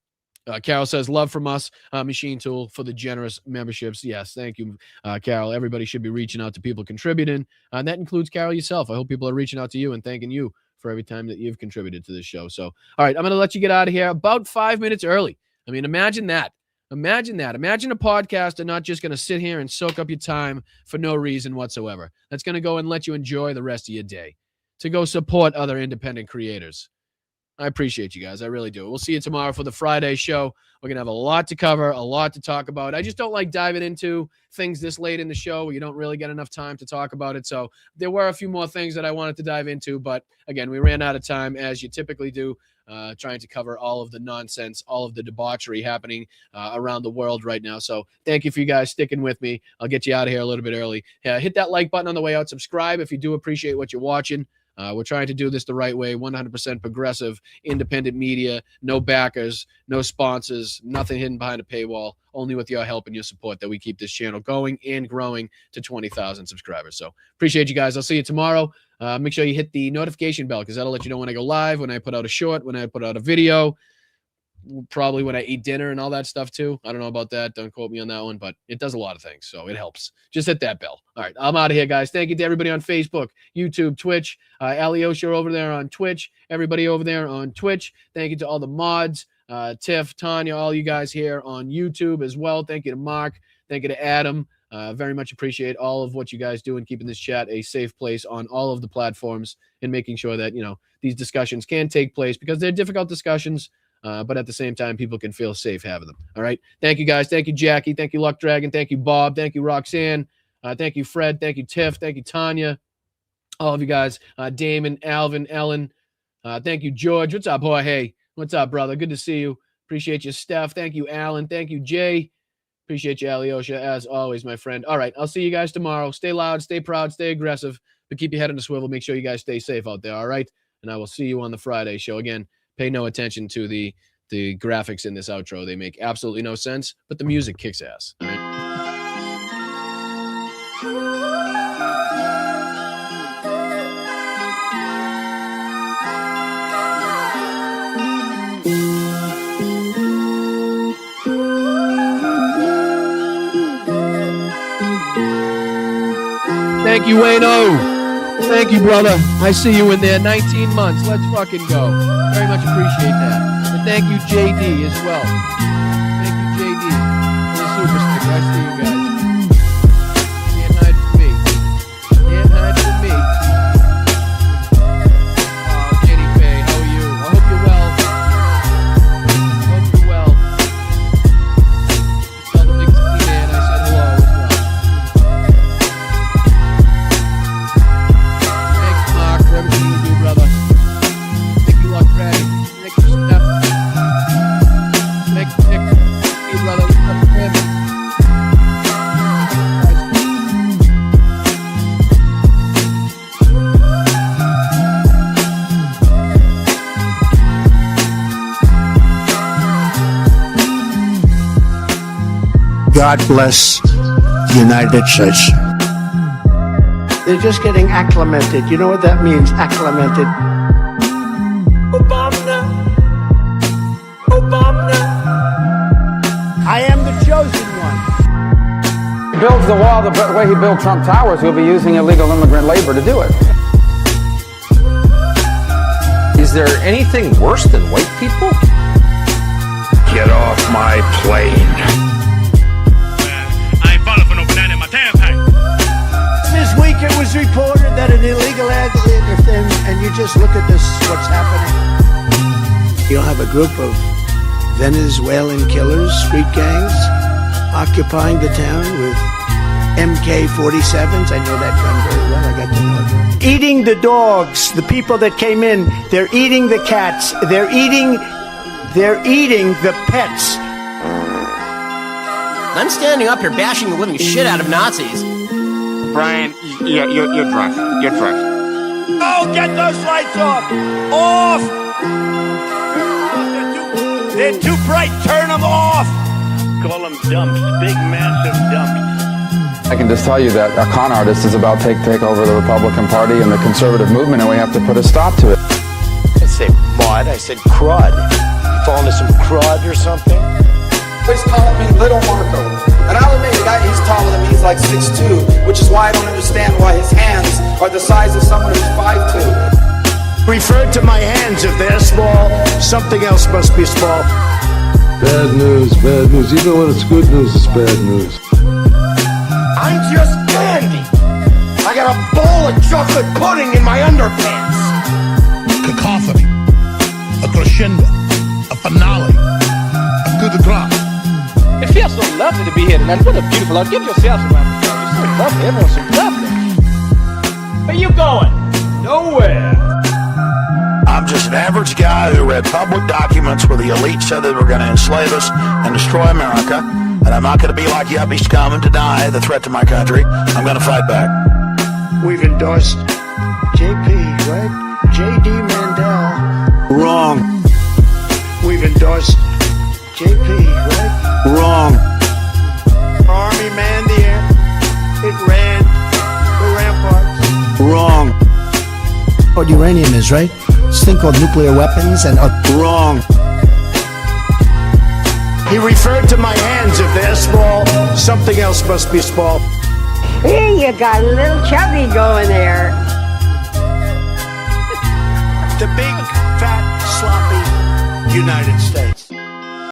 Carol says, love from us, Machine Tool, for the generous memberships. Yes, thank you, Carol. Everybody should be reaching out to people contributing. And that includes Carol yourself. I hope people are reaching out to you and thanking you for every time that you've contributed to this show. So, all right, I'm going to let you get out of here about 5 minutes early. I mean, imagine that. Imagine that. Imagine a podcaster not just going to sit here and soak up your time for no reason whatsoever. That's going to go and let you enjoy the rest of your day, to go support other independent creators. I appreciate you guys. I really do. We'll see you tomorrow for the Friday show. We're going to have a lot to cover, a lot to talk about. I just don't like diving into things this late in the show where you don't really get enough time to talk about it. So there were a few more things that I wanted to dive into. But again, we ran out of time, as you typically do, trying to cover all of the nonsense, all of the debauchery happening around the world right now. So thank you for you guys sticking with me. I'll get you out of here a little bit early. Hit that like button on the way out. Subscribe if you do appreciate what you're watching. We're trying to do this the right way, 100% progressive, independent media, no backers, no sponsors, nothing hidden behind a paywall, only with your help and your support that we keep this channel going and growing to 20,000 subscribers. So appreciate you guys. I'll see you tomorrow. Make sure you hit the notification bell, because that'll let you know when I go live, when I put out a short, when I put out a video, probably when I eat dinner and all that stuff too. I don't know about that. Don't quote me on that one, but it does a lot of things, so it helps. Just hit that bell. All right, I'm out of here, guys. Thank you to everybody on Facebook, YouTube, Twitch, Alyosha over there on Twitch, everybody over there on Twitch. Thank you to all the mods, Tiff, Tanya, all you guys here on YouTube as well. Thank you to Mark. Thank you to Adam. Very much appreciate all of what you guys do in keeping this chat a safe place on all of the platforms and making sure that, you know, these discussions can take place, because they're difficult discussions. But at the same time, people can feel safe having them. All right. Thank you, guys. Thank you, Jackie. Thank you, Luck Dragon. Thank you, Bob. Thank you, Roxanne. Thank you, Fred. Thank you, Tiff. Thank you, Tanya. All of you guys. Damon, Alvin, Ellen. Thank you, George. What's up, Jorge? What's up, brother? Good to see you. Appreciate you, Steph. Thank you, Alan. Thank you, Jay. Appreciate you, Alyosha, as always, my friend. All right. I'll see you guys tomorrow. Stay loud, stay proud, stay aggressive, but keep your head on the swivel. Make sure you guys stay safe out there. All right. And I will see you on the Friday show. Again, pay no attention to the graphics in this outro. They make absolutely no sense, but the music kicks ass. All right? Thank you, Wayno. Thank you, brother. I see you in there. 19 months. Let's fucking go. Very much appreciate that. And thank you, JD, as well. Thank you, JD, for the super sticker. I see you guys. Can't hide from me. Can't hide from me. Oh, Jenny Faye, how are you? I hope you're well. Hope you're well. Just tell the big T man I said hello as well. Thanks, Mark, for everything you do, brother. Thank you, Luck Ray. Thank you, Steph. Thank you, brother. God bless the United States. They're just getting acclimated. You know what that means, acclimated? Obama. I am the chosen one. He builds the wall the way he built Trump Towers. He'll be using illegal immigrant labor to do it. Is there anything worse than white people? Get off my plane. This week it was reported that an illegal alien, and you just look at this, what's happening. You'll have a group of Venezuelan killers, street gangs, occupying the town with MK-47s. I know that gun very well. I got to know it. Eating the dogs, the people that came in, they're eating the cats. They're eating the pets. I'm standing up here bashing the living shit out of Nazis. Brian, you're drunk. You're drunk. Oh, get those lights off! Off! They're too bright. Turn them off! Call them dumps. Big, massive dumps. I can just tell you that a con artist is about to take over the Republican Party and the conservative movement, and we have to put a stop to it. I didn't say mud. I said crud. You fall into some crud or something? He's calling me Little Marco. And I'll admit, he's taller than me. He's like 6'2", which is why I don't understand why his hands are the size of someone who's 5'2". Referred to my hands. If they're small, something else must be small. Bad news, bad news. Even when it's good news, it's bad news. I'm just dandy. I got a bowl of chocolate pudding in my underpants. Cacophony, a crescendo, a finale, a coup de grace. It feels so lovely to be here tonight. What a beautiful life. Give yourself a round of applause. You're so lovely. Everyone's so lovely. Where you going? Nowhere. I'm just an average guy who read public documents where the elite said they were going to enslave us and destroy America. And I'm not going to be like yuppie scum and deny the threat to my country. I'm going to fight back. We've endorsed JP, right? J.D. Mandel. Wrong. We've endorsed JP, right? Wrong. Army manned the air. It ran the ramparts. Wrong. What uranium is, right? This thing called nuclear weapons and... Wrong. He referred to my hands. If they're small, something else must be small. Here you got a little chubby going there. The big, fat, sloppy United States.